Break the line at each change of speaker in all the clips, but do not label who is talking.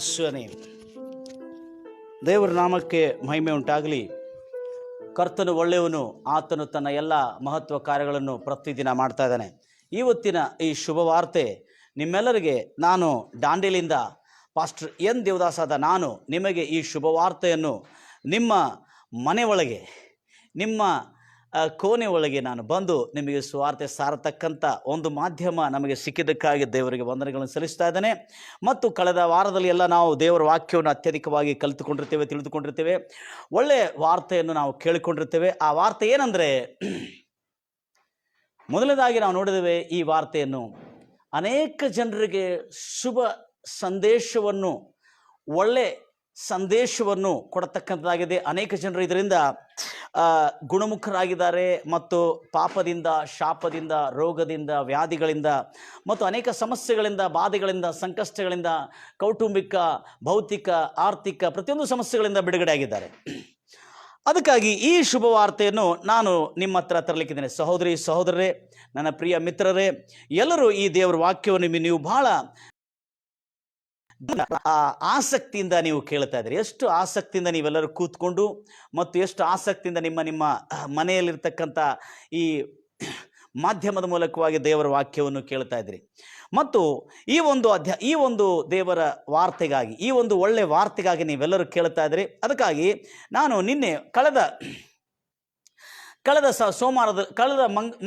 Bless your name. ದೇವರ ನಾಮಕ್ಕೆ ಮಹಿಮೆ ಉಂಟಾಗಲಿ. ಕರ್ತನು ಒಳ್ಳೆಯವನು, ಆತನು ತನ್ನ ಎಲ್ಲ ಮಹತ್ವ ಕಾರ್ಯಗಳನ್ನು ಪ್ರತಿದಿನ ಮಾಡ್ತಾ ಇದ್ದಾನೆ. ಇವತ್ತಿನ ಈ ಶುಭವಾರ್ತೆ ನಿಮ್ಮೆಲ್ಲರಿಗೆ ನಾನು ದಾಂಡೇಲಿಂದ ಪಾಸ್ಟರ್ ಎನ್ ದೇವದಾಸಾದ ನಾನು ನಿಮಗೆ ಈ ಶುಭವಾರ್ತೆಯನ್ನು ನಿಮ್ಮ ಮನೆ ಒಳಗೆ, ನಿಮ್ಮ ಕೋಣೆ ಒಳಗೆ ನಾನು ಬಂದು ನಿಮಗೆ ಸುವಾರ್ತೆ ಸಾರತಕ್ಕಂಥ ಒಂದು ಮಾಧ್ಯಮ ನಮಗೆ ಸಿಕ್ಕಿದ್ದಕ್ಕಾಗಿ ದೇವರಿಗೆ ವಂದನೆಗಳನ್ನು ಸಲ್ಲಿಸ್ತಾ ಇದ್ದೇನೆ. ಮತ್ತು ಕಳೆದ ವಾರದಲ್ಲಿ ಎಲ್ಲ ನಾವು ದೇವರ ವಾಕ್ಯವನ್ನು ಅತ್ಯಧಿಕವಾಗಿ ಕಲಿತುಕೊಂಡಿರ್ತೇವೆ, ತಿಳಿದುಕೊಂಡಿರ್ತೇವೆ, ಒಳ್ಳೆಯ ವಾರ್ತೆಯನ್ನು ನಾವು ಕೇಳಿಕೊಂಡಿರ್ತೇವೆ. ಆ ವಾರ್ತೆ ಏನಂದರೆ, ಮೊದಲನೇದಾಗಿ ನಾವು ನೋಡಿದ್ದೇವೆ ಈ ವಾರ್ತೆಯನ್ನು ಅನೇಕ ಜನರಿಗೆ ಶುಭ ಸಂದೇಶವನ್ನು, ಒಳ್ಳೆ ಸಂದೇಶವನ್ನು ಕೊಡತಕ್ಕಂಥದ್ದಾಗಿದೆ. ಅನೇಕ ಜನರು ಇದರಿಂದ ಗುಣಮುಖರಾಗಿದ್ದಾರೆ ಮತ್ತು ಪಾಪದಿಂದ, ಶಾಪದಿಂದ, ರೋಗದಿಂದ, ವ್ಯಾಧಿಗಳಿಂದ ಮತ್ತು ಅನೇಕ ಸಮಸ್ಯೆಗಳಿಂದ, ಬಾಧೆಗಳಿಂದ, ಸಂಕಷ್ಟಗಳಿಂದ, ಕೌಟುಂಬಿಕ, ಭೌತಿಕ, ಆರ್ಥಿಕ ಪ್ರತಿಯೊಂದು ಸಮಸ್ಯೆಗಳಿಂದ ಬಿಡುಗಡೆ ಆಗಿದ್ದಾರೆ. ಅದಕ್ಕಾಗಿ ಈ ಶುಭವಾರ್ತೆಯನ್ನು ನಾನು ನಿಮ್ಮ ಹತ್ರ ತರಲಿಕ್ಕಿದ್ದೇನೆ. ಸಹೋದರಿ ಸಹೋದರರೇ, ನನ್ನ ಪ್ರಿಯ ಮಿತ್ರರೇ, ಎಲ್ಲರೂ ಈ ದೇವರ ವಾಕ್ಯವನ್ನು ನೀವು ಬಹಳ ಆಸಕ್ತಿಯಿಂದ ನೀವು ಕೇಳ್ತಾ ಇದ್ದೀರಿ. ಎಷ್ಟು ಆಸಕ್ತಿಯಿಂದ ನೀವೆಲ್ಲರೂ ಕೂತ್ಕೊಂಡು ಮತ್ತು ಎಷ್ಟು ಆಸಕ್ತಿಯಿಂದ ನಿಮ್ಮ ಮನೆಯಲ್ಲಿರ್ತಕ್ಕಂಥ ಈ ಮಾಧ್ಯಮದ ಮೂಲಕವಾಗಿ ದೇವರ ವಾಕ್ಯವನ್ನು ಕೇಳ್ತಾ ಇದ್ದೀರಿ. ಮತ್ತು ಈ ಒಂದು ದೇವರ ವಾರ್ತೆಗಾಗಿ, ಈ ಒಂದು ಒಳ್ಳೆಯ ವಾರ್ತೆಗಾಗಿ ನೀವೆಲ್ಲರೂ ಕೇಳ್ತಾ ಇದ್ದೀರಿ. ಅದಕ್ಕಾಗಿ ನಾನು ನಿನ್ನೆ ಕಳೆದ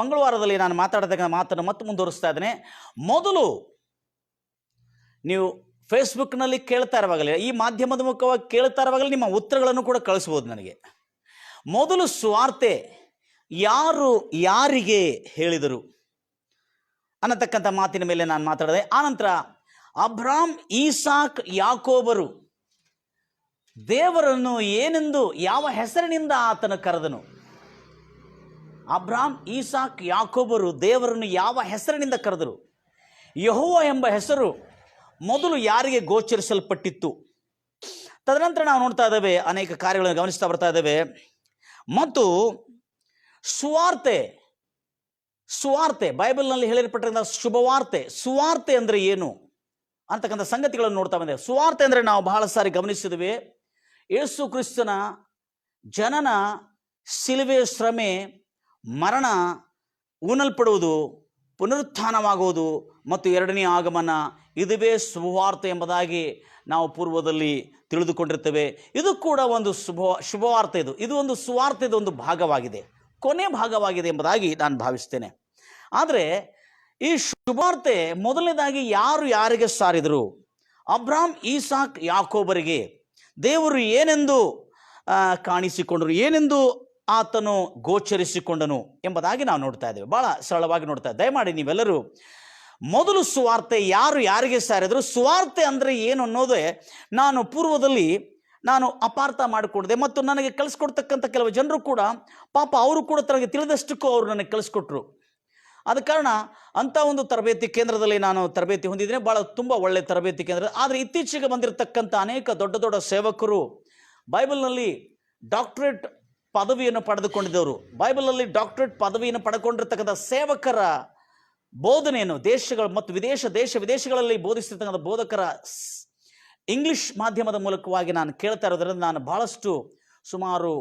ಮಂಗಳವಾರದಲ್ಲಿ ನಾನು ಮಾತಾಡತಕ್ಕಂಥ ಮಾತನ್ನು ಮತ್ತೆ ಮುಂದುವರಿಸ್ತಾ ಇದ್ದೇನೆ. ಮೊದಲು ನೀವು ಫೇಸ್ಬುಕ್ನಲ್ಲಿ ಕೇಳ್ತಾ ಇರುವಾಗಲೇ, ಈ ಮಾಧ್ಯಮದ ಮುಖವಾಗಿ ಕೇಳ್ತಾ ಇರುವಾಗಲೇ ನಿಮ್ಮ ಉತ್ತರಗಳನ್ನು ಕೂಡ ಕಳಿಸ್ಬೋದು ನನಗೆ. ಮೊದಲು ಸುವಾರ್ತೆ ಯಾರಿಗೆ ಹೇಳಿದರು ಅನ್ನತಕ್ಕಂಥ ಮಾತಿನ ಮೇಲೆ ನಾನು ಮಾತಾಡಿದೆ. ಆನಂತರ ಅಬ್ರಾಮ್, ಈಸಾಕ್, ಯಾಕೋಬರು ದೇವರನ್ನು ಏನೆಂದು, ಯಾವ ಹೆಸರಿನಿಂದ ಆತನು ಕರೆದನು. ಅಬ್ರಾಮ್, ಈಸಾಕ್, ಯಾಕೋಬರು ದೇವರನ್ನು ಯಾವ ಹೆಸರಿನಿಂದ ಕರೆದರು. ಯೆಹೋವ ಎಂಬ ಹೆಸರು ಮೊದಲು ಯಾರಿಗೆ ಗೋಚರಿಸಲ್ಪಟ್ಟಿತ್ತು. ತದನಂತರ ನಾವು ನೋಡ್ತಾ ಇದ್ದೇವೆ, ಅನೇಕ ಕಾರ್ಯಗಳನ್ನು ಗಮನಿಸ್ತಾ ಬರ್ತಾ ಇದ್ದೇವೆ. ಮತ್ತು ಸುವಾರ್ತೆ ಬೈಬಲ್ನಲ್ಲಿ ಹೇಳಿರಪಟ್ಟಂಥ ಶುಭವಾರ್ತೆ, ಸುವಾರ್ತೆ ಅಂದರೆ ಏನು ಅಂತಕ್ಕಂಥ ಸಂಗತಿಗಳನ್ನು ನೋಡ್ತಾ ಬಂದೇವೆ. ಸುವಾರ್ತೆ ಅಂದರೆ ನಾವು ಬಹಳ ಸಾರಿ ಗಮನಿಸಿದ್ವಿ, ಯೇಸು ಕ್ರಿಸ್ತನ ಜನನ, ಶಿಲುಬೆ ಶ್ರಮೆ, ಮರಣ, ಉಣಲ್ಪಡುವುದು, ಪುನರುತ್ಥಾನವಾಗುವುದು ಮತ್ತು ಎರಡನೇ ಆಗಮನ, ಇದುವೇ ಸುವಾರ್ತೆ ಎಂಬುದಾಗಿ ನಾವು ಪೂರ್ವದಲ್ಲಿ ತಿಳಿದುಕೊಂಡಿರ್ತೇವೆ. ಇದು ಕೂಡ ಒಂದು ಶುಭವಾರ್ತೆ. ಇದು ಒಂದು ಸುವಾರ್ತೆದ ಒಂದು ಭಾಗವಾಗಿದೆ, ಕೊನೆ ಭಾಗವಾಗಿದೆ ಎಂಬುದಾಗಿ ನಾನು ಭಾವಿಸ್ತೇನೆ. ಆದರೆ ಈ ಶುಭವಾರ್ತೆ ಮೊದಲನೇದಾಗಿ ಯಾರಿಗೆ ಸಾರಿದರು? ಅಬ್ರಾಮ್, ಈಸಾಕ್, ಯಾಕೋಬರಿಗೆ ದೇವರು ಏನೆಂದು ಕಾಣಿಸಿಕೊಂಡರು, ಏನೆಂದು ಆತನು ಗೋಚರಿಸಿಕೊಂಡನು ಎಂಬುದಾಗಿ ನಾವು ನೋಡ್ತಾ ಇದ್ದೇವೆ. ಬಹಳ ಸರಳವಾಗಿ ನೋಡ್ತಾ ಇದ್ದೇವೆ. ದಯಮಾಡಿ ನೀವೆಲ್ಲರೂ ಮೊದಲು ಸುವಾರ್ತೆ ಯಾರಿಗೆ ಸಾರಿದ್ರು, ಸುವಾರ್ತೆ ಅಂದರೆ ಏನು ಅನ್ನೋದೇ ನಾನು ಪೂರ್ವದಲ್ಲಿ ಅಪಾರ್ಥ ಮಾಡಿಕೊಂಡಿದ್ದೆ. ಮತ್ತು ನನಗೆ ಕಳಿಸ್ಕೊಡ್ತಕ್ಕಂಥ ಕೆಲವು ಜನರು ಕೂಡ ಪಾಪ ಅವರು ಕೂಡ ತನಗೆ ತಿಳಿದಷ್ಟಕ್ಕೂ ಅವರು ನನಗೆ ಕಳಿಸ್ಕೊಟ್ರು. ಆದ ಕಾರಣ ಅಂಥ ಒಂದು ತರಬೇತಿ ಕೇಂದ್ರದಲ್ಲಿ ನಾನು ತರಬೇತಿ ಹೊಂದಿದ್ದೇನೆ, ತುಂಬ ಒಳ್ಳೆಯ ತರಬೇತಿ ಕೇಂದ್ರ. ಆದರೆ ಇತ್ತೀಚೆಗೆ ಬಂದಿರತಕ್ಕಂಥ ಅನೇಕ ದೊಡ್ಡ ದೊಡ್ಡ ಸೇವಕರು, ಬೈಬಲ್ನಲ್ಲಿ ಡಾಕ್ಟರೇಟ್ ಪದವಿಯನ್ನು ಪಡೆದುಕೊಂಡಿದ್ದವರು, ಬೈಬಲಲ್ಲಿ ಡಾಕ್ಟರೇಟ್ ಪದವಿಯನ್ನು ಪಡೆದುಕೊಂಡಿರ್ತಕ್ಕಂಥ ಸೇವಕರ ಬೋಧನೆಯನ್ನು ದೇಶಗಳು ಮತ್ತು ವಿದೇಶಗಳಲ್ಲಿ ಬೋಧಿಸಿರ್ತಕ್ಕಂಥ ಬೋಧಕರ ಇಂಗ್ಲಿಷ್ ಮಾಧ್ಯಮದ ಮೂಲಕವಾಗಿ ನಾನು ಕೇಳ್ತಾ ಇರೋದ್ರಿಂದ ನಾನು ಬಹಳಷ್ಟು ಸುಮಾರು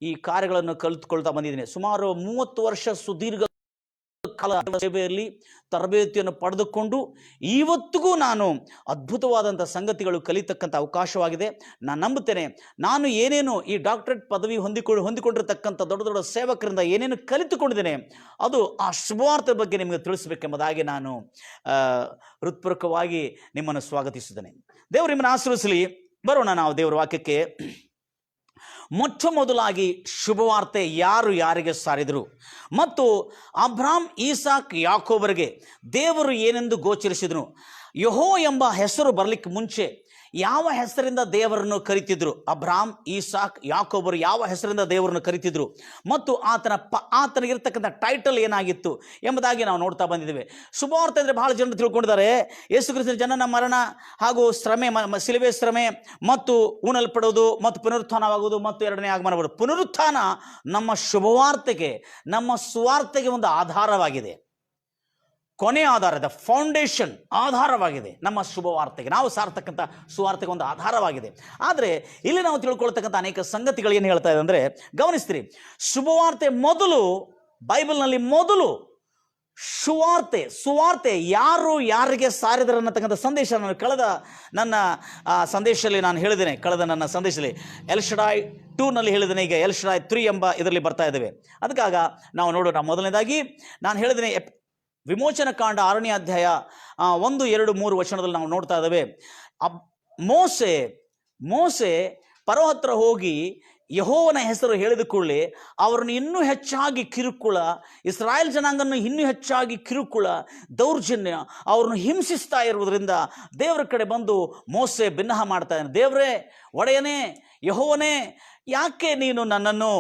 ಈ ಕಾರ್ಯಗಳನ್ನು ಕಲಿತುಕೊಳ್ತಾ ಬಂದಿದ್ದೀನಿ. ಸುಮಾರು 30 ವರ್ಷ ಸುದೀರ್ಘ ಕಾಲ ಸೇವೆಯಲ್ಲಿ ತರಬೇತಿಯನ್ನು ಪಡೆದುಕೊಂಡು ಇವತ್ತಿಗೂ ನಾನು ಅದ್ಭುತವಾದಂಥ ಸಂಗತಿಗಳು ಕಲಿತಕ್ಕಂಥ ಅವಕಾಶವಾಗಿದೆ. ನಾನು ನಂಬುತ್ತೇನೆ, ನಾನು ಏನೇನು ಈ ಡಾಕ್ಟರೇಟ್ ಪದವಿ ಹೊಂದಿಕೊಂಡಿರ್ತಕ್ಕಂಥ ದೊಡ್ಡ ದೊಡ್ಡ ಸೇವಕರಿಂದ ಏನೇನು ಕಲಿತುಕೊಂಡಿದ್ದೇನೆ ಅದು ಆ ಶುಭವಾರ್ತೆ ಬಗ್ಗೆ ನಿಮಗೆ ತಿಳಿಸಬೇಕೆಂಬುದಾಗಿ ನಾನು ಹೃತ್ಪೂರ್ವಕವಾಗಿ ನಿಮ್ಮನ್ನು ಸ್ವಾಗತಿಸಿದ್ದೇನೆ. ದೇವರು ನಿಮ್ಮನ್ನು ಆಶೀರ್ವದಿಸಲಿ. ಬರೋಣ ನಾವು ದೇವರ ವಾಕ್ಯಕ್ಕೆ. ಮೊಟ್ಟ ಮೊದಲಾಗಿ ಶುಭವಾರ್ತೆ ಯಾರಿಗೆ ಸಾರಿದರು ಮತ್ತು ಅಬ್ರಾಮ್, ಈಸಾಕ್, ಯಾಕೋಬರಿಗೆ ದೇವರು ಏನೆಂದು ಗೋಚರಿಸಿದನು. ಯೆಹೋವ ಎಂಬ ಹೆಸರು ಬರಲಿಕ್ಕೆ ಮುಂಚೆ ಯಾವ ಹೆಸರಿಂದ ದೇವರನ್ನು ಕರಿತಿದ್ರು? ಅಬ್ರಾಮ್, ಈಸಾಕ್, ಯಾಕೋಬರು ಯಾವ ಹೆಸರಿಂದ ದೇವರನ್ನು ಕರಿತಿದ್ರು ಮತ್ತು ಆತನಿಗಿರ್ತಕ್ಕಂಥ ಟೈಟಲ್ ಏನಾಗಿತ್ತು ಎಂಬುದಾಗಿ ನಾವು ನೋಡ್ತಾ ಬಂದಿದ್ದೇವೆ. ಶುಭವಾರ್ತೆ ಅಂದರೆ ಬಹಳ ಜನರು ತಿಳ್ಕೊಂಡಿದ್ದಾರೆ, ಯೇಸು ಕ್ರಿಸ್ತನ ಜನನ, ಮರಣ ಹಾಗೂ ಶ್ರಮೆ, ಶಿಲುಬೆ ಶ್ರಮೆ ಮತ್ತು ಉಣಲ್ಪಡುವುದು ಮತ್ತು ಪುನರುತ್ಥಾನವಾಗುವುದು ಮತ್ತು ಎರಡನೇ ಆಗಮನ ಬರುವುದು. ಪುನರುತ್ಥಾನ ನಮ್ಮ ಶುಭವಾರ್ತೆಗೆ, ನಮ್ಮ ಸುವಾರ್ತೆಗೆ ಒಂದು ಆಧಾರವಾಗಿದೆ. ಕೊನೆ ಆಧಾರ, ದ ಫೌಂಡೇಶನ್, ಆಧಾರವಾಗಿದೆ ನಮ್ಮ ಶುಭವಾರ್ತೆಗೆ. ನಾವು ಸಾರ್ತಕ್ಕಂಥ ಸುವಾರ್ತೆಗೆ ಒಂದು ಆಧಾರವಾಗಿದೆ. ಆದರೆ ಇಲ್ಲಿ ನಾವು ತಿಳ್ಕೊಳ್ತಕ್ಕಂಥ ಅನೇಕ ಸಂಗತಿಗಳು ಏನು ಹೇಳ್ತಾ ಇದೆ ಅಂದರೆ, ಗಮನಿಸ್ತೀರಿ, ಶುಭವಾರ್ತೆ ಮೊದಲು, ಬೈಬಲ್ನಲ್ಲಿ ಮೊದಲು ಸುವಾರ್ತೆ ಯಾರು ಯಾರಿಗೆ ಸಾರಿದರು ಅನ್ನತಕ್ಕಂಥ ಸಂದೇಶ ನಾನು ನನ್ನ ಸಂದೇಶದಲ್ಲಿ ನಾನು ಹೇಳಿದ್ದೇನೆ. ನನ್ನ ಸಂದೇಶದಲ್ಲಿ ಎಲ್ ಶಡಾಯ್ 2ನಲ್ಲಿ ಹೇಳಿದ್ದೇನೆ. ಈಗ ಎಲ್ ಶಡಾಯ್ 3 ಎಂಬ ಇದರಲ್ಲಿ ಬರ್ತಾ ಇದ್ದೇವೆ. ಅದಕ್ಕಾಗ ನಾವು ನೋಡೋಣ. ಮೊದಲನೇದಾಗಿ ನಾನು ಹೇಳಿದ್ದೇನೆ, ವಿಮೋಚನ ಕಾಂಡ 6ನೇ ಅಧ್ಯಾಯ 1, 2, 3 ವಚನದಲ್ಲಿ ನಾವು ನೋಡ್ತಾ ಇದ್ದೇವೆ. ಮೋಸೆ ಫರೋ ಹತ್ರ ಹೋಗಿ ಯೆಹೋವನ ಹೆಸರು ಹೇಳಿದ ಕೂಡಲೇ ಅವರನ್ನು ಇನ್ನೂ ಹೆಚ್ಚಾಗಿ ಕಿರುಕುಳ, ಇಸ್ರಾಯೇಲ್ ಜನಾಂಗನ್ನು ಇನ್ನೂ ಹೆಚ್ಚಾಗಿ ಕಿರುಕುಳ, ದೌರ್ಜನ್ಯ, ಅವ್ರನ್ನು ಹಿಂಸಿಸ್ತಾ ಇರುವುದರಿಂದ ದೇವರ ಕಡೆ ಬಂದು ಮೋಸೆ ಬಿನ್ನಹ ಮಾಡ್ತಾ ಇದ್ದಾನೆ. ದೇವರೇ, ಒಡೆಯನೇ, ಯೆಹೋವನೇ, ಯಾಕೆ ನೀನು ನನ್ನನ್ನು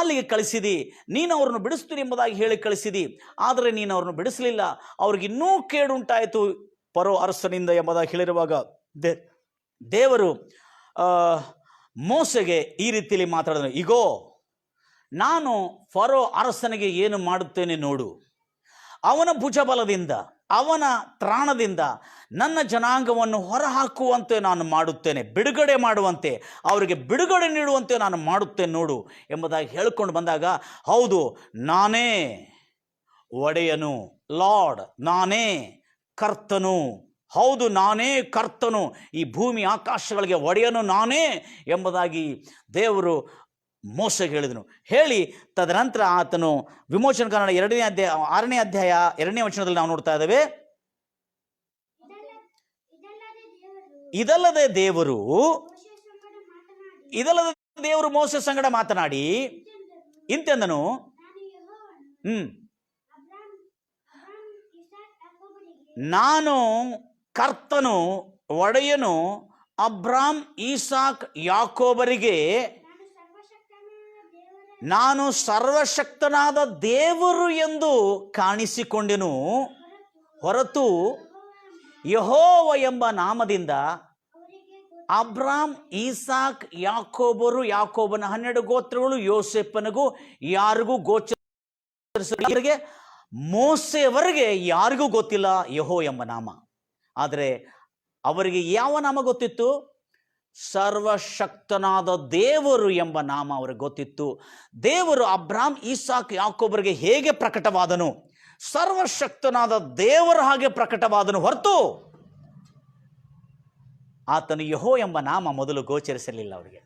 ಅಲ್ಲಿಗೆ ಕಳಿಸಿದಿ? ನೀನು ಅವ್ರನ್ನು ಬಿಡಿಸ್ತೀನಿ ಎಂಬುದಾಗಿ ಹೇಳಿ ಕಳಿಸಿದಿ, ಆದರೆ ನೀನು ಅವ್ರನ್ನು ಬಿಡಿಸಲಿಲ್ಲ, ಅವ್ರಿಗಿನ್ನೂ ಕೇಡುಂಟಾಯಿತು ಫರೋ ಅರಸನಿಂದ ಎಂಬುದಾಗಿ ಹೇಳಿರುವಾಗ ದೇವರು ಮೋಸೆಗೆ ಈ ರೀತಿಯಲ್ಲಿ ಮಾತಾಡಿದನು, ಇಗೋ, ನಾನು ಫರೋ ಅರಸನಿಗೆ ಏನು ಮಾಡುತ್ತೇನೆ ನೋಡು. ಅವನ ಭುಜಬಲದಿಂದ, ಅವನ ತ್ರಾಣದಿಂದ ನನ್ನ ಜನಾಂಗವನ್ನು ಹೊರಹಾಕುವಂತೆ ನಾನು ಮಾಡುತ್ತೇನೆ, ಬಿಡುಗಡೆ ಮಾಡುವಂತೆ, ಅವರಿಗೆ ಬಿಡುಗಡೆ ನೀಡುವಂತೆ ನಾನು ಮಾಡುತ್ತೇನೆ ನೋಡು ಎಂಬುದಾಗಿ ಹೇಳಿಕೊಂಡು ಬಂದಾಗ, ಹೌದು, ನಾನೇ ಒಡೆಯನು, ಲಾರ್ಡ್, ನಾನೇ ಕರ್ತನು, ಹೌದು, ನಾನೇ ಕರ್ತನು, ಈ ಭೂಮಿ ಆಕಾಶಗಳಿಗೆ ಒಡೆಯನು ನಾನೇ ಎಂಬುದಾಗಿ ದೇವರು ಮೋಸೆಗೆ ಹೇಳಿದನು. ಹೇಳಿ ತದನಂತರ ಆತನು ವಿಮೋಚನ ಕಾಂಡ 6ನೇ ಅಧ್ಯಾಯ 2ನೇ ವಚನದಲ್ಲಿ ನಾವು ನೋಡ್ತಾ ಇದ್ದೇವೆ, ಇದಲ್ಲದೆ ದೇವರು ಮೋಸೆ ಸಂಗಡ ಮಾತನಾಡಿ ಇಂತೆಂದನು, ನಾನು ಕರ್ತನು, ಒಡೆಯನು, ಅಬ್ರಾಮ್, ಈಸಾಕ್, ಯಾಕೋಬರಿಗೆ ನಾನು ಸರ್ವಶಕ್ತನಾದ ದೇವರು ಎಂದು ಕಾಣಿಸಿಕೊಂಡೆನು ಹೊರತು ಯೆಹೋವ ಎಂಬ ನಾಮದಿಂದ ಅಬ್ರಾಮ್, ಈಸಾಕ್, ಯಾಕೋಬನ 12 ಗೋತ್ರಗಳು, ಯೋಸೇಫನಿಗೂ ಯಾರಿಗೂ ಗೋಚರಿಸಲಿಲ್ಲ. ಮೋಸೆಯವರೆಗೆ ಯಾರಿಗೂ ಗೊತ್ತಿಲ್ಲ ಯೆಹೋ ಎಂಬ ನಾಮ. ಆದರೆ ಅವರಿಗೆ ಯಾವ ನಾಮ ಗೊತ್ತಿತ್ತು? ಸರ್ವಶಕ್ತನಾದ ದೇವರು ಎಂಬ ನಾಮ ಅವರಿಗೆ ಗೊತ್ತಿತ್ತು. ದೇವರು ಅಬ್ರಾಮ್, ಈಸಾಕ್, ಯಾಕೋಬರಿಗೆ ಹೇಗೆ ಪ್ರಕಟವಾದನು? ಸರ್ವಶಕ್ತನಾದ ದೇವರ ಹಾಗೆ ಪ್ರಕಟವಾದನು ಹೊರತು ಆತನು ಯೆಹೋ ಎಂಬ ನಾಮ ಮೊದಲು ಗೋಚರಿಸಲಿಲ್ಲ ಅವರಿಗೆ.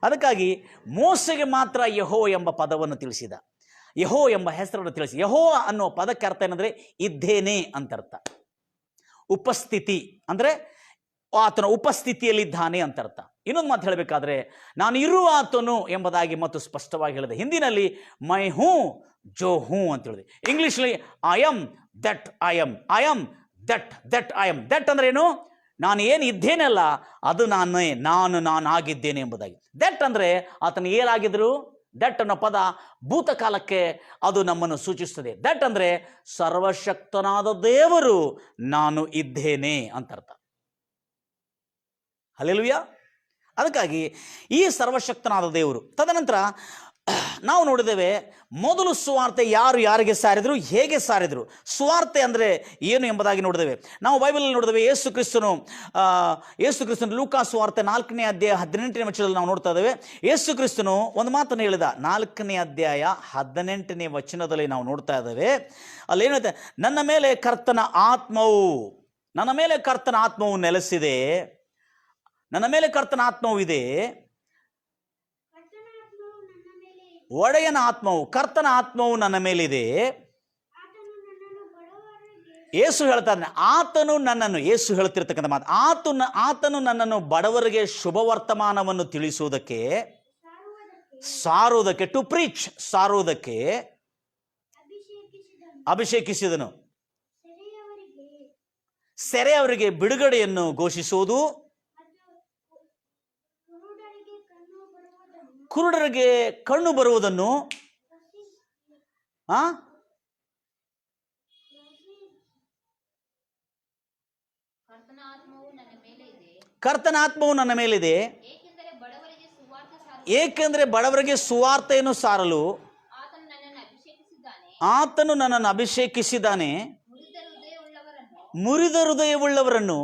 ಅದಕ್ಕಾಗಿ ಮೋಸೆಗೆ ಮಾತ್ರ ಯೆಹೋ ಎಂಬ ಪದವನ್ನು ತಿಳಿಸಿದ, ಯೆಹೋ ಎಂಬ ಹೆಸರನ್ನು ತಿಳಿಸಿ. ಯೆಹೋ ಅನ್ನೋ ಪದಕ್ಕೆ ಅರ್ಥ ಏನಂದ್ರೆ ಇದ್ದೇನೆ ಅಂತ ಅರ್ಥ. ಉಪಸ್ಥಿತಿ ಅಂದರೆ ಆತನ ಉಪಸ್ಥಿತಿಯಲ್ಲಿದ್ದಾನೆ ಅಂತ ಅರ್ಥ. ಇನ್ನೊಂದು ಮಾತು ಹೇಳಬೇಕಾದ್ರೆ, ನಾನು ಇರುವ ಆತನು ಎಂಬುದಾಗಿ ಮತ್ತು ಸ್ಪಷ್ಟವಾಗಿ ಹೇಳಿದೆ. ಹಿಂದಿನಲ್ಲಿ ಮೈ ಹೂ ಜೋ ಹೂ ಅಂತ ಹೇಳಿದೆ. ಇಂಗ್ಲಿಷ್ನಲ್ಲಿ I am that I am, I am that I am. That ಅಂದ್ರೆ ಏನು? ನಾನು ಏನು ಇದ್ದೇನಲ್ಲ ಅದು ನಾನು ಆಗಿದ್ದೇನೆ ಎಂಬುದಾಗಿ. ದಟ್ ಅಂದರೆ ಆತನು ಏನಾಗಿದ್ರು. ದಟ್ ಅನ್ನೋ ಪದ ಭೂತಕಾಲಕ್ಕೆ ಅದು ನಮ್ಮನ್ನು ಸೂಚಿಸ್ತದೆ. ದಟ್ ಅಂದರೆ ಸರ್ವಶಕ್ತನಾದ ದೇವರು ನಾನು ಇದ್ದೇನೆ ಅಂತ ಅರ್ಥ. ಹಲ್ಲೆಲೂಯಾ. ಅದಕ್ಕಾಗಿ ಈ ಸರ್ವಶಕ್ತನಾದ ದೇವರು. ತದನಂತರ ನಾವು ನೋಡಿದ್ದೇವೆ, ಮೊದಲು ಸುವಾರ್ತೆ ಯಾರಿಗೆ ಸಾರಿದ್ರು, ಹೇಗೆ ಸಾರಿದ್ರು, ಸುವಾರ್ತೆ ಅಂದರೆ ಏನು ಎಂಬುದಾಗಿ ನೋಡಿದ್ದೇವೆ. ನಾವು ಬೈಬಲಲ್ಲಿ ನೋಡಿದ್ದೇವೆ, ಯೇಸು ಕ್ರಿಸ್ತನು ಲೂಕಾ ಸುವಾರ್ತೆ 4ನೇ ಅಧ್ಯಾಯ 18ನೇ ವಚನದಲ್ಲಿ ನಾವು ನೋಡ್ತಾ ಇದ್ದೇವೆ. ಯೇಸು ಕ್ರಿಸ್ತನು ಒಂದು ಮಾತನ್ನು ಹೇಳಿದ. 4ನೇ ಅಧ್ಯಾಯ 18ನೇ ವಚನದಲ್ಲಿ ನಾವು ನೋಡ್ತಾ ಇದ್ದೇವೆ. ಅಲ್ಲಿ ಏನಿದೆ, ನನ್ನ ಮೇಲೆ ಕರ್ತನ ಆತ್ಮವು ನೆಲೆಸಿದೆ, ನನ್ನ ಮೇಲೆ ಕರ್ತನ ಆತ್ಮವು ಇದೆ, ಒಡೆಯನ ಆತ್ಮವು, ಕರ್ತನ ಆತ್ಮವು ನನ್ನ ಮೇಲಿದೆ. ಯೇಸು ಹೇಳ್ತಾನೆ, ಯೇಸು ಹೇಳ್ತಿರ್ತಕ್ಕಂಥ ಮಾತು, ಆತನು ನನ್ನನ್ನು ಬಡವರಿಗೆ ಶುಭವರ್ತಮಾನವನ್ನು ತಿಳಿಸುವುದಕ್ಕೆ, ಸಾರುವುದಕ್ಕೆ, ಟು ಪ್ರೀಚ್, ಸಾರುವುದಕ್ಕೆ ಅಭಿಷೇಕಿಸಿದನು. ಸೆರೆಯವರಿಗೆ ಬಿಡುಗಡೆಯನ್ನು ಘೋಷಿಸುವುದು, ಕುರುಡರಿಗೆ ಕಣ್ಣು ಬರುವುದನ್ನು, ಕರ್ತನ ಆತ್ಮವು ನನ್ನ ಮೇಲಿದೆ, ಏಕೆಂದರೆ ಬಡವರಿಗೆ ಸುವಾರ್ತೆಯನ್ನು ಸಾರಲು ಆತನು ನನ್ನನ್ನು ಅಭಿಷೇಕಿಸಿದ್ದಾನೆ, ಮುರಿದ ಹೃದಯವುಳ್ಳವರನ್ನು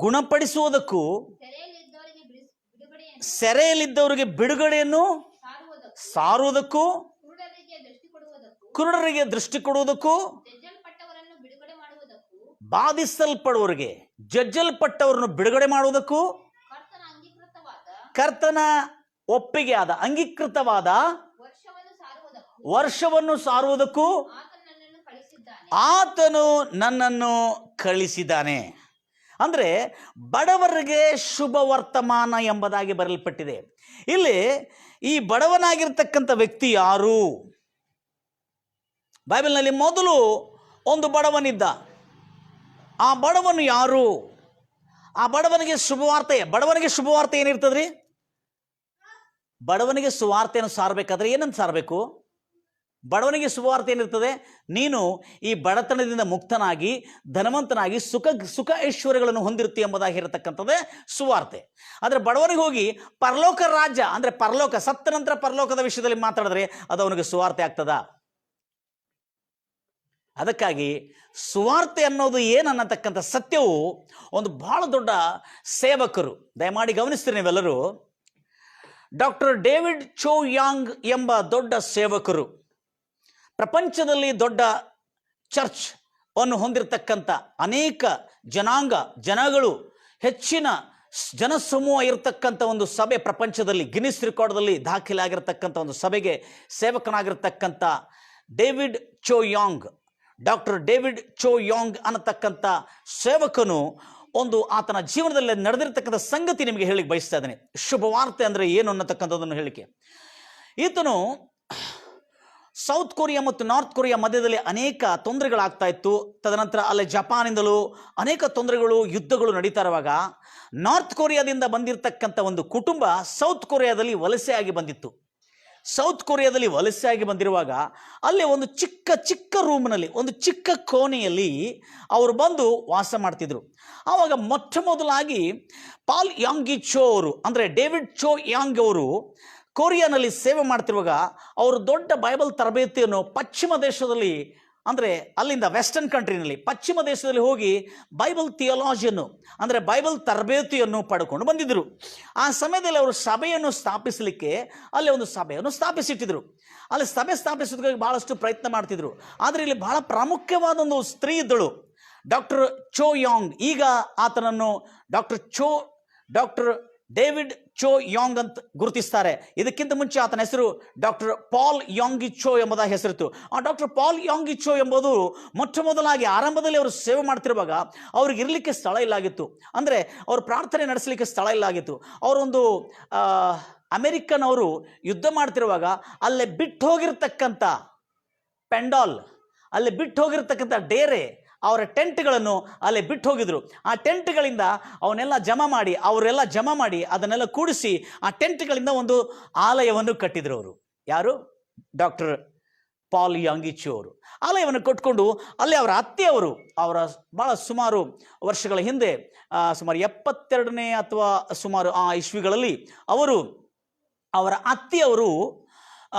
ಗುಣಪಡಿಸುವುದಕ್ಕೂ, ಸೆರೆಯಲ್ಲಿದ್ದವರಿಗೆ ಬಿಡುಗಡೆಯನ್ನು ಸಾರುವುದಕ್ಕೂ, ಕುರುಡರಿಗೆ ದೃಷ್ಟಿ ಕೊಡುವುದಕ್ಕೂ, ಬಾಧಿಸಲ್ಪಡುವವರಿಗೆ ಜಜ್ಜಲ್ಪಟ್ಟವರನ್ನು ಬಿಡುಗಡೆ ಮಾಡುವುದಕ್ಕೂ, ಕರ್ತನ ಒಪ್ಪಿಗೆ ಆದ ಅಂಗೀಕೃತವಾದ ವರ್ಷವನ್ನು ಸಾರುವುದಕ್ಕೂ ಆತನು ನನ್ನನ್ನು ಕಳಿಸಿದ್ದಾನೆ. ಅಂದ್ರೆ ಬಡವರಿಗೆ ಶುಭ ವರ್ತಮಾನ ಎಂಬುದಾಗಿ ಬರೆಯಲ್ಪಟ್ಟಿದೆ. ಇಲ್ಲಿ ಈ ಬಡವನಾಗಿರ್ತಕ್ಕಂಥ ವ್ಯಕ್ತಿ ಯಾರು? ಬೈಬಲ್ನಲ್ಲಿ ಮೊದಲು ಒಂದು ಬಡವನಿದ್ದ. ಆ ಬಡವನು ಯಾರು? ಆ ಬಡವನಿಗೆ ಶುಭವಾರ್ತೆ ಏನಿರ್ತದ್ರಿ? ಬಡವನಿಗೆ ಸುವಾರ್ತೆಯನ್ನು ಸಾರಬೇಕಾದ್ರೆ ಏನಂತ ಸಾರಬೇಕು? ಬಡವನಿಗೆ ಶುಭವಾರ್ತೆ ಏನಿರ್ತದೆ? ನೀನು ಈ ಬಡತನದಿಂದ ಮುಕ್ತನಾಗಿ ಧನವಂತನಾಗಿ ಸುಖ ಐಶ್ವರ್ಯಗಳನ್ನು ಹೊಂದಿರುತ್ತಿ ಎಂಬುದಾಗಿ ಇರತಕ್ಕಂಥದ್ದೇ ಸುವಾರ್ತೆ. ಆದರೆ ಬಡವನಿಗೆ ಹೋಗಿ ಪರಲೋಕ ರಾಜ್ಯ ಅಂದರೆ ಪರಲೋಕ, ಸತ್ತ ನಂತರ ಪರಲೋಕದ ವಿಷಯದಲ್ಲಿ ಮಾತಾಡಿದ್ರೆ ಅದು ಅವನಿಗೆ ಸುವಾರ್ತೆ ಆಗ್ತದ? ಅದಕ್ಕಾಗಿ ಸುವಾರ್ತೆ ಅನ್ನೋದು ಏನನ್ನತಕ್ಕಂಥ ಸತ್ಯವು ಒಂದು ಬಹಳ ದೊಡ್ಡ ಸೇವಕರು, ದಯಮಾಡಿ ಗಮನಿಸ್ತೀರಿ ನೀವೆಲ್ಲರೂ, ಡಾಕ್ಟರ್ ಡೇವಿಡ್ ಚೋ ಯಾಂಗ್ ಎಂಬ ದೊಡ್ಡ ಸೇವಕರು, ಪ್ರಪಂಚದಲ್ಲಿ ದೊಡ್ಡ ಚರ್ಚ್ ಅನ್ನು ಹೊಂದಿರತಕ್ಕಂಥ ಅನೇಕ ಜನಗಳು, ಹೆಚ್ಚಿನ ಜನಸಮೂಹ ಇರತಕ್ಕಂಥ ಒಂದು ಸಭೆ, ಪ್ರಪಂಚದಲ್ಲಿ ಗಿನ್ನಿಸ್ ರೆಕಾರ್ಡ್ದಲ್ಲಿ ದಾಖಲಾಗಿರ್ತಕ್ಕಂಥ ಒಂದು ಸಭೆಗೆ ಸೇವಕನಾಗಿರ್ತಕ್ಕಂಥ ಡೇವಿಡ್ ಚೋ ಯಾಂಗ್, ಡಾಕ್ಟರ್ ಡೇವಿಡ್ ಚೋ ಯಾಂಗ್ ಅನ್ನತಕ್ಕಂಥ ಸೇವಕನು ಆತನ ಜೀವನದಲ್ಲಿ ನಡೆದಿರ್ತಕ್ಕಂಥ ಸಂಗತಿ ನಿಮಗೆ ಹೇಳಿಕ್ಕೆ ಬಯಸ್ತಾ ಇದ್ದೇನೆ. ಶುಭವಾರ್ತೆ ಅಂದರೆ ಏನು ಅನ್ನತಕ್ಕಂಥದ್ದನ್ನು ಹೇಳಿಕೆ. ಈತನು ಸೌತ್ ಕೊರಿಯಾ ಮತ್ತು ನಾರ್ತ್ ಕೊರಿಯಾ ಮಧ್ಯದಲ್ಲಿ ಅನೇಕ ತೊಂದರೆಗಳಾಗ್ತಾ ಇತ್ತು. ತದನಂತರ ಅಲ್ಲಿ ಜಪಾನಿಂದಲೂ ಅನೇಕ ತೊಂದರೆಗಳು, ಯುದ್ಧಗಳು ನಡೀತಾ ಇರುವಾಗ ನಾರ್ತ್ ಕೊರಿಯಾದಿಂದ ಬಂದಿರತಕ್ಕಂಥ ಒಂದು ಕುಟುಂಬ ಸೌತ್ ಕೊರಿಯಾದಲ್ಲಿ ವಲಸೆಯಾಗಿ ಬಂದಿತ್ತು. ಸೌತ್ ಕೊರಿಯಾದಲ್ಲಿ ವಲಸೆಯಾಗಿ ಬಂದಿರುವಾಗ ಅಲ್ಲಿ ಒಂದು ಚಿಕ್ಕ ರೂಮ್ನಲ್ಲಿ, ಒಂದು ಚಿಕ್ಕ ಕೋಣೆಯಲ್ಲಿ ಅವರು ಬಂದು ವಾಸ ಮಾಡ್ತಿದ್ರು. ಆವಾಗ ಮೊಟ್ಟ ಮೊದಲಾಗಿ ಪಾಲ್ ಯಾಂಗಿ ಚೋ ಅವರು ಅಂದರೆ ಡೇವಿಡ್ ಚೋ ಯಾಂಗ್ ಅವರು ಕೊರಿಯಾನಲ್ಲಿ ಸೇವೆ ಮಾಡ್ತಿರುವಾಗ ಅವರು ದೊಡ್ಡ ಬೈಬಲ್ ತರಬೇತಿಯನ್ನು ಪಶ್ಚಿಮ ದೇಶದಲ್ಲಿ, ಅಂದರೆ ಅಲ್ಲಿಂದ ವೆಸ್ಟರ್ನ್ ಕಂಟ್ರಿನಲ್ಲಿ ಪಶ್ಚಿಮ ದೇಶದಲ್ಲಿ ಹೋಗಿ ಬೈಬಲ್ ಥಿಯಾಲಜಿಯನ್ನು ಅಂದರೆ ಬೈಬಲ್ ತರಬೇತಿಯನ್ನು ಪಡ್ಕೊಂಡು ಬಂದಿದ್ದರು. ಆ ಸಮಯದಲ್ಲಿ ಅವರು ಸಭೆಯನ್ನು ಸ್ಥಾಪಿಸಲಿಕ್ಕೆ ಅಲ್ಲಿ ಒಂದು ಸಭೆಯನ್ನು ಸ್ಥಾಪಿಸಿಟ್ಟಿದ್ರು. ಅಲ್ಲಿ ಸಭೆ ಸ್ಥಾಪಿಸೋದಕ್ಕೆ ಬಹಳಷ್ಟು ಪ್ರಯತ್ನ ಮಾಡ್ತಿದ್ರು. ಆದರೆ ಇಲ್ಲಿ ಬಹಳ ಪ್ರಾಮುಖ್ಯವಾದ ಒಂದು ಸ್ತ್ರೀ ಇದ್ದಳು, ಡಾಕ್ಟರ್ ಚೋ ಯಾಂಗ್. ಈಗ ಆತನನ್ನು ಡಾಕ್ಟರ್ ಡೇವಿಡ್ ಚೋ ಯಾಂಗ್ ಅಂತ ಗುರುತಿಸ್ತಾರೆ. ಇದಕ್ಕಿಂತ ಮುಂಚೆ ಆತನ ಹೆಸರು ಡಾಕ್ಟರ್ ಪಾಲ್ ಯಾಂಗಿ ಚೋ ಎಂಬುದಾಗಿ ಹೆಸರಿತ್ತು. ಆ ಡಾಕ್ಟರ್ ಪಾಲ್ ಯಾಂಗಿ ಚೋ ಎಂಬುದು ಮೊಟ್ಟ ಮೊದಲಾಗಿ ಆರಂಭದಲ್ಲಿ ಅವರು ಸೇವೆ ಮಾಡ್ತಿರುವಾಗ ಅವ್ರಿಗೆ ಇರಲಿಕ್ಕೆ ಸ್ಥಳ ಇಲ್ಲಾಗಿತ್ತು. ಅಂದರೆ ಅವರು ಪ್ರಾರ್ಥನೆ ನಡೆಸಲಿಕ್ಕೆ ಸ್ಥಳ ಇಲ್ಲಾಗಿತ್ತು. ಅವರೊಂದು ಅಮೆರಿಕನ್ ಅವರು ಯುದ್ಧ ಮಾಡ್ತಿರುವಾಗ ಅಲ್ಲೇ ಬಿಟ್ಟು ಹೋಗಿರ್ತಕ್ಕಂಥ ಪೆಂಡಾಲ್, ಅಲ್ಲಿ ಬಿಟ್ಟು ಹೋಗಿರ್ತಕ್ಕಂಥ ಡೇರೆ, ಅವರ ಟೆಂಟ್ಗಳನ್ನು ಅಲ್ಲೇ ಬಿಟ್ಟು ಹೋಗಿದ್ರು. ಆ ಟೆಂಟ್ಗಳಿಂದ ಅವರೆಲ್ಲ ಜಮಾ ಮಾಡಿ ಅದನ್ನೆಲ್ಲ ಕೂಡಿಸಿ ಆ ಟೆಂಟ್ಗಳಿಂದ ಒಂದು ಆಲಯವನ್ನು ಕಟ್ಟಿದ್ರು. ಅವರು ಯಾರು? ಡಾಕ್ಟರ್ ಪಾಲ್ ಯಾಂಗಿ ಚೋ ಅವರು ಆಲಯವನ್ನು ಕಟ್ಕೊಂಡು ಅಲ್ಲಿ ಅವರ ಅತ್ತೆಯವರು, ಭಾಳ ಸುಮಾರು ವರ್ಷಗಳ ಹಿಂದೆ, ಸುಮಾರು 72ನೇ ಅಥವಾ ಸುಮಾರು ಆ ಇಸ್ವಿಗಳಲ್ಲಿ ಅವರ ಅತ್ತೆಯವರು,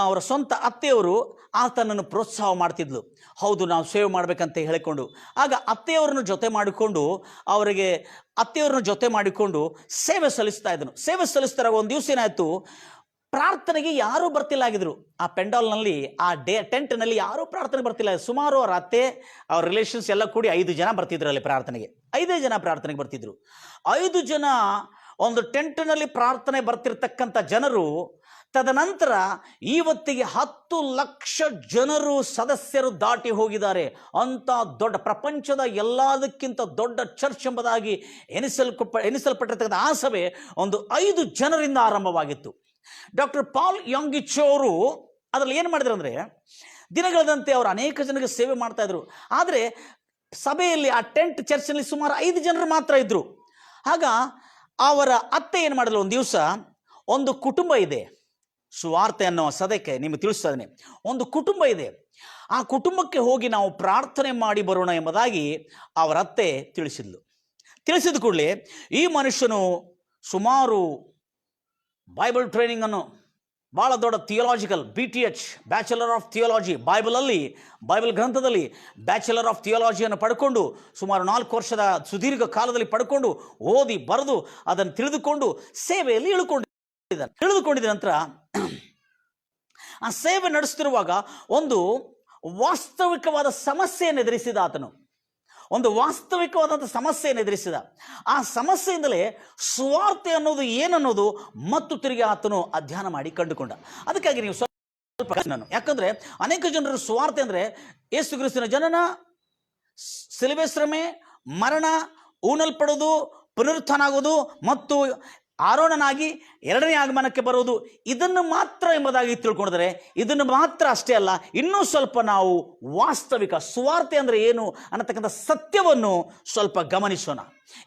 ಅವರ ಸ್ವಂತ ಅತ್ತೆಯವರು ಆತನನ್ನು ಪ್ರೋತ್ಸಾಹ ಮಾಡ್ತಿದ್ಲು. ಹೌದು, ನಾವು ಸೇವೆ ಮಾಡಬೇಕಂತ ಹೇಳಿಕೊಂಡು ಆಗ ಅತ್ತೆಯವರನ್ನು ಜೊತೆ ಮಾಡಿಕೊಂಡು ಸೇವೆ ಸಲ್ಲಿಸ್ತಾ ಇದ್ದನು. ಸೇವೆ ಸಲ್ಲಿಸ್ತಾರಾಗ ಒಂದು ದಿವಸ ಏನಾಯಿತು, ಪ್ರಾರ್ಥನೆಗೆ ಯಾರೂ ಬರ್ತಿಲ್ಲಾಗಿದ್ರು. ಆ ಪೆಂಡಾಲ್ನಲ್ಲಿ, ಆ ಟೆಂಟ್ನಲ್ಲಿ ಯಾರೂ ಪ್ರಾರ್ಥನೆ ಬರ್ತಿಲ್ಲ. ಸುಮಾರು ಅವರ ಅತ್ತೆ, ಅವ್ರ ರಿಲೇಷನ್ಸ್ ಎಲ್ಲ ಕೂಡಿ 5 ಜನ ಬರ್ತಿದ್ರು ಅಲ್ಲಿ ಪ್ರಾರ್ಥನೆಗೆ. 5 ಜನ ಪ್ರಾರ್ಥನೆಗೆ ಬರ್ತಿದ್ರು. 5 ಜನ ಒಂದು ಟೆಂಟ್ನಲ್ಲಿ ಪ್ರಾರ್ಥನೆ ಬರ್ತಿರ್ತಕ್ಕಂಥ ಜನರು, ತದನಂತರ ಇವತ್ತಿಗೆ 10 ಲಕ್ಷ ಜನರು ಸದಸ್ಯರು ದಾಟಿ ಹೋಗಿದ್ದಾರೆ. ಅಂಥ ದೊಡ್ಡ, ಪ್ರಪಂಚದ ಎಲ್ಲದಕ್ಕಿಂತ ದೊಡ್ಡ ಚರ್ಚ್ ಎಂಬುದಾಗಿ ಎನಿಸಲ್ಪಟ್ಟಿರ್ತಕ್ಕಂಥ ಆ ಸಭೆ ಒಂದು 5 ಜನರಿಂದ ಆರಂಭವಾಗಿತ್ತು. ಡಾಕ್ಟರ್ ಪಾಲ್ ಯಾಂಗಿ ಚೋ ಅವರು ಅದರಲ್ಲಿ ಏನು ಮಾಡಿದ್ರು ಅಂದರೆ, ದಿನಗಳದಂತೆ ಅವರು ಅನೇಕ ಜನರಿಗೆ ಸೇವೆ ಮಾಡ್ತಾ ಇದ್ರು. ಆದರೆ ಸಭೆಯಲ್ಲಿ, ಆ ಟೆಂಟ್ ಚರ್ಚ್ನಲ್ಲಿ ಸುಮಾರು 5 ಜನರು ಮಾತ್ರ ಇದ್ರು. ಆಗ ಅವರ ಅತ್ತೆ ಏನು ಮಾಡಿದ್ರು, ಒಂದು ದಿವಸ ಒಂದು ಕುಟುಂಬ ಇದೆ, ಸುವಾರ್ತೆ ಅನ್ನೋ ಸದಕ್ಕೆ ನಿಮಗೆ ತಿಳಿಸ್ತಾ ಇದ್ದೀನಿ, ಒಂದು ಕುಟುಂಬ ಇದೆ, ಆ ಕುಟುಂಬಕ್ಕೆ ಹೋಗಿ ನಾವು ಪ್ರಾರ್ಥನೆ ಮಾಡಿ ಬರೋಣ ಎಂಬುದಾಗಿ ಅವರ ಅತ್ತೆ ತಿಳಿಸಿದ ಕೂಡಲೇ ಈ ಮನುಷ್ಯನು ಸುಮಾರು ಬೈಬಲ್ ಟ್ರೈನಿಂಗನ್ನು ಭಾಳ ದೊಡ್ಡ theological BTH, bachelor of theology, Bible ಗ್ರಂಥದಲ್ಲಿ ಬ್ಯಾಚುಲರ್ ಆಫ್ ಥಿಯೋಲಾಜಿಯನ್ನು ಪಡ್ಕೊಂಡು ಸುಮಾರು 4 ವರ್ಷದ ಸುದೀರ್ಘ ಕಾಲದಲ್ಲಿ ಪಡ್ಕೊಂಡು ಓದಿ ಬರೆದು ಅದನ್ನು ತಿಳಿದುಕೊಂಡು ಸೇವೆಯಲ್ಲಿ ಇಳಿದುಕೊಂಡಿದ್ದ ನಂತರ ಆ ಸೇವೆ ನಡೆಸುತ್ತಿರುವಾಗ ಒಂದು ವಾಸ್ತವಿಕವಾದ ಸಮಸ್ಯೆಯನ್ನು ಎದುರಿಸಿದ ಆತನು. ಒಂದು ವಾಸ್ತವಿಕವಾದಂಥ ಸಮಸ್ಯೆಯನ್ನು ಎದುರಿಸಿದ. ಆ ಸಮಸ್ಯೆಯಿಂದಲೇ ಸುವಾರ್ತೆ ಅನ್ನೋದು ಏನನ್ನೋದು ಮತ್ತು ತಿರುಗಿ ಆತನು ಅಧ್ಯಯನ ಮಾಡಿ ಕಂಡುಕೊಂಡ. ಅದಕ್ಕಾಗಿ ನೀವು ಸ್ವಲ್ಪ ನಾನು, ಯಾಕಂದ್ರೆ ಅನೇಕ ಜನರು ಸುವಾರ್ತೆ ಅಂದರೆ ಯೇಸು ಕ್ರಿಸ್ತನ ಜನನ, ಶಿಲುಬೆ ಶ್ರಮೆ, ಮರಣ, ಊನಲ್ಪಡೋದು, ಪುನರುತ್ಥಾನ ಆಗೋದು ಮತ್ತು ಆರೋಹಣನಾಗಿ ಎರಡನೇ ಆಗಮನಕ್ಕೆ ಬರೋದು, ಇದನ್ನು ಮಾತ್ರ ಎಂಬುದಾಗಿ ತಿಳ್ಕೊಂಡಿದ್ರೆ ಇದನ್ನು ಮಾತ್ರ ಅಷ್ಟೇ ಅಲ್ಲ, ಇನ್ನೂ ಸ್ವಲ್ಪ ನಾವು ವಾಸ್ತವಿಕ ಸುವಾರ್ತೆ ಅಂದರೆ ಏನು ಅನ್ನತಕ್ಕಂಥ ಸತ್ಯವನ್ನು ಸ್ವಲ್ಪ ಗಮನಿಸೋಣ.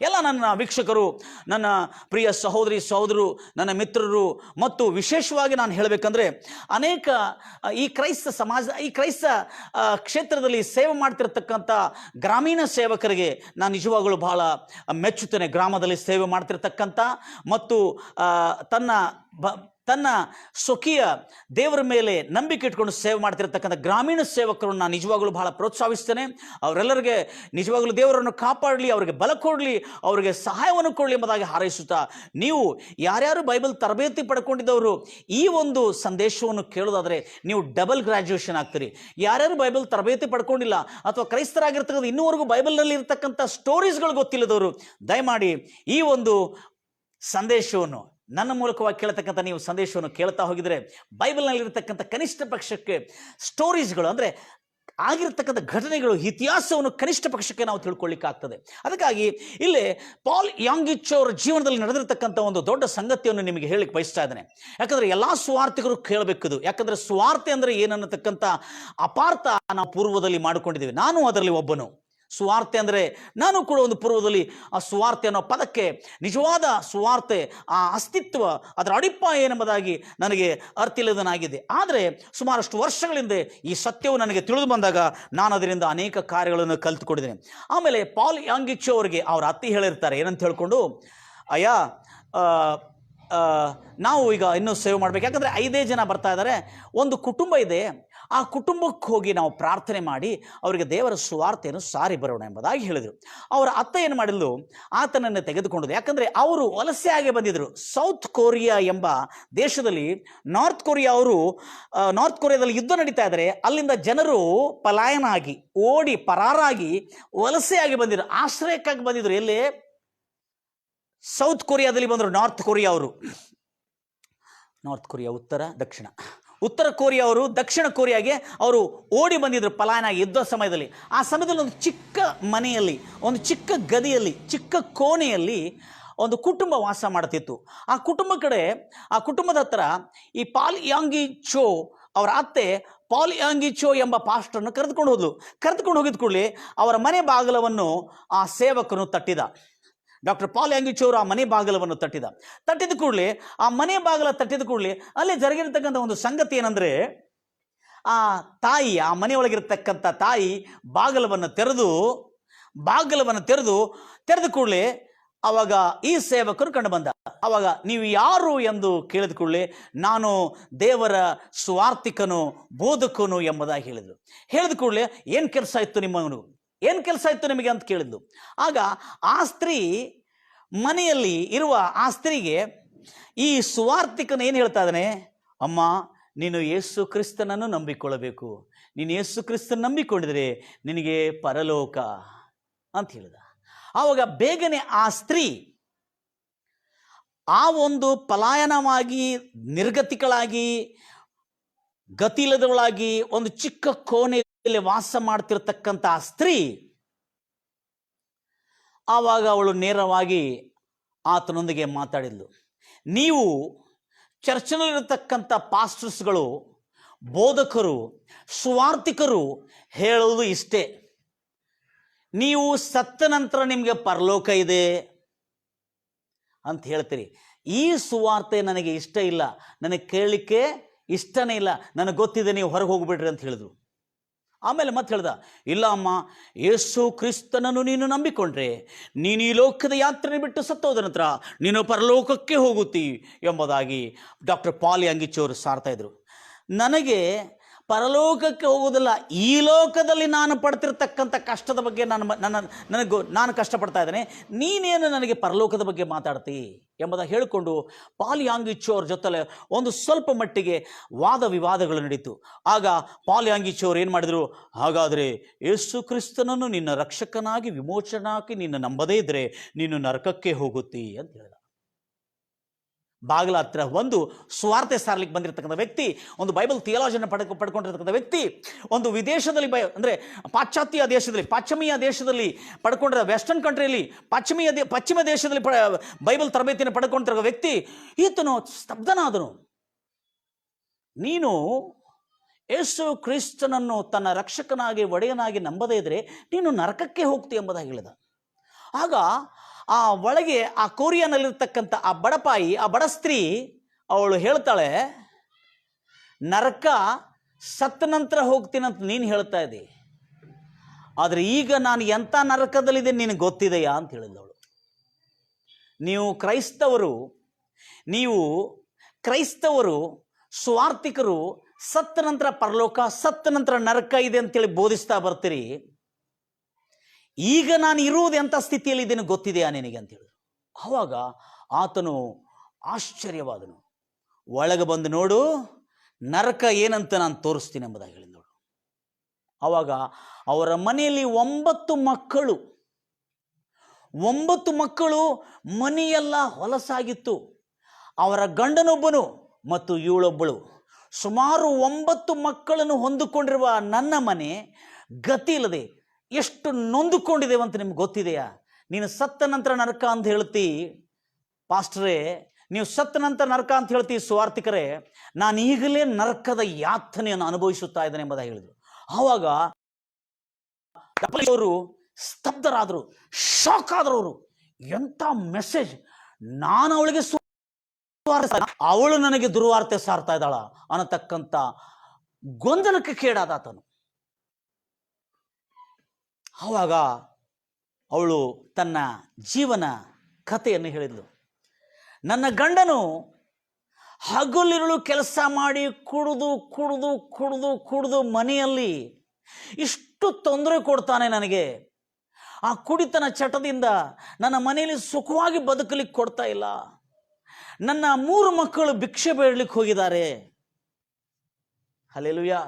ಎಲ್ಲ ನನ್ನ ವೀಕ್ಷಕರು, ನನ್ನ ಪ್ರಿಯ ಸಹೋದರರು, ನನ್ನ ಮಿತ್ರರು, ಮತ್ತು ವಿಶೇಷವಾಗಿ ನಾನು ಹೇಳಬೇಕಂದ್ರೆ ಅನೇಕ ಈ ಕ್ರೈಸ್ತ ಕ್ಷೇತ್ರದಲ್ಲಿ ಸೇವೆ ಮಾಡ್ತಿರ್ತಕ್ಕಂಥ ಗ್ರಾಮೀಣ ಸೇವಕರಿಗೆ ನಾನು ನಿಜವಾಗಲೂ ಬಹಳ ಮೆಚ್ಚುತ್ತೇನೆ. ಗ್ರಾಮದಲ್ಲಿ ಸೇವೆ ಮಾಡ್ತಿರ್ತಕ್ಕಂಥ ಮತ್ತು ತನ್ನ ಸ್ವಕೀಯ ದೇವರ ಮೇಲೆ ನಂಬಿಕೆ ಇಟ್ಕೊಂಡು ಸೇವೆ ಮಾಡ್ತಿರ್ತಕ್ಕಂಥ ಗ್ರಾಮೀಣ ಸೇವಕರನ್ನು ನಾನು ನಿಜವಾಗಲೂ ಬಹಳ ಪ್ರೋತ್ಸಾಹಿಸ್ತೇನೆ. ಅವರೆಲ್ಲರಿಗೆ ನಿಜವಾಗಲೂ ದೇವರನ್ನು ಕಾಪಾಡಲಿ, ಅವರಿಗೆ ಬಲ ಕೊಡಲಿ, ಅವರಿಗೆ ಸಹಾಯವನ್ನು ಕೊಡಲಿ ಎಂಬುದಾಗಿ ಹಾರೈಸುತ್ತಾ, ನೀವು ಯಾರ್ಯಾರು ಬೈಬಲ್ ತರಬೇತಿ ಪಡ್ಕೊಂಡಿದ್ದವರು ಈ ಒಂದು ಸಂದೇಶವನ್ನು ಕೇಳೋದಾದರೆ ನೀವು ಡಬಲ್ ಗ್ರ್ಯಾಜುಯೇಷನ್ ಆಗ್ತೀರಿ. ಯಾರ್ಯಾರು ಬೈಬಲ್ ತರಬೇತಿ ಪಡ್ಕೊಂಡಿಲ್ಲ ಅಥವಾ ಕ್ರೈಸ್ತರಾಗಿರ್ತಕ್ಕಂಥ ಇನ್ನೂವರೆಗೂ ಬೈಬಲ್ನಲ್ಲಿ ಇರ್ತಕ್ಕಂಥ ಸ್ಟೋರೀಸ್ಗಳು ಗೊತ್ತಿಲ್ಲದವರು, ದಯಮಾಡಿ ಈ ಒಂದು ಸಂದೇಶವನ್ನು ನನ್ನ ಮೂಲಕವಾಗಿ ಕೇಳತಕ್ಕಂಥ ನೀವು ಸಂದೇಶವನ್ನು ಕೇಳ್ತಾ ಹೋಗಿದರೆ ಬೈಬಲ್ನಲ್ಲಿರ್ತಕ್ಕಂಥ ಕನಿಷ್ಠ ಪಕ್ಷಕ್ಕೆ ಸ್ಟೋರೀಸ್ಗಳು ಅಂದರೆ ಆಗಿರ್ತಕ್ಕಂಥ ಘಟನೆಗಳು, ಇತಿಹಾಸವನ್ನು ಕನಿಷ್ಠ ಪಕ್ಷಕ್ಕೆ ನಾವು ತಿಳ್ಕೊಳ್ಳಿಕ್ಕಾಗ್ತದೆ. ಅದಕ್ಕಾಗಿ ಇಲ್ಲಿ ಪಾಲ್ ಯಾಂಗಿಚ್ ಅವರ ಜೀವನದಲ್ಲಿ ನಡೆದಿರ್ತಕ್ಕಂಥ ಒಂದು ದೊಡ್ಡ ಸಂಗತಿಯನ್ನು ನಿಮಗೆ ಹೇಳಲಿಕ್ಕೆ ಬಯಸ್ತಾ ಇದ್ದೇನೆ. ಯಾಕಂದರೆ ಎಲ್ಲ ಸುವಾರ್ತಿಕರು ಕೇಳಬೇಕದು. ಯಾಕಂದರೆ ಸುವಾರ್ತೆ ಅಂದರೆ ಏನನ್ನತಕ್ಕಂಥ ಅಪಾರ್ಥ ನಾವು ಪೂರ್ವದಲ್ಲಿ ಮಾಡಿಕೊಂಡಿದ್ದೀವಿ. ನಾನು ಅದರಲ್ಲಿ ಒಬ್ಬನು. ಸುವಾರ್ತೆ ಅಂದರೆ ನಾನು ಕೂಡ ಒಂದು ಪೂರ್ವದಲ್ಲಿ ಆ ಸುವಾರ್ತೆ ಅನ್ನೋ ಪದಕ್ಕೆ, ನಿಜವಾದ ಸುವಾರ್ತೆ, ಆ ಅಸ್ತಿತ್ವ, ಅದರ ಅಡಿಪಾಯ ಏನೆಂಬುದಾಗಿ ನನಗೆ ಅರ್ಥಿಲ್ಲದನಾಗಿದೆ. ಆದರೆ ಸುಮಾರಷ್ಟು ವರ್ಷಗಳಿಂದ ಈ ಸತ್ಯವು ನನಗೆ ತಿಳಿದು ಬಂದಾಗ ನಾನು ಅದರಿಂದ ಅನೇಕ ಕಾರ್ಯಗಳನ್ನು ಕಲಿತುಕೊಂಡಿದ್ದೇನೆ. ಆಮೇಲೆ ಪಾಲ್ ಯಾಂಗಿಚ್ ಅವರಿಗೆ ಅವರ ಅತ್ತಿ ಹೇಳಿರ್ತಾರೆ, ಏನಂತ ಹೇಳ್ಕೊಂಡು, ಅಯ್ಯ ನಾವು ಈಗ ಇನ್ನೂ ಸೇವೆ ಮಾಡಬೇಕು, ಯಾಕಂದರೆ 5 ಜನ ಬರ್ತಾ ಇದ್ದಾರೆ, ಒಂದು ಕುಟುಂಬ ಇದೆ, ಆ ಕುಟುಂಬಕ್ಕೆ ಹೋಗಿ ನಾವು ಪ್ರಾರ್ಥನೆ ಮಾಡಿ ಅವರಿಗೆ ದೇವರ ಸುವಾರ್ತೆಯನ್ನು ಸಾರಿ ಬರೋಣ ಎಂಬುದಾಗಿ ಹೇಳಿದರು. ಅವರ ಅತ್ತೆ ಏನು ಮಾಡಿದ್ಲು, ಆತನನ್ನು ತೆಗೆದುಕೊಂಡರು. ಯಾಕಂದರೆ ಅವರು ವಲಸೆಯಾಗಿ ಬಂದಿದ್ದರು. ಸೌತ್ ಕೊರಿಯಾ ಎಂಬ ದೇಶದಲ್ಲಿ ನಾರ್ತ್ ಕೊರಿಯಾದಲ್ಲಿ ಯುದ್ಧ ನಡೀತಾ ಇದ್ದಾರೆ. ಅಲ್ಲಿಂದ ಜನರು ಪಲಾಯನ ಆಗಿ, ಓಡಿ ಪರಾರಾಗಿ ವಲಸೆಯಾಗಿ ಬಂದಿದ್ರು, ಆಶ್ರಯಕ್ಕಾಗಿ ಬಂದಿದ್ರು. ಎಲ್ಲಿ? ಸೌತ್ ಕೊರಿಯಾದಲ್ಲಿ ಬಂದರು. ನಾರ್ತ್ ಕೊರಿಯಾ ಉತ್ತರ ಕೊರಿಯಾ ಅವರು ದಕ್ಷಿಣ ಕೊರಿಯಾಗೆ ಅವರು ಓಡಿ ಬಂದಿದ್ರು ಪಲಾಯನಾಗಿ ಯುದ್ಧ ಸಮಯದಲ್ಲಿ. ಆ ಸಮಯದಲ್ಲಿ ಒಂದು ಚಿಕ್ಕ ಮನೆಯಲ್ಲಿ, ಒಂದು ಚಿಕ್ಕ ಗದಿಯಲ್ಲಿ, ಚಿಕ್ಕ ಕೋಣೆಯಲ್ಲಿ ಒಂದು ಕುಟುಂಬ ವಾಸ ಮಾಡ್ತಿತ್ತು. ಆ ಕುಟುಂಬದ ಹತ್ರ ಈ ಪಾಲ್ ಯಾಂಗಿಚೋ ಅವರ ಅತ್ತೆ ಪಾಲ್ ಯಾಂಗಿಚೋ ಎಂಬ ಪಾಸ್ಟರ್ನ ಕರೆದುಕೊಂಡು ಹೋಗಿದ ಕೂಡಲೇ ಅವರ ಮನೆ ಬಾಗಿಲವನ್ನು ಆ ಸೇವಕನು ತಟ್ಟಿದ. ಡಾಕ್ಟರ್ ಪಾಲ್ ಯಾಂಗಿಚ್ ಅವರು ಆ ಮನೆ ಬಾಗಿಲವನ್ನು ತಟ್ಟಿದ ಕೂಡಲೇ ಅಲ್ಲಿ ಜರುಗಿರ್ತಕ್ಕಂಥ ಒಂದು ಸಂಗತಿ ಏನಂದರೆ, ಆ ಮನೆ ಒಳಗಿರ್ತಕ್ಕಂಥ ತಾಯಿ ಬಾಗಿಲವನ್ನು ತೆರೆದು ಕೂಡಲೇ ಅವಾಗ ಈ ಸೇವಕರು ಕಂಡು ಬಂದ. ಅವಾಗ ನೀವು ಯಾರು ಎಂದು ಕೇಳಿದ ಕೂಡಲೇ ನಾನು ದೇವರ ಸುವಾರ್ತಿಕನು, ಬೋಧಕನು ಎಂಬುದಾಗಿ ಹೇಳಿದ ಕೂಡಲೇ ಏನು ಕೆಲಸ ಇತ್ತು ನಿಮಗೆ ಅಂತ ಕೇಳಿದ್ಲು. ಆಗ ಆ ಸ್ತ್ರೀ, ಮನೆಯಲ್ಲಿ ಇರುವ ಆ ಸ್ತ್ರೀಗೆ ಈ ಸುವಾರ್ತಿಕನು ಏನು ಹೇಳ್ತಾ ಇದ್ದಾನೆ, ಅಮ್ಮ ನೀನು ಯೇಸು ಕ್ರಿಸ್ತನನ್ನು ನಂಬಿಕೊಳ್ಳಬೇಕು, ನೀನು ಯೇಸು ಕ್ರಿಸ್ತನ ನಂಬಿಕೊಂಡಿದ್ರೆ ನಿನಗೆ ಪರಲೋಕ ಅಂತ ಹೇಳಿದ. ಆವಾಗ ಬೇಗನೆ ಆ ಸ್ತ್ರೀ ಆ ಒಂದು ಪಲಾಯನವಾಗಿ, ನಿರ್ಗತಿಗಳಾಗಿ, ಗತಿಯಿಲ್ಲದವಳಾಗಿ ಒಂದು ಚಿಕ್ಕ ಕೋಣೆಯಲ್ಲಿ ವಾಸ ಮಾಡ್ತಿರ್ತಕ್ಕಂಥ ಆ ಸ್ತ್ರೀ, ಆವಾಗ ಅವಳು ನೇರವಾಗಿ ಆತನೊಂದಿಗೆ ಮಾತಾಡಿದ್ಲು. ನೀವು ಚರ್ಚ್ನಲ್ಲಿರತಕ್ಕಂಥ ಪಾಸ್ಟರ್ಸ್ಗಳು, ಬೋಧಕರು, ಸುವಾರ್ತಿಕರು ಹೇಳುವುದು ಇಷ್ಟೇ, ನೀವು ಸತ್ತ ನಂತರ ನಿಮಗೆ ಪರಲೋಕ ಇದೆ ಅಂತ ಹೇಳ್ತೀರಿ. ಈ ಸುವಾರ್ತೆ ನನಗೆ ಇಷ್ಟ ಇಲ್ಲ, ನನಗೆ ಕೇಳಲಿಕ್ಕೆ ಇಷ್ಟನೇ ಇಲ್ಲ, ನನಗೆ ಗೊತ್ತಿದೆ, ನೀವು ಹೊರಗೆ ಹೋಗ್ಬಿಡ್ರಿ ಅಂತ ಹೇಳಿದ್ರು. ಆಮೇಲೆ ಮತ್ತೆ ಹೇಳ್ದ, ಇಲ್ಲ ಅಮ್ಮ, ಯೇಸು ಕ್ರಿಸ್ತನನ್ನು ನೀನು ನಂಬಿಕೊಂಡ್ರೆ ನೀನು ಈ ಲೋಕದ ಯಾತ್ರೆ ಬಿಟ್ಟು ಸತ್ತೋದ ನಂತರ ನೀನು ಪರಲೋಕಕ್ಕೆ ಹೋಗುತ್ತಿ ಎಂಬುದಾಗಿ ಡಾಕ್ಟರ್ ಪಾಲ್ ಯಾಂಗಿಚ್ ಅವರು ಸಾರ್ತಾ ಇದ್ರು. ನನಗೆ ಪರಲೋಕಕ್ಕೆ ಹೋಗೋದಿಲ್ಲ, ಈ ಲೋಕದಲ್ಲಿ ನಾನು ಪಡ್ತಿರ್ತಕ್ಕಂಥ ಕಷ್ಟದ ಬಗ್ಗೆ ನಾನು ಕಷ್ಟಪಡ್ತಾ ಇದ್ದೇನೆ, ನೀನೇನು ನನಗೆ ಪರಲೋಕದ ಬಗ್ಗೆ ಮಾತಾಡ್ತಿ ಎಂಬುದಾಗಿ ಹೇಳಿಕೊಂಡು ಪಾಲ್ ಯಾಂಗಿಚ್ ಅವ್ರ ಜೊತೆಲೆ ಒಂದು ಸ್ವಲ್ಪ ಮಟ್ಟಿಗೆ ವಾದ ವಿವಾದಗಳು ನಡೀತು. ಆಗ ಪಾಲ್ ಯಾಂಗಿಚ್ ಅವರು ಏನು ಮಾಡಿದರು, ಹಾಗಾದರೆ ಯೇಸು ಕ್ರಿಸ್ತನನ್ನು ನಿನ್ನ ರಕ್ಷಕನಾಗಿ ವಿಮೋಚನಾಗಿ ನಿನ್ನ ನಂಬದೇ ಇದ್ದರೆ ನೀನು ನರಕಕ್ಕೆ ಹೋಗುತ್ತಿ ಅಂತ ಹೇಳಿದ. ಬಾಗಿಲ ಹತ್ರ ಒಂದು ಸ್ವಾರ್ಥ ಸಾರ್ಲಿಕ್ಕೆ ಬಂದಿರತಕ್ಕಂಥ ವ್ಯಕ್ತಿ, ಒಂದು ಬೈಬಲ್ ಥಿಯಾಲಜಿಯನ್ನು ಪಡ್ಕೊಂಡಿರ್ತಕ್ಕಂಥ ವ್ಯಕ್ತಿ, ಒಂದು ವಿದೇಶದಲ್ಲಿ ಅಂದರೆ ಪಾಶ್ಚಾತ್ಯ ದೇಶದಲ್ಲಿ, ಪಶ್ಚಿಮೀಯ ದೇಶದಲ್ಲಿ ಪಡ್ಕೊಂಡಿರೋ ವೆಸ್ಟರ್ನ್ ಕಂಟ್ರಿಯಲ್ಲಿ ಪಶ್ಚಿಮ ದೇಶದಲ್ಲಿ ಬೈಬಲ್ ತರಬೇತಿಯನ್ನು ಪಡ್ಕೊಂಡಿರೋ ವ್ಯಕ್ತಿ ಈತನು ಸ್ತಬ್ಧನಾದನು. ನೀನು ಯೇಸು ಕ್ರಿಸ್ತನನ್ನು ತನ್ನ ರಕ್ಷಕನಾಗಿ ಒಡೆಯನಾಗಿ ನಂಬದೇ ಇದ್ದರೆ ನೀನು ನರಕಕ್ಕೆ ಹೋಗ್ತಿ ಎಂಬುದಾಗಿ ಹೇಳಿದ. ಆಗ ಆ ಒಳಗೆ ಆ ಕೊರಿಯಾನಲ್ಲಿರ್ತಕ್ಕಂಥ ಆ ಬಡಪಾಯಿ, ಆ ಬಡ ಸ್ತ್ರೀ, ಅವಳು ಹೇಳ್ತಾಳೆ, ನರಕ ಸತ್ತ ನಂತರ ಹೋಗ್ತೀನಂತ ನೀನು ಹೇಳ್ತಾ ಇದ್ದಿ, ಆದರೆ ಈಗ ನಾನು ಎಂಥ ನರಕದಲ್ಲಿದೆ ನಿನಗೆ ಗೊತ್ತಿದೆಯಾ ಅಂತ ಹೇಳಿದವಳು. ನೀವು ಕ್ರೈಸ್ತವರು ಸ್ವಾರ್ಥಿಕರು ಸತ್ತ ನಂತರ ಪರಲೋಕ, ಸತ್ತ ನಂತರ ನರಕ ಇದೆ ಅಂತೇಳಿ ಬೋಧಿಸ್ತಾ ಬರ್ತೀರಿ, ಈಗ ನಾನು ಇರುವುದು ಎಂಥ ಸ್ಥಿತಿಯಲ್ಲಿ ಇದ್ದೇನೆ ಗೊತ್ತಿದೆಯಾ ನಿನಗೆ ಅಂತ ಹೇಳಿದ್ರು. ಆವಾಗ ಆತನು ಆಶ್ಚರ್ಯವಾದನು. ಒಳಗೆ ಬಂದು ನೋಡು, ನರಕ ಏನಂತ ನಾನು ತೋರಿಸ್ತೀನಿ ಎಂಬುದಾಗಿ ಹೇಳಿದವಳು. ಆವಾಗ ಅವರ ಮನೆಯಲ್ಲಿ 9 ಮಕ್ಕಳು, ಮನೆಯೆಲ್ಲ ಹೊಲಸಾಗಿತ್ತು. ಅವರ ಗಂಡನೊಬ್ಬನು ಮತ್ತು ಇವಳೊಬ್ಬಳು, ಸುಮಾರು 9 ಮಕ್ಕಳನ್ನು ಹೊಂದಿಕೊಂಡಿರುವ ನನ್ನ ಮನೆ ಗತಿ ಇಲ್ಲದೆ ಎಷ್ಟು ನೊಂದುಕೊಂಡಿದ್ದೇವಂತ ನಿಮ್ಗೆ ಗೊತ್ತಿದೆಯಾ? ನೀನು ಸತ್ತ ನಂತರ ನರಕ ಅಂತ ಹೇಳ್ತಿ ಪಾಸ್ಟ್ರೇ, ನೀವು ಸತ್ತ ನಂತರ ನರಕ ಅಂತ ಹೇಳ್ತಿ ಸ್ವಾರ್ಥಿಕರೇ, ನಾನು ಈಗಲೇ ನರಕದ ಯಾತನೆಯನ್ನು ಅನುಭವಿಸುತ್ತಾ ಇದ್ದೇನೆ ಎಂಬುದಾಗಿ ಹೇಳಿದರು. ಆವಾಗ ಅವರು ಸ್ತಬ್ಧರಾದರು, ಶಾಕ್ ಆದರು. ಅವರು ಎಂಥ ಮೆಸೇಜ್, ನಾನು ಅವಳಿಗೆ ಅವಳು ನನಗೆ ದುರ್ವಾರ್ತೆ ಸಾರ್ತಾ ಇದ್ದಾಳ ಅನ್ನತಕ್ಕಂಥ ಗೊಂದಲಕ್ಕೆ ಕೇಡಾದಾತನು. ಆವಾಗ ಅವಳು ತನ್ನ ಜೀವನ ಕಥೆಯನ್ನು ಹೇಳಿದ್ಲು. ನನ್ನ ಗಂಡನು ಹಗಲಿರುಳು ಕೆಲಸ ಮಾಡಿ ಕುಡಿದು ಮನೆಯಲ್ಲಿ ಇಷ್ಟು ತೊಂದರೆ ಕೊಡ್ತಾನೆ ನನಗೆ. ಆ ಕುಡಿತನ ಚಟದಿಂದ ನನ್ನ ಮನೆಯಲ್ಲಿ ಸುಖವಾಗಿ ಬದುಕಲಿಕ್ಕೆ ಕೊಡ್ತಾ ಇಲ್ಲ. ನನ್ನ 3 ಮಕ್ಕಳು ಭಿಕ್ಷೆ ಬೇಡಲಿಕ್ಕೆ ಹೋಗಿದ್ದಾರೆ. ಹಲ್ಲೆಲೂಯಾ.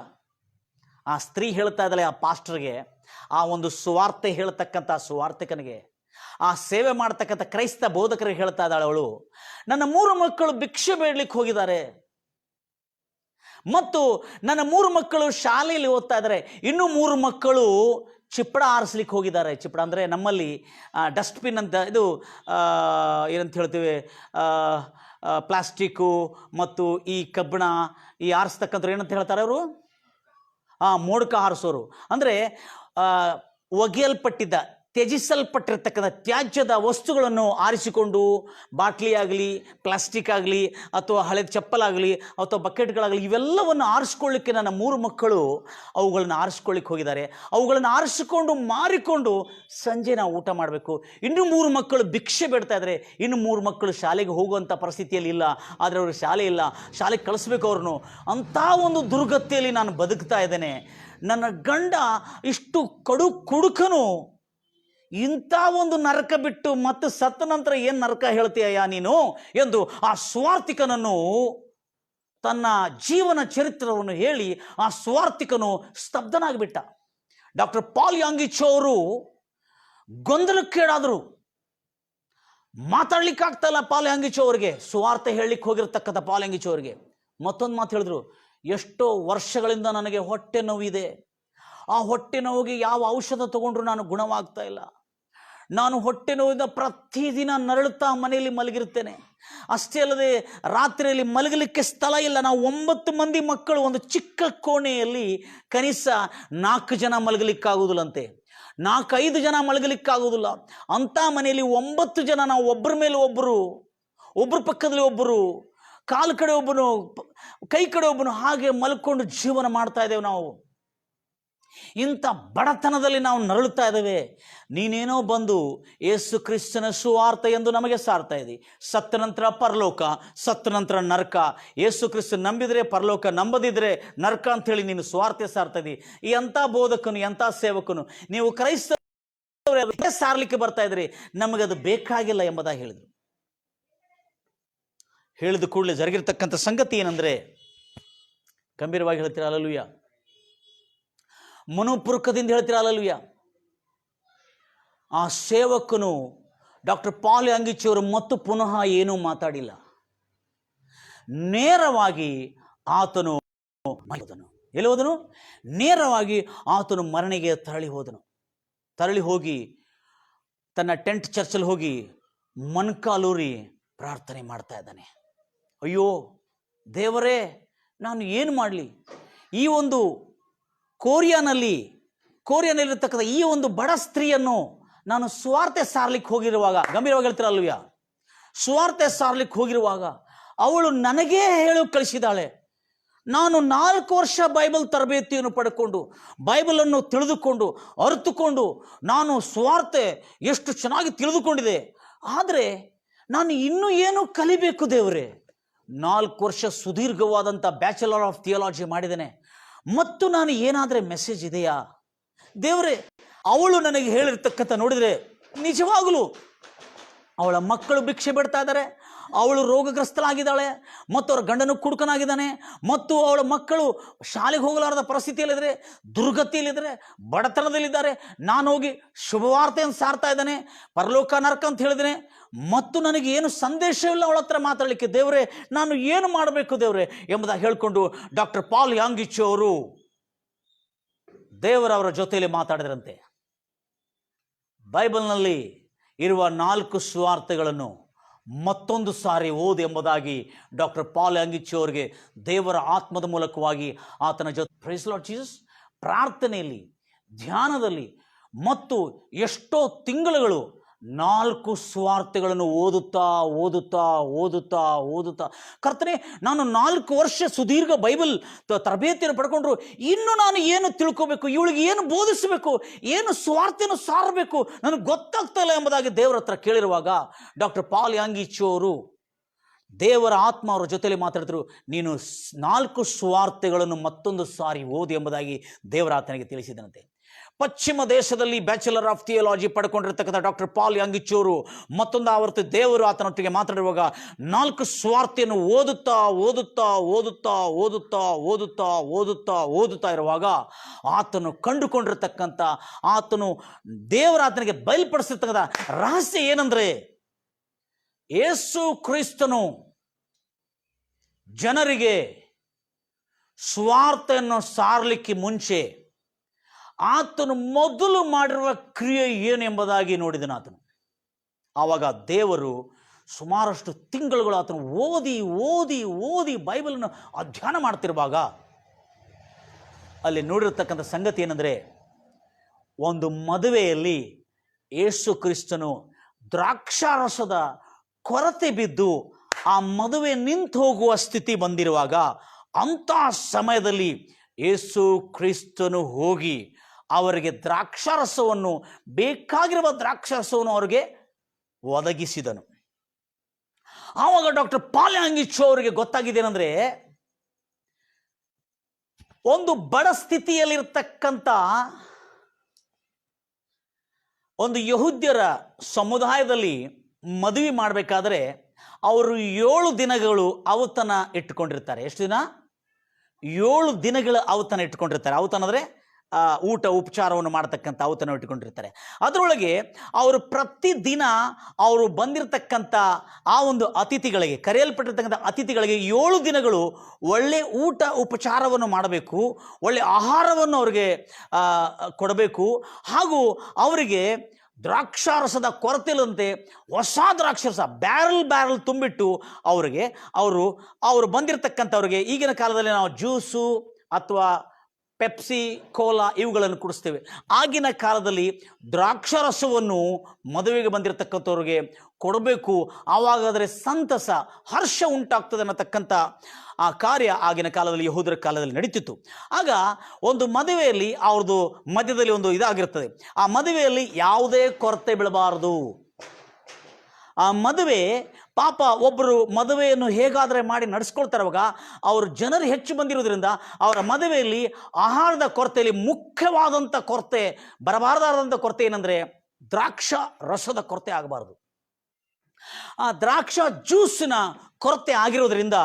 ಆ ಸ್ತ್ರೀ ಹೇಳ್ತಾ ಇದ್ದಾಳೆ ಆ ಪಾಸ್ಟರ್ಗೆ, ಆ ಒಂದು ಸುವಾರ್ತೆ ಹೇಳ್ತಕ್ಕಂಥ ಸುವಾರ್ತಿಕನಿಗೆ, ಆ ಸೇವೆ ಮಾಡ್ತಕ್ಕಂಥ ಕ್ರೈಸ್ತ ಬೋಧಕರಿಗೆ ಹೇಳ್ತಾ ಇದ್ದಾಳೆ ಅವಳು, ನನ್ನ 3 ಮಕ್ಕಳು ಭಿಕ್ಷೆ ಬೇಡಲಿಕ್ಕೆ ಹೋಗಿದ್ದಾರೆ ಮತ್ತು ನನ್ನ 3 ಮಕ್ಕಳು ಶಾಲೆಯಲ್ಲಿ ಓದ್ತಾ ಇದ್ದಾರೆ, ಇನ್ನೂ 3 ಮಕ್ಕಳು ಚಿಪ್ಪಡ ಆರಿಸ್ಲಿಕ್ಕೆ ಹೋಗಿದ್ದಾರೆ. ಚಿಪ್ಪಡ ಅಂದರೆ ನಮ್ಮಲ್ಲಿ ಡಸ್ಟ್ಬಿನ್ ಅಂತ, ಇದು ಏನಂತ ಹೇಳ್ತೀವಿ, ಪ್ಲಾಸ್ಟಿಕ್ಕು ಮತ್ತು ಈ ಕಬ್ಬಿಣ ಈ ಆರಿಸ್ತಕ್ಕಂಥವ್ರು ಏನಂತ ಹೇಳ್ತಾರೆ ಅವರು, ಮೋಡ್ಕ ಹಾರಿಸೋರು. ಅಂದರೆ ಒಗೆಯಲ್ಪಟ್ಟಿದ್ದ, ತ್ಯಜಿಸಲ್ಪಟ್ಟಿರ್ತಕ್ಕಂಥ ತ್ಯಾಜ್ಯದ ವಸ್ತುಗಳನ್ನು ಆರಿಸಿಕೊಂಡು, ಬಾಟ್ಲಿ ಆಗಲಿ, ಪ್ಲಾಸ್ಟಿಕ್ ಆಗಲಿ, ಅಥವಾ ಹಳೆದ ಚಪ್ಪಲಾಗಲಿ, ಅಥವಾ ಬಕೆಟ್ಗಳಾಗಲಿ, ಇವೆಲ್ಲವನ್ನು ಆರಿಸ್ಕೊಳ್ಳಿಕ್ಕೆ ನನ್ನ 3 ಮಕ್ಕಳು ಅವುಗಳನ್ನು ಆರಿಸ್ಕೊಳ್ಳಿಕ್ಕೆ ಹೋಗಿದ್ದಾರೆ. ಅವುಗಳನ್ನು ಆರಿಸಿಕೊಂಡು ಮಾರಿಕೊಂಡು ಸಂಜೆ ನಾವು ಊಟ ಮಾಡಬೇಕು. ಇನ್ನೂ 3 ಮಕ್ಕಳು ಭಿಕ್ಷೆ ಬೇಡ್ತಾ ಇದ್ದಾರೆ. ಇನ್ನು 3 ಮಕ್ಕಳು ಶಾಲೆಗೆ ಹೋಗುವಂಥ ಪರಿಸ್ಥಿತಿಯಲ್ಲಿ ಇಲ್ಲ, ಆದರೆ ಅವರು ಶಾಲೆ ಇಲ್ಲ, ಶಾಲೆಗೆ ಕಳಿಸ್ಬೇಕು ಅವ್ರನ್ನು. ಅಂಥ ಒಂದು ದುರ್ಗತಿಯಲ್ಲಿ ನಾನು ಬದುಕ್ತಾ ಇದ್ದೇನೆ. ನನ್ನ ಗಂಡ ಇಷ್ಟು ಕುಡುಕನು, ಇಂಥ ಒಂದು ನರಕ ಬಿಟ್ಟು ಮತ್ತೆ ಸತ್ತ ನಂತರ ಏನು ನರಕ ಹೇಳ್ತೀಯ ನೀನು ಎಂದು ಆ ಸ್ವಾರ್ಥಿಕನನ್ನು ತನ್ನ ಜೀವನ ಚರಿತ್ರವನ್ನು ಹೇಳಿ ಆ ಸ್ವಾರ್ಥಿಕನು ಸ್ತಬ್ಧನಾಗಿಬಿಟ್ಟ. ಡಾಕ್ಟರ್ ಪಾಲ್ ಯಾಂಗಿಚ್ ಅವರು ಗೊಂದಲಕ್ಕೀಡಾದರು. ಮಾತಾಡ್ಲಿಕ್ಕಾಗ್ತಾ ಇಲ್ಲ ಪಾಲ್ ಯಾಂಗಿಚ್ ಅವರಿಗೆ, ಸುವಾರ್ತೆ ಹೇಳಲಿಕ್ಕೆ ಹೋಗಿರ್ತಕ್ಕಂಥ ಪಾಲ್ ಯಾಂಗಿಚ್ ಅವರಿಗೆ. ಮತ್ತೊಂದು ಮಾತು ಹೇಳಿದ್ರು, ಎಷ್ಟೋ ವರ್ಷಗಳಿಂದ ನನಗೆ ಹೊಟ್ಟೆ ನೋವಿದೆ, ಆ ಹೊಟ್ಟೆ ನೋವಿಗೆ ಯಾವ ಔಷಧ ತಗೊಂಡ್ರು ನಾನು ಗುಣವಾಗ್ತಾ ಇಲ್ಲ. ನಾನು ಹೊಟ್ಟೆ ನೋವಿಂದ ಪ್ರತಿದಿನ ನರಳುತ್ತಾ ಮನೆಯಲ್ಲಿ ಮಲಗಿರ್ತೇನೆ. ಅಷ್ಟೇ ಅಲ್ಲದೆ ರಾತ್ರಿಯಲ್ಲಿ ಮಲಗಲಿಕ್ಕೆ ಸ್ಥಳ ಇಲ್ಲ. ನಾವು 9 ಮಂದಿ ಮಕ್ಕಳು ಒಂದು ಚಿಕ್ಕ ಕೋಣೆಯಲ್ಲಿ ಕನಿಷ್ಠ 4 ಜನ ಮಲಗಲಿಕ್ಕಾಗುವುದಿಲ್ಲಂತೆ, 4-5 ಜನ ಮಲಗಲಿಕ್ಕಾಗುವುದಿಲ್ಲ. ಅಂಥ ಮನೆಯಲ್ಲಿ 9 ಜನ ನಾವು ಒಬ್ಬರ ಮೇಲೆ ಒಬ್ಬರ ಪಕ್ಕದಲ್ಲಿ ಒಬ್ಬರು, ಕಾಲು ಕಡೆ ಒಬ್ಬನು, ಕೈ ಕಡೆ ಒಬ್ಬನು, ಹಾಗೆ ಮಲ್ಕೊಂಡು ಜೀವನ ಮಾಡ್ತಾ ಇದ್ದೇವೆ ನಾವು. ಇಂಥ ಬಡತನದಲ್ಲಿ ನಾವು ನರಳುತ್ತಾ ಇದ್ದೇವೆ. ನೀನೇನೋ ಬಂದು ಯೇಸು ಕ್ರಿಸ್ತನ ಸುವಾರ್ತೆ ಎಂದು ನಮಗೆ ಸಾರ್ತಾ ಇದ್ದಿ. ಸತ್ತ ನಂತರ ಪರಲೋಕ, ಸತ್ತ ನಂತರ ನರಕ. ಯೇಸು ಕ್ರಿಸ್ತ ನಂಬಿದರೆ ಪರಲೋಕ, ನಂಬದಿದ್ರೆ ನರಕ ಅಂಥೇಳಿ ನೀನು ಸುವಾರ್ತೆ ಸಾರ್ತಾ ಇದ್ದಿ. ಈ ಎಂಥ ಬೋಧಕನು, ಎಂಥ ಸೇವಕನು ನೀವು ಕ್ರೈಸ್ತ ಸಾರ್ಲಿಕ್ಕೆ ಬರ್ತಾ ಇದ್ರಿ, ನಮಗದು ಬೇಕಾಗಿಲ್ಲ ಎಂಬುದಾಗಿ ಹೇಳಿದರು. ಹೇಳಿದ ಕೂಡಲೇ ಜರುಗಿರ್ತಕ್ಕಂಥ ಸಂಗತಿ ಏನಂದ್ರೆ, ಗಂಭೀರವಾಗಿ ಹೇಳ್ತೀರಾ ಹಲ್ಲೆಲೂಯಾ, ಮನೋಪೂರ್ವಕದಿಂದ ಹೇಳ್ತೀರಾ ಹಲ್ಲೆಲೂಯಾ. ಆ ಸೇವಕನು ಡಾಕ್ಟರ್ ಪಾಲ್ ಯಾಂಗಿಚಿಯವರು ಮತ್ತು ಪುನಃ ಏನೂ ಮಾತಾಡಿಲ್ಲ. ನೇರವಾಗಿ ಆತನು ಎಲ್ಲಿ ಹೋದನು? ನೇರವಾಗಿ ಆತನು ಮರಣಿಗೆ ತರಳಿ ಹೋಗಿ ತನ್ನ ಟೆಂಟ್ ಚರ್ಚಲ್ಲಿ ಹೋಗಿ ಮೊಣಕಾಲೂರಿ ಪ್ರಾರ್ಥನೆ ಮಾಡ್ತಾ ಇದ್ದಾನೆ. ಅಯ್ಯೋ ದೇವರೇ, ನಾನು ಏನು ಮಾಡಲಿ? ಈ ಒಂದು ಕೊರಿಯಾನಲ್ಲಿರ್ತಕ್ಕಂಥ ಈ ಒಂದು ಬಡ ಸ್ತ್ರೀಯನ್ನು ನಾನು ಸ್ವಾರ್ಥ ಸಾರ್ಲಿಕ್ಕೆ ಹೋಗಿರುವಾಗ, ಗಂಭೀರವಾಗಿ ಹೇಳ್ತೀರಲ್ವಯ್ಯ, ಸ್ವಾರ್ಥ ಸಾರ್ಲಿಕ್ಕೆ ಹೋಗಿರುವಾಗ ಅವಳು ನನಗೇ ಹೇಳು ಕಳಿಸಿದಾಳೆ. ನಾನು 4 ವರ್ಷ ಬೈಬಲ್ ತರಬೇತಿಯನ್ನು ಪಡ್ಕೊಂಡು, ಬೈಬಲನ್ನು ತಿಳಿದುಕೊಂಡು ಅರಿತುಕೊಂಡು ನಾನು ಸ್ವಾರ್ಥ ಎಷ್ಟು ಚೆನ್ನಾಗಿ ತಿಳಿದುಕೊಂಡಿದೆ. ಆದರೆ ನಾನು ಇನ್ನೂ ಏನು ಕಲಿಬೇಕು ದೇವರೇ? 4 ವರ್ಷ ಸುದೀರ್ಘವಾದಂಥ ಬ್ಯಾಚುಲರ್ ಆಫ್ ಥಿಯಾಲಜಿ ಮಾಡಿದ್ದೇನೆ, ಮತ್ತು ನಾನು ಏನಾದರೆ ಮೆಸೇಜ್ ಇದೆಯಾ ದೇವರೇ? ಅವಳು ನನಗೆ ಹೇಳಿರ್ತಕ್ಕಂಥ ನೋಡಿದರೆ ನಿಜವಾಗಲೂ ಅವಳ ಮಕ್ಕಳು ಭಿಕ್ಷೆ ಬಿಡ್ತಾ ಇದ್ದಾರೆ, ಅವಳು ರೋಗಗ್ರಸ್ತಳಾಗಿದ್ದಾಳೆ, ಮತ್ತು ಅವರ ಗಂಡನು ಕುಡುಕನಾಗಿದ್ದಾನೆ, ಮತ್ತು ಅವಳ ಮಕ್ಕಳು ಶಾಲೆಗೆ ಹೋಗಲಾರದ ಪರಿಸ್ಥಿತಿಯಲ್ಲಿದ್ದಾರೆ, ದುರ್ಗತಿಯಲ್ಲಿದ್ದಾರೆ, ಬಡತನದಲ್ಲಿದ್ದಾರೆ. ನಾನು ಹೋಗಿ ಶುಭವಾರ್ತೆಯನ್ನು ಸಾರ್ತಾ ಇದ್ದಾನೆ, ಪರಲೋಕ ನರಕ ಅಂತ ಹೇಳಿದ್ದೇನೆ, ಮತ್ತು ನನಗೆ ಏನು ಸಂದೇಶವಿಲ್ಲ ಅವಳ ಹತ್ರ ಮಾತಾಡಲಿಕ್ಕೆ. ದೇವರೇ, ನಾನು ಏನು ಮಾಡಬೇಕು ದೇವರೇ ಎಂಬುದಾಗಿ ಹೇಳಿಕೊಂಡು ಡಾಕ್ಟರ್ ಪಾಲ್ ಯಾಂಗಿಚಿ ಅವರು ದೇವರವರ ಜೊತೆಯಲ್ಲಿ ಮಾತಾಡಿದ್ರಂತೆ. ಬೈಬಲ್ನಲ್ಲಿ ಇರುವ 4 ಸುವಾರ್ತೆಗಳನ್ನು ಮತ್ತೊಂದು ಸಾರಿ ಓದು ಎಂಬುದಾಗಿ ಡಾಕ್ಟರ್ ಪಾಲ್ ಯಾಂಗಿಚಿ ಅವರಿಗೆ ದೇವರ ಆತ್ಮದ ಮೂಲಕವಾಗಿ ಆತನ ಜೊತೆ ಪ್ರೈಸ್ ಲಾರ್ಡ್ ಜೀಸಸ್ ಪ್ರಾರ್ಥನೆಯಲ್ಲಿ, ಧ್ಯಾನದಲ್ಲಿ ಮತ್ತು ಎಷ್ಟೋ ತಿಂಗಳುಗಳು 4 ಸುವಾರ್ತೆಗಳನ್ನು ಓದುತ್ತಾ ಕರ್ತನೇ, ನಾನು 4 ವರ್ಷ ಸುದೀರ್ಘ ಬೈಬಲ್ ತರಬೇತಿಯನ್ನು ಪಡ್ಕೊಂಡ್ರು, ಇನ್ನು ನಾನು ಏನು ತಿಳ್ಕೋಬೇಕು, ಇವಳಿಗೆ ಏನು ಬೋಧಿಸಬೇಕು, ಏನು ಸುವಾರ್ತೆಯನ್ನು ಸಾರಬೇಕು ನನಗೆ ಗೊತ್ತಾಗ್ತಾ ಇಲ್ಲ ಎಂಬುದಾಗಿ ದೇವರ ಹತ್ರ ಕೇಳಿರುವಾಗ ಡಾಕ್ಟರ್ ಪಾಲ್ ಯಾಂಗಿಚಿ ಅವರು ದೇವರ ಆತ್ಮ ಅವರ ಜೊತೆಲಿ ಮಾತಾಡಿದ್ರು. ನೀನು 4 ಸುವಾರ್ತೆಗಳನ್ನು ಮತ್ತೊಂದು ಸಾರಿ ಓದಿ ಎಂಬುದಾಗಿ ದೇವರ ಆತನಿಗೆ ತಿಳಿಸಿದನಂತೆ. ಪಶ್ಚಿಮ ದೇಶದಲ್ಲಿ ಬ್ಯಾಚುಲರ್ ಆಫ್ ಥಿಯಾಲಜಿ ಪಡ್ಕೊಂಡಿರ್ತಕ್ಕಂಥ ಡಾಕ್ಟರ್ ಪಾಲ್ ಯಾಂಗಿಚಿ ಅವರು ಮತ್ತೊಂದು ಆವರ್ತಿ ದೇವರು ಆತನೊಟ್ಟಿಗೆ ಮಾತಾಡಿರುವಾಗ 4 ಸುವಾರ್ತೆಯನ್ನು ಓದುತ್ತಾ ಇರುವಾಗ ಆತನು ಕಂಡುಕೊಂಡಿರ್ತಕ್ಕಂಥ, ಆತನು ದೇವರ ಆತನಿಗೆ ಬಯಲ್ಪಡಿಸಿರ್ತಕ್ಕಂಥ ರಹಸ್ಯ ಏನಂದ್ರೆ, ಯೇಸು ಕ್ರಿಸ್ತನು ಜನರಿಗೆ ಸುವಾರ್ತೆಯನ್ನು ಸಾರಲಿಕ್ಕೆ ಮುಂಚೆ ಆತನು ಮೊದಲು ಮಾಡಿರುವ ಕ್ರಿಯೆ ಏನು ಎಂಬುದಾಗಿ ನೋಡಿದನು ಆತನು. ಆವಾಗ ದೇವರು ಸುಮಾರಷ್ಟು ತಿಂಗಳುಗಳು ಆತನು ಓದಿ ಬೈಬಲನ್ನು ಅಧ್ಯಯನ ಮಾಡ್ತಿರುವಾಗ ಅಲ್ಲಿ ನೋಡಿರತಕ್ಕಂಥ ಸಂಗತಿ ಏನಂದರೆ, ಒಂದು ಮದುವೆಯಲ್ಲಿ ಯೇಸು ಕ್ರಿಸ್ತನು ದ್ರಾಕ್ಷಾರಸದ ಕೊರತೆ ಬಿದ್ದು ಆ ಮದುವೆ ನಿಂತು ಹೋಗುವ ಸ್ಥಿತಿ ಬಂದಿರುವಾಗ, ಅಂಥ ಸಮಯದಲ್ಲಿ ಯೇಸು ಕ್ರಿಸ್ತನು ಹೋಗಿ ಅವರಿಗೆ ದ್ರಾಕ್ಷಾರಸವನ್ನು, ಬೇಕಾಗಿರುವ ದ್ರಾಕ್ಷಾರಸವನ್ನು ಅವರಿಗೆ ಒದಗಿಸಿದನು. ಆವಾಗ ಡಾಕ್ಟರ್ ಪಾಲ್ ಯಾಂಗಿಚಿ ಅವರಿಗೆ ಗೊತ್ತಾಗಿದ್ದೇನೆಂದ್ರೆ, ಒಂದು ಬಡ ಸ್ಥಿತಿಯಲ್ಲಿರ್ತಕ್ಕಂಥ ಒಂದು ಯಹೂದ್ಯರ ಸಮುದಾಯದಲ್ಲಿ ಮದುವೆ ಮಾಡಬೇಕಾದ್ರೆ ಅವರು 7 ದಿನಗಳು ಔತಣ ಇಟ್ಟುಕೊಂಡಿರ್ತಾರೆ. ಎಷ್ಟು ದಿನ? 7 ದಿನಗಳ ಔತಣ ಇಟ್ಕೊಂಡಿರ್ತಾರೆ. ಔತಣ ಅಂದರೆ ಊಟ ಉಪಚಾರವನ್ನು ಮಾಡ್ತಕ್ಕಂಥ ಔತಣ ಇಟ್ಕೊಂಡಿರ್ತಾರೆ. ಅದರೊಳಗೆ ಅವರು ಪ್ರತಿದಿನ ಅವರು ಬಂದಿರತಕ್ಕಂಥ ಆ ಒಂದು ಅತಿಥಿಗಳಿಗೆ, ಕರೆಯಲ್ಪಟ್ಟಿರ್ತಕ್ಕಂಥ ಅತಿಥಿಗಳಿಗೆ 7 ದಿನಗಳು ಒಳ್ಳೆ ಊಟ ಉಪಚಾರವನ್ನು ಮಾಡಬೇಕು, ಒಳ್ಳೆ ಆಹಾರವನ್ನು ಅವರಿಗೆ ಕೊಡಬೇಕು, ಹಾಗೂ ಅವರಿಗೆ ದ್ರಾಕ್ಷಾರಸದ ಕೊರತೆ ಇಲ್ಲದಂತೆ ಹೊಸ ದ್ರಾಕ್ಷಾರಸ ಬ್ಯಾರಲ್ ತುಂಬಿಟ್ಟು ಅವರು ಬಂದಿರತಕ್ಕಂಥವ್ರಿಗೆ, ಈಗಿನ ಕಾಲದಲ್ಲಿ ನಾವು ಜ್ಯೂಸು ಅಥವಾ ಪೆಪ್ಸಿ, ಕೋಲಾ ಇವುಗಳನ್ನು ಕುಡಿಸ್ತೇವೆ. ಆಗಿನ ಕಾಲದಲ್ಲಿ ದ್ರಾಕ್ಷಾರಸವನ್ನು ಮದುವೆಗೆ ಬಂದಿರತಕ್ಕಂಥವ್ರಿಗೆ ಕೊಡಬೇಕು, ಆವಾಗಾದರೆ ಸಂತಸ, ಹರ್ಷ ಉಂಟಾಗ್ತದೆ ಅನ್ನತಕ್ಕಂಥ ಆ ಕಾರ್ಯ ಆಗಿನ ಕಾಲದಲ್ಲಿ, ಯಹೂದರ ಕಾಲದಲ್ಲಿ ನಡೀತಿತ್ತು. ಆಗ ಒಂದು ಮದುವೆಯಲ್ಲಿ ಅವ್ರದ್ದು ಮಧ್ಯದಲ್ಲಿ ಒಂದು ಇದಾಗಿರ್ತದೆ. ಆ ಮದುವೆಯಲ್ಲಿ ಯಾವುದೇ ಕೊರತೆ ಬೀಳಬಾರದು. ಆ ಮದುವೆ ಪಾಪ ಒಬ್ಬರು ಮದುವೆಯನ್ನು ಹೇಗಾದರೆ ಮಾಡಿ ನಡೆಸ್ಕೊಳ್ತಾರವಾಗ ಅವರು ಜನರು ಹೆಚ್ಚು ಬಂದಿರೋದ್ರಿಂದ ಅವರ ಮದುವೆಯಲ್ಲಿ ಆಹಾರದ ಕೊರತೆಯಲ್ಲಿ ಮುಖ್ಯವಾದಂಥ ಕೊರತೆ ಬರಬಾರದಾದಂಥ ಕೊರತೆ ಏನಂದರೆ ದ್ರಾಕ್ಷ ರಸದ ಕೊರತೆ ಆಗಬಾರ್ದು. ಆ ದ್ರಾಕ್ಷ ಜ್ಯೂಸಿನ ಕೊರತೆ ಆಗಿರೋದ್ರಿಂದ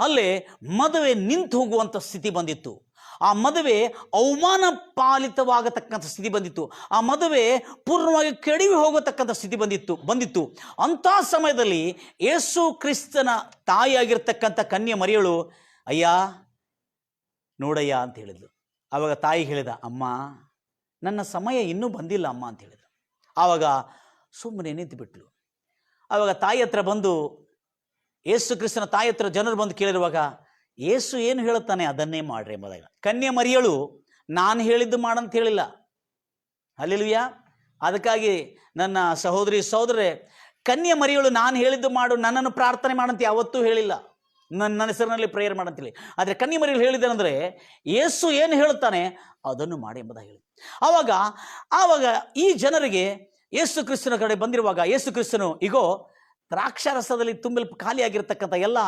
ಅಲ್ಲೇ ಮದುವೆ ನಿಂತು ಹೋಗುವಂಥ ಸ್ಥಿತಿ ಬಂದಿತ್ತು. ಆ ಮದುವೆ ಅವಮಾನ ಪಾಲಿತವಾಗತಕ್ಕಂಥ ಸ್ಥಿತಿ ಬಂದಿತ್ತು. ಆ ಮದುವೆ ಪೂರ್ಣವಾಗಿ ಕೆಡವಿ ಹೋಗತಕ್ಕಂಥ ಸ್ಥಿತಿ ಬಂದಿತ್ತು. ಅಂಥ ಸಮಯದಲ್ಲಿ ಯೇಸು ಕ್ರಿಸ್ತನ ತಾಯಿಯಾಗಿರ್ತಕ್ಕಂಥ ಕನ್ಯೆ ಮರಿಯಳು, ಅಯ್ಯ ನೋಡಯ್ಯ ಅಂತ ಹೇಳಿದ್ಲು. ಆವಾಗ ತಾಯಿ ಹೇಳಿದ, ಅಮ್ಮ ನನ್ನ ಸಮಯ ಇನ್ನೂ ಬಂದಿಲ್ಲ ಅಮ್ಮ ಅಂತ ಹೇಳಿದ್ರು. ಆವಾಗ ಸುಮ್ಮನೆ ನಿಂತು ಬಿಟ್ಲು. ಆವಾಗ ತಾಯಿ ಹತ್ರ ಬಂದು, ಯೇಸು ಕ್ರಿಸ್ತನ ತಾಯಿ ಹತ್ರ ಜನರು ಬಂದು ಕೇಳಿರುವಾಗ ಯೇಸು ಏನು ಹೇಳುತ್ತಾನೆ ಅದನ್ನೇ ಮಾಡ್ರಿ ಎಂಬುದಾಗ ಕನ್ಯೆ ಮರಿಯಳು ನಾನು ಹೇಳಿದ್ದು ಮಾಡಂತ ಹೇಳಿಲ್ಲ. ಹಲ್ಲೆಲೂಯಾ. ಅದಕ್ಕಾಗಿ ನನ್ನ ಸಹೋದರರೇ, ಕನ್ಯೆ ಮರಿಯಳು ನಾನು ಹೇಳಿದ್ದು ಮಾಡು, ನನ್ನನ್ನು ಪ್ರಾರ್ಥನೆ ಮಾಡಂತ ಯಾವತ್ತೂ ಹೇಳಿಲ್ಲ, ನನ್ನ ಹೆಸರಿನಲ್ಲಿ ಪ್ರೇಯರ್ ಮಾಡಂತೇಳಿ. ಆದರೆ ಕನ್ಯೆ ಮರಿಯಳು ಹೇಳಿದ್ದೇನೆಂದರೆ ಯೇಸು ಏನು ಹೇಳುತ್ತಾನೆ ಅದನ್ನು ಮಾಡಿ ಎಂಬುದಾಗಿ ಹೇಳಿ. ಆವಾಗ ಈ ಜನರಿಗೆ ಯೇಸು ಕ್ರಿಸ್ತನ ಕಡೆ ಬಂದಿರುವಾಗ ಯೇಸು ಕ್ರಿಸ್ತನು ಇಗೋ ದ್ರಾಕ್ಷಾರಸದಲ್ಲಿ ತುಂಬಿ ಖಾಲಿಯಾಗಿರ್ತಕ್ಕಂಥ ಎಲ್ಲ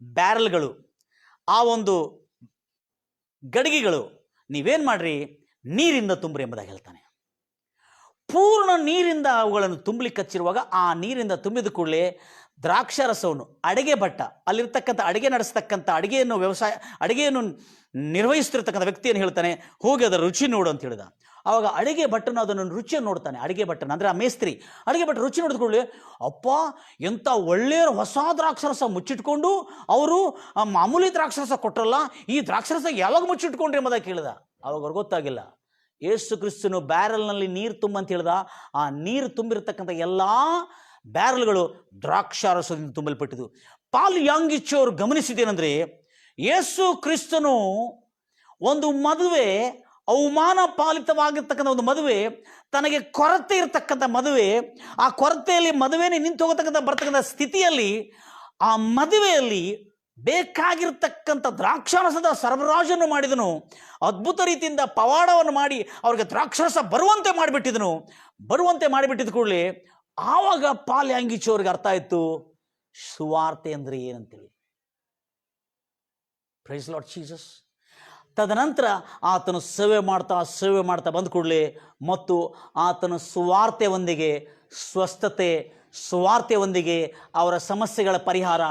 ಬ್ಯಾರಲ್ಗಳು, ಆ ಒಂದು ಗಡಿಗೆಗಳು ನೀವೇನು ಮಾಡ್ರಿ ನೀರಿಂದ ತುಂಬ್ರಿ ಎಂಬುದಾಗಿ ಹೇಳ್ತಾನೆ. ಪೂರ್ಣ ನೀರಿಂದ ಅವುಗಳನ್ನು ತುಂಬಲಿಕ್ಕೆ ಹಚ್ಚಿರುವಾಗ ಆ ನೀರಿಂದ ತುಂಬಿದ ಕೂಡಲೇ ದ್ರಾಕ್ಷಾರಸವನ್ನು ಅಡಿಗೆ ಭಟ್ಟ, ಅಲ್ಲಿರ್ತಕ್ಕಂಥ ಅಡಿಗೆ ನಡೆಸ್ತಕ್ಕಂಥ ಅಡಿಗೆಯನ್ನು ನಿರ್ವಹಿಸ್ತಿರ್ತಕ್ಕಂಥ ವ್ಯಕ್ತಿಯನ್ನು ಹೇಳ್ತಾನೆ, ಹೋಗಿ ಅದರ ರುಚಿ ನೋಡು ಅಂತ ಹೇಳಿದ. ಆವಾಗ ಅಡಿಗೆ ಭಟ್ಟನು ಅದನ್ನು ರುಚಿಯನ್ನು ನೋಡ್ತಾನೆ. ಅಡಿಗೆ ಭಟ್ಟನ ಅಂದರೆ ಆ ಮೇಸ್ತ್ರಿ ಅಡಿಗೆ ಭಟ್ಟ ರುಚಿ ನೋಡಿದ್ಕೊಳ್ಳಿ, ಅಪ್ಪ ಎಂಥ ಒಳ್ಳೆಯ ಹೊಸ ದ್ರಾಕ್ಷರಸ ಮುಚ್ಚಿಟ್ಕೊಂಡು ಅವರು ಮಾಮೂಲಿ ದ್ರಾಕ್ಷರಸ ಕೊಟ್ಟರಲ್ಲ, ಈ ದ್ರಾಕ್ಷರಸ ಯಾವಾಗ ಮುಚ್ಚಿಟ್ಕೊಂಡ್ರಿ ಎಂಬುದಾಗಿ ಕೇಳಿದ. ಆವಾಗ ಅವ್ರಿಗೆ ಗೊತ್ತಾಗಿಲ್ಲ. ಯೇಸು ಕ್ರಿಸ್ತನು ಬ್ಯಾರಲ್ನಲ್ಲಿ ನೀರು ತುಂಬಂತ ಹೇಳಿದ. ಆ ನೀರು ತುಂಬಿರತಕ್ಕಂಥ ಎಲ್ಲ ಬ್ಯಾರಲ್ಗಳು ದ್ರಾಕ್ಷಾರಸದಿಂದ ತುಂಬಲ್ಪಟ್ಟಿದ್ದು. ಪಾಲ್ ಯಾಂಗಿಚ್ ಅವರು ಗಮನಿಸಿದ್ದೇನೆಂದರೆ ಯೇಸು ಕ್ರಿಸ್ತನು ಒಂದು ಮದುವೆ, ಅವಮಾನ ಪಾಲಿತವಾಗಿರ್ತಕ್ಕಂಥ ಒಂದು ಮದುವೆ, ತನಗೆ ಕೊರತೆ ಇರತಕ್ಕಂಥ ಮದುವೆ, ಆ ಕೊರತೆಯಲ್ಲಿ ಮದುವೆನೇ ನಿಂತು ಬರ್ತಕ್ಕಂಥ ಸ್ಥಿತಿಯಲ್ಲಿ ಆ ಮದುವೆಯಲ್ಲಿ ಬೇಕಾಗಿರ್ತಕ್ಕಂಥ ದ್ರಾಕ್ಷಾರಸದ ಸರಬರಾಜನ್ನು ಮಾಡಿದನು. ಅದ್ಭುತ ರೀತಿಯಿಂದ ಪವಾಡವನ್ನು ಮಾಡಿ ಅವ್ರಿಗೆ ದ್ರಾಕ್ಷಾರಸ ಬರುವಂತೆ ಮಾಡಿಬಿಟ್ಟಿದ ಕೂಡಲೇ ಆವಾಗ ಪಾಲ್ ಯಾಂಗಿಚ್ ಅವ್ರಿಗೆ ಅರ್ಥ ಆಯಿತು ಸುವಾರ್ತೆ ಅಂದರೆ ಏನಂತೇಳಿ. Praise Lord Jesus. ತದನಂತರ ಆತನು ಸೇವೆ ಮಾಡ್ತಾ ಬಂದ ಕೂಡಲೇ ಮತ್ತು ಆತನು ಸುವಾರ್ತೆಯೊಂದಿಗೆ ಸ್ವಸ್ಥತೆ, ಸುವಾರ್ತೆಯೊಂದಿಗೆ ಅವರ ಸಮಸ್ಯೆಗಳ ಪರಿಹಾರ,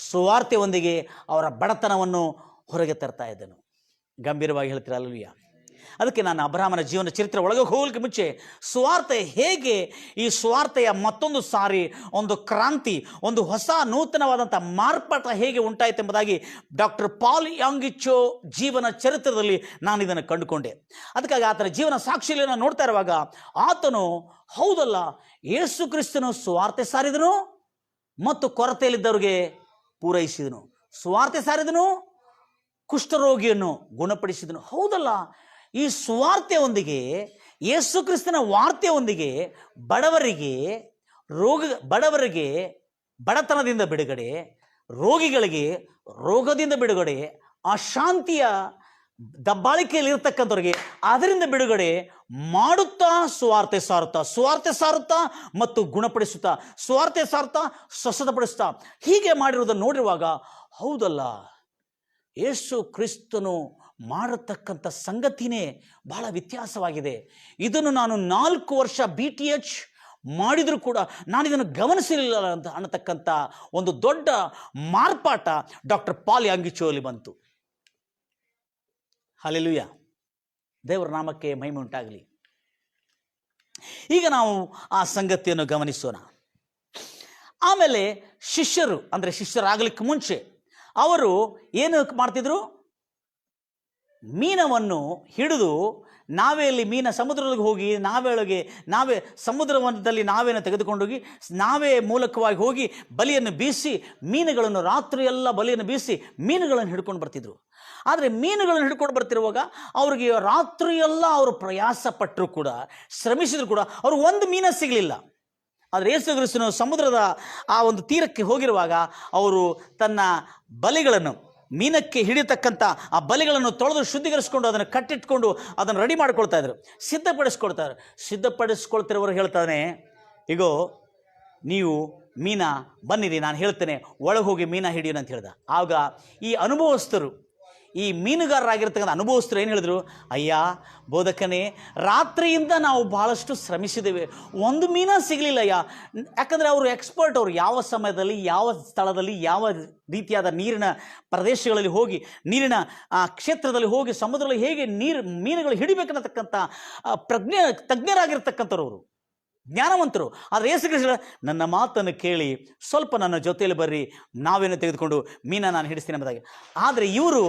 ಸುವಾರ್ತೆಯೊಂದಿಗೆ ಅವರ ಬಡತನವನ್ನು ಹೊರಗೆ ತರ್ತಾ ಇದ್ದನು. ಗಂಭೀರವಾಗಿ ಹೇಳ್ತೀರ ಅಲ್ವಿಯ. ಅದಕ್ಕೆ ನಾನು ಅಬ್ರಹಾಮನ ಜೀವನ ಚರಿತ್ರೆ ಒಳಗೆ ಹೋಗಲಿಕ್ಕೆ ಮುಂಚೆ ಸುವಾರ್ತೆ ಹೇಗೆ, ಈ ಸುವಾರ್ತೆಯ ಮತ್ತೊಂದು ಸಾರಿ ಒಂದು ಕ್ರಾಂತಿ, ಒಂದು ಹೊಸ ನೂತನವಾದಂಥ ಮಾರ್ಪಾಟ ಹೇಗೆ ಉಂಟಾಯಿತು ಎಂಬುದಾಗಿ ಡಾಕ್ಟರ್ ಪಾಲ್ ಯಾಂಗಿಚೋ ಜೀವನ ಚರಿತ್ರದಲ್ಲಿ ನಾನು ಇದನ್ನು ಕಂಡುಕೊಂಡೆ. ಅದಕ್ಕಾಗಿ ಆತನ ಜೀವನ ಸಾಕ್ಷಿಯಲ್ಲಿ ನಾನು ನೋಡ್ತಾ ಇರುವಾಗ ಆತನು ಹೌದಲ್ಲ, ಯೇಸು ಕ್ರಿಸ್ತನು ಸುವಾರ್ತೆ ಸಾರಿದನು ಮತ್ತು ಕೊರತೆಯಲ್ಲಿದ್ದವರಿಗೆ ಪೂರೈಸಿದನು, ಸುವಾರ್ತೆ ಸಾರಿದನು, ಕುಷ್ಠರೋಗಿಯನ್ನು ಗುಣಪಡಿಸಿದನು. ಹೌದಲ್ಲ, ಈ ಸುವಾರ್ತೆಯೊಂದಿಗೆ, ಯೇಸು ಕ್ರಿಸ್ತನ ವಾರ್ತೆಯೊಂದಿಗೆ ಬಡವರಿಗೆ ಬಡತನದಿಂದ ಬಿಡುಗಡೆ, ರೋಗಿಗಳಿಗೆ ರೋಗದಿಂದ ಬಿಡುಗಡೆ, ಅಶಾಂತಿಯ ದಬ್ಬಾಳಿಕೆಯಲ್ಲಿ ಇರ್ತಕ್ಕಂಥವ್ರಿಗೆ ಅದರಿಂದ ಬಿಡುಗಡೆ ಮಾಡುತ್ತಾ ಸುವಾರ್ತೆ ಸಾರುತ್ತಾ ಮತ್ತು ಗುಣಪಡಿಸುತ್ತಾ, ಸುವಾರ್ತೆ ಸಾರುತ್ತಾ ಸ್ವಸ್ಥಪಡಿಸುತ್ತಾ ಹೀಗೆ ಮಾಡಿರುವುದನ್ನು ನೋಡಿರುವಾಗ ಹೌದಲ್ಲ, ಯೇಸು ಕ್ರಿಸ್ತನು ಮಾಡತಕ್ಕಂಥ ಸಂಗತಿನೇ ಬಹಳ ವ್ಯತ್ಯಾಸವಾಗಿದೆ. ಇದನ್ನು ನಾನು 4 ವರ್ಷ BTH ಮಾಡಿದರೂ ಕೂಡ ನಾನು ಇದನ್ನು ಗಮನಿಸಲಿಲ್ಲ ಅಂತ ಅನ್ನತಕ್ಕಂಥ ಒಂದು ದೊಡ್ಡ ಮಾರ್ಪಾಟ ಡಾಕ್ಟರ್ ಪಾಲ್ ಯಾಂಗಿಚೋಲಿ ಬಂತು. ಹಲ್ಲೆಲೂಯಾ. ದೇವರ ನಾಮಕ್ಕೆ ಮಹಿಮೆ ಉಂಟಾಗಲಿ. ಈಗ ನಾವು ಆ ಸಂಗತಿಯನ್ನು ಗಮನಿಸೋಣ. ಆಮೇಲೆ ಶಿಷ್ಯರು, ಅಂದರೆ ಶಿಷ್ಯರಾಗಲಿಕ್ಕೆ ಮುಂಚೆ ಅವರು ಏನು ಮಾಡ್ತಿದ್ರು? ಮೀನವನ್ನು ಹಿಡಿದು ನಾವೇ ಅಲ್ಲಿ ಸಮುದ್ರದಲ್ಲಿ ಹೋಗಿ ನಾವೇ ಸಮುದ್ರದಲ್ಲಿ ನಾವೇನ ತೆಗೆದುಕೊಂಡೋಗಿ ನಾವೇ ಮೂಲಕವಾಗಿ ಹೋಗಿ ಬಲಿಯನ್ನು ಬೀಸಿ ಮೀನುಗಳನ್ನು ರಾತ್ರಿ ಎಲ್ಲ ಬಲಿಯನ್ನು ಬೀಸಿ ಮೀನುಗಳನ್ನು ಹಿಡ್ಕೊಂಡು ಬರ್ತಿದ್ರು. ಆದರೆ ಮೀನುಗಳನ್ನು ಹಿಡ್ಕೊಂಡು ಬರ್ತಿರುವಾಗ ಅವ್ರಿಗೆ ರಾತ್ರಿಯೆಲ್ಲ ಅವರು ಪ್ರಯಾಸ ಪಟ್ಟರು ಕೂಡ, ಶ್ರಮಿಸಿದ್ರು ಕೂಡ ಅವರು ಒಂದು ಮೀನ ಸಿಗಲಿಲ್ಲ. ಆದರೆ ಯೇಸು ಕ್ರಿಸ್ತನು ಸಮುದ್ರದ ಆ ಒಂದು ತೀರಕ್ಕೆ ಹೋಗಿರುವಾಗ ಅವರು ತನ್ನ ಬಲಿಗಳನ್ನು, ಮೀನಕ್ಕೆ ಹಿಡಿತಕ್ಕಂಥ ಆ ಬಲಿಗಳನ್ನು ತೊಳೆದು ಶುದ್ಧೀಕರಿಸ್ಕೊಂಡು ಅದನ್ನು ಕಟ್ಟಿಟ್ಕೊಂಡು ಅದನ್ನು ರೆಡಿ ಮಾಡ್ಕೊಳ್ತಾ ಇದ್ರು, ಸಿದ್ಧಪಡಿಸ್ಕೊಳ್ತಿರೋರು ಹೇಳ್ತಾನೆ, ಈಗೋ ನೀವು ಮೀನ ಬನ್ನಿರಿ, ನಾನು ಹೇಳ್ತೇನೆ, ಒಳಗೆ ಹೋಗಿ ಮೀನ ಹಿಡಿಯೋಣ ಅಂತ ಹೇಳ್ದ. ಆಗ ಈ ಅನುಭವಸ್ಥರು, ಈ ಮೀನುಗಾರರಾಗಿರ್ತಕ್ಕಂಥ ಅನುಭವಸ್ಥರು ಏನು ಹೇಳಿದ್ರು, ಅಯ್ಯ ಬೋಧಕನೇ, ರಾತ್ರಿಯಿಂದ ನಾವು ಬಹಳಷ್ಟು ಶ್ರಮಿಸಿದ್ದೇವೆ, ಒಂದು ಮೀನ ಸಿಗಲಿಲ್ಲಯ್ಯ. ಯಾಕಂದರೆ ಅವರು ಎಕ್ಸ್ಪರ್ಟ್, ಅವರು ಯಾವ ಸಮಯದಲ್ಲಿ ಯಾವ ಸ್ಥಳದಲ್ಲಿ ಯಾವ ರೀತಿಯಾದ ನೀರಿನ ಪ್ರದೇಶಗಳಲ್ಲಿ ಹೋಗಿ, ನೀರಿನ ಕ್ಷೇತ್ರದಲ್ಲಿ ಹೋಗಿ ಸಮುದ್ರದಲ್ಲಿ ಹೇಗೆ ಮೀನುಗಳು ಹಿಡಿಬೇಕನ್ನತಕ್ಕಂಥ ತಜ್ಞರಾಗಿರ್ತಕ್ಕಂಥವ್ರು, ಜ್ಞಾನವಂತರು. ಆದರೆ ಯೇಸು ಕ್ರಿಸ್ತನು ನನ್ನ ಮಾತನ್ನು ಕೇಳಿ ಸ್ವಲ್ಪ ನನ್ನ ಜೊತೆಯಲ್ಲಿ ಬರ್ರಿ, ನಾವೇನು ತೆಗೆದುಕೊಂಡು ಮೀನ ನಾನು ಹಿಡಿಸ್ತೀನಿ ಎಂಬುದಾಗಿ. ಆದರೆ ಇವರು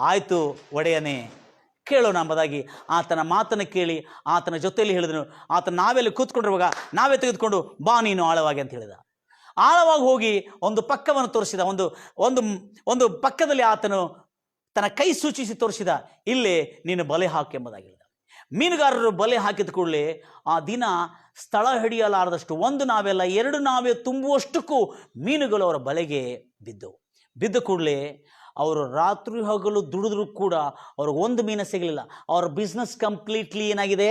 ಆಯಿತು ಒಡೆಯನೇ, ಕೇಳೋಣ ಎಂಬುದಾಗಿ ಆತನ ಮಾತನ್ನು ಕೇಳಿ ಆತನ ಜೊತೆಯಲ್ಲಿ ಹೇಳಿದನು. ಆತನ ನಾವೆಲ್ಲಿ ಕೂತ್ಕೊಂಡಿರುವಾಗ ನಾವೇ ತೆಗೆದುಕೊಂಡು ಬಾ ನೀನು ಆಳವಾಗಿ ಅಂತ ಹೇಳಿದ. ಆಳವಾಗಿ ಹೋಗಿ ಒಂದು ಪಕ್ಕವನ್ನು ತೋರಿಸಿದ, ಒಂದು ಪಕ್ಕದಲ್ಲಿ ಆತನು ತನ್ನ ಕೈ ಸೂಚಿಸಿ ತೋರಿಸಿದ, ಇಲ್ಲೇ ನೀನು ಬಲೆ ಹಾಕು ಎಂಬುದಾಗಿ ಹೇಳಿದ. ಮೀನುಗಾರರು ಬಲೆ ಹಾಕಿದ ಕೂಡಲೇ ಆ ದಿನ ಸ್ಥಳ ಹಿಡಿಯಲಾರದಷ್ಟು, ಒಂದು ನಾವೆಲ್ಲ 2 ನಾವೇ ತುಂಬುವಷ್ಟಕ್ಕೂ ಮೀನುಗಳು ಅವರ ಬಲೆಗೆ ಬಿದ್ದ ಕೂಡಲೇ ಅವರು ರಾತ್ರಿ ಹಗಲು ದುಡಿದ್ರು ಕೂಡ ಅವ್ರಿಗೆ ಒಂದು ಮೀನು ಸಿಗಲಿಲ್ಲ. ಅವರ ಬಿಸ್ನೆಸ್ ಕಂಪ್ಲೀಟ್ಲಿ ಏನಾಗಿದೆ,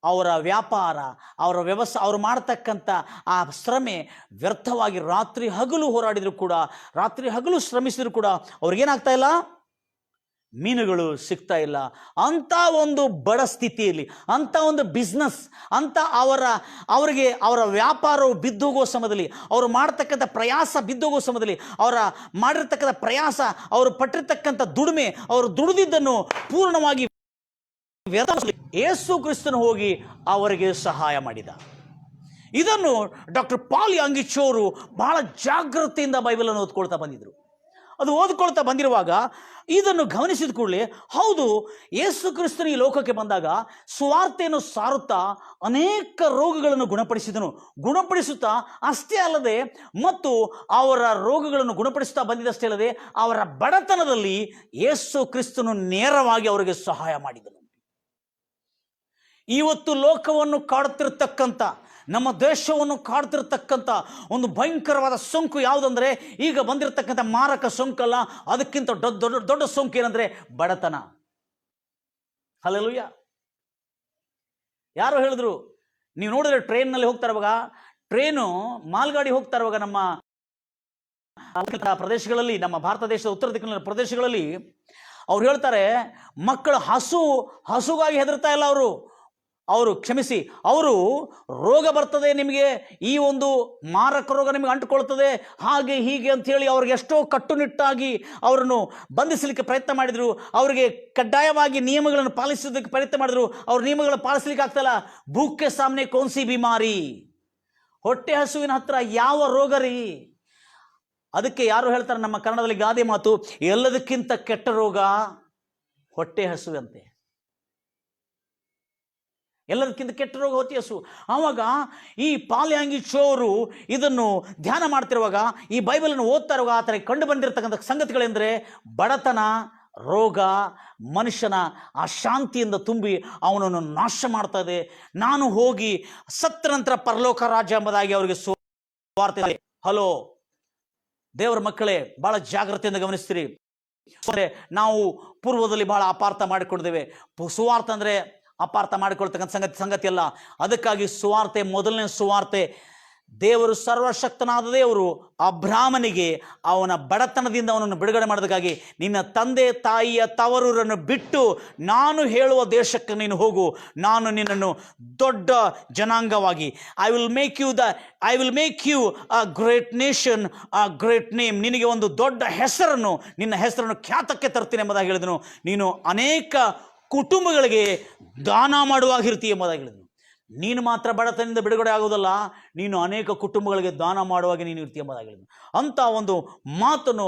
ಅವರ ವ್ಯಾಪಾರ, ಅವರ ವ್ಯವಸಾಯ, ಅವರು ಮಾಡ್ತಕ್ಕಂಥ ಆ ಶ್ರಮೆ ವ್ಯರ್ಥವಾಗಿ, ರಾತ್ರಿ ಹಗಲು ಹೋರಾಡಿದ್ರು ಕೂಡ, ರಾತ್ರಿ ಹಗಲು ಶ್ರಮಿಸಿದ್ರು ಕೂಡ ಅವ್ರಿಗೇನಾಗ್ತಾ ಇಲ್ಲ, ಮೀನುಗಳು ಸಿಗ್ತಾ ಇಲ್ಲ. ಅಂಥ ಒಂದು ಬಡ ಸ್ಥಿತಿಯಲ್ಲಿ, ಅಂಥ ಒಂದು ಬಿಸ್ನೆಸ್, ಅಂಥ ಅವರಿಗೆ ಅವರ ವ್ಯಾಪಾರವು ಬಿದ್ದೋಗೋ ಸಮಯದಲ್ಲಿ, ಅವರು ಮಾಡ್ತಕ್ಕಂಥ ಪ್ರಯಾಸ ಬಿದ್ದೋಗೋ ಸಮಯದಲ್ಲಿ, ಅವರ ಮಾಡಿರ್ತಕ್ಕಂಥ ಪ್ರಯಾಸ, ಅವರು ಪಟ್ಟಿರ್ತಕ್ಕಂಥ ದುಡಿಮೆ, ಅವರು ದುಡಿದಿದ್ದನ್ನು ಪೂರ್ಣವಾಗಿ ಯೇಸು ಕ್ರಿಸ್ತನು ಹೋಗಿ ಅವರಿಗೆ ಸಹಾಯ ಮಾಡಿದ. ಇದನ್ನು ಡಾಕ್ಟರ್ ಪಾಲ್ ಯಾಂಗಿಚೋ ಅವರು ಬಹಳ ಜಾಗೃತಿಯಿಂದ ಬೈಬಲನ್ನು ಓದ್ಕೊಳ್ತಾ ಬಂದಿದ್ರು. ಅದು ಓದ್ಕೊಳ್ತಾ ಬಂದಿರುವಾಗ ಇದನ್ನು ಗಮನಿಸಿದ ಕೂಡಲೇ, ಹೌದು, ಯೇಸು ಕ್ರಿಸ್ತನು ಈ ಲೋಕಕ್ಕೆ ಬಂದಾಗ ಸುವಾರ್ತೆಯನ್ನು ಸಾರುತ್ತಾ ಅನೇಕ ರೋಗಗಳನ್ನು ಗುಣಪಡಿಸುತ್ತಾ ಅಷ್ಟೇ ಅಲ್ಲದೆ, ಮತ್ತು ಅವರ ರೋಗಗಳನ್ನು ಗುಣಪಡಿಸುತ್ತಾ ಬಂದಿದ್ದಷ್ಟೇ ಅಲ್ಲದೆ ಅವರ ಬಡತನದಲ್ಲಿ ಯೇಸು ಕ್ರಿಸ್ತನು ನೇರವಾಗಿ ಅವರಿಗೆ ಸಹಾಯ ಮಾಡಿದನು. ಇವತ್ತು ಲೋಕವನ್ನು ಕಾಡುತ್ತಿರತಕ್ಕಂಥ, ನಮ್ಮ ದೇಶವನ್ನು ಕಾಡ್ತಿರ್ತಕ್ಕಂಥ ಒಂದು ಭಯಂಕರವಾದ ಸೋಂಕು ಯಾವುದಂದರೆ, ಈಗ ಬಂದಿರತಕ್ಕಂಥ ಮಾರಕ ಸೋಂಕಲ್ಲ, ಅದಕ್ಕಿಂತ ದೊಡ್ಡ ಸೋಂಕು ಏನಂದರೆ ಬಡತನ. ಹಲ್ಲೆಲೂಯಾ. ಯಾರೋ ಹೇಳಿದ್ರು, ನೀವು ನೋಡಿದ್ರೆ ಟ್ರೈನ್ನಲ್ಲಿ ಹೋಗ್ತಾ ಇರುವಾಗ, ಟ್ರೈನು ಮಾಲ್ಗಾಡಿ ಹೋಗ್ತಾ ಇರುವಾಗ ನಮ್ಮ ಪ್ರದೇಶಗಳಲ್ಲಿ, ನಮ್ಮ ಭಾರತ ದೇಶದ ಉತ್ತರ ದಿಕ್ಕಿನ ಪ್ರದೇಶಗಳಲ್ಲಿ ಅವ್ರು ಹೇಳ್ತಾರೆ, ಮಕ್ಕಳು ಹಸುಗಾಗಿ ಹೆದರ್ತಾ ಇಲ್ಲ, ಅವರು ರೋಗ ಬರ್ತದೆ, ನಿಮಗೆ ಈ ಒಂದು ಮಾರಕ ರೋಗ ನಿಮಗೆ ಅಂಟುಕೊಳ್ತದೆ, ಹಾಗೆ ಹೀಗೆ ಅಂಥೇಳಿ ಅವ್ರಿಗೆ ಎಷ್ಟೋ ಕಟ್ಟುನಿಟ್ಟಾಗಿ ಅವರನ್ನು ಬಂಧಿಸಲಿಕ್ಕೆ ಪ್ರಯತ್ನ ಮಾಡಿದರು. ಅವರಿಗೆ ಕಡ್ಡಾಯವಾಗಿ ನಿಯಮಗಳನ್ನು ಪಾಲಿಸೋದಕ್ಕೆ ಪ್ರಯತ್ನ ಮಾಡಿದ್ರು. ಅವ್ರ ನಿಯಮಗಳನ್ನು ಪಾಲಿಸಲಿಕ್ಕೆ ಆಗ್ತಾಯಿಲ್ಲ. ಭೂಕ್ಕೆ ಸಾಮ್ನೆ ಕೌನ್ಸಿ ಬಿಮಾರಿ, ಹೊಟ್ಟೆ ಹಸುವಿನ ಹತ್ರ ಯಾವ ರೋಗ ರೀ? ಅದಕ್ಕೆ ಯಾರು ಹೇಳ್ತಾರೆ, ನಮ್ಮ ಕನ್ನಡದಲ್ಲಿ ಗಾದೆ ಮಾತು, ಎಲ್ಲದಕ್ಕಿಂತ ಕೆಟ್ಟ ರೋಗ ಹೊಟ್ಟೆ ಹಸುವಂತೆ. ಎಲ್ಲದಕ್ಕಿಂತ ಕೆಟ್ಟ ರೋಗ ಹೊಟ್ಟೆ ಹಸು. ಆವಾಗ ಈ ಪಾಲ್ ಯಾಂಗಿಚೋ ಅವರು ಇದನ್ನು ಧ್ಯಾನ ಮಾಡ್ತಿರುವಾಗ, ಈ ಬೈಬಲನ್ನು ಓದ್ತಾ ಇರುವಾಗ ಆ ಥರ ಕಂಡು ಬಂದಿರತಕ್ಕಂಥ ಸಂಗತಿಗಳೆಂದರೆ, ಬಡತನ, ರೋಗ ಮನುಷ್ಯನ ಆ ಶಾಂತಿಯಿಂದ ತುಂಬಿ ಅವನನ್ನು ನಾಶ ಮಾಡ್ತಾ ಇದೆ. ನಾನು ಹೋಗಿ ಸತ್ತ ನಂತರ ಪರಲೋಕ ರಾಜ್ಯ ಎಂಬುದಾಗಿ ಅವರಿಗೆ ಸುವಾರ್ತೆ. ಹಲೋ ದೇವರ ಮಕ್ಕಳೇ, ಬಹಳ ಜಾಗ್ರತೆಯಿಂದ ಗಮನಿಸ್ತೀರಿ. ಅಂದರೆ ನಾವು ಪೂರ್ವದಲ್ಲಿ ಬಹಳ ಅಪಾರ್ಥ ಮಾಡಿಕೊಂಡಿದ್ದೇವೆ. ಸುವಾರ್ತೆ ಅಂದರೆ ಅಪಾರ್ಥ ಮಾಡಿಕೊಳ್ತಕ್ಕಂಥ ಸಂಗತಿ ಅಲ್ಲ. ಅದಕ್ಕಾಗಿ ಸುವಾರ್ತೆ, ಮೊದಲನೇ ಸುವಾರ್ತೆ, ದೇವರು ಸರ್ವಶಕ್ತನಾದ ದೇವರು ಅಬ್ರಾಮನಿಗೆ ಅವನ ಬಡತನದಿಂದ ಅವನನ್ನು ಬಿಡುಗಡೆ ಮಾಡೋದಕ್ಕಾಗಿ, ನಿನ್ನ ತಂದೆ ತಾಯಿಯ ತವರೂರನ್ನು ಬಿಟ್ಟು ನಾನು ಹೇಳುವ ದೇಶಕ್ಕೆ ನೀನು ಹೋಗು, ನಾನು ನಿನ್ನನ್ನು ದೊಡ್ಡ ಜನಾಂಗವಾಗಿ, I will make you a great nation, a great name, ನಿನಗೆ ಒಂದು ದೊಡ್ಡ ಹೆಸರನ್ನು, ನಿನ್ನ ಹೆಸರನ್ನು ಖ್ಯಾತಕ್ಕೆ ತರ್ತೀನಿ ಎಂಬುದಾಗಿ ಹೇಳಿದನು. ನೀನು ಅನೇಕ ಕುಟುಂಬಗಳಿಗೆ ದಾನ ಮಾಡುವಾಗಿರ್ತೀಯ ಎಂಬುದಾಗಿ ಹೇಳಿದನು. ನೀನು ಮಾತ್ರ ಬಡತನದಿಂದ ಬಿಡುಗಡೆ ಆಗೋದಲ್ಲ, ನೀನು ಅನೇಕ ಕುಟುಂಬಗಳಿಗೆ ದಾನ ಮಾಡುವಾಗ ನೀನು ಇರ್ತೀಯ ಎಂಬುದಾಗಿ ಹೇಳಿದನು. ಅಂಥ ಒಂದು ಮಾತನ್ನು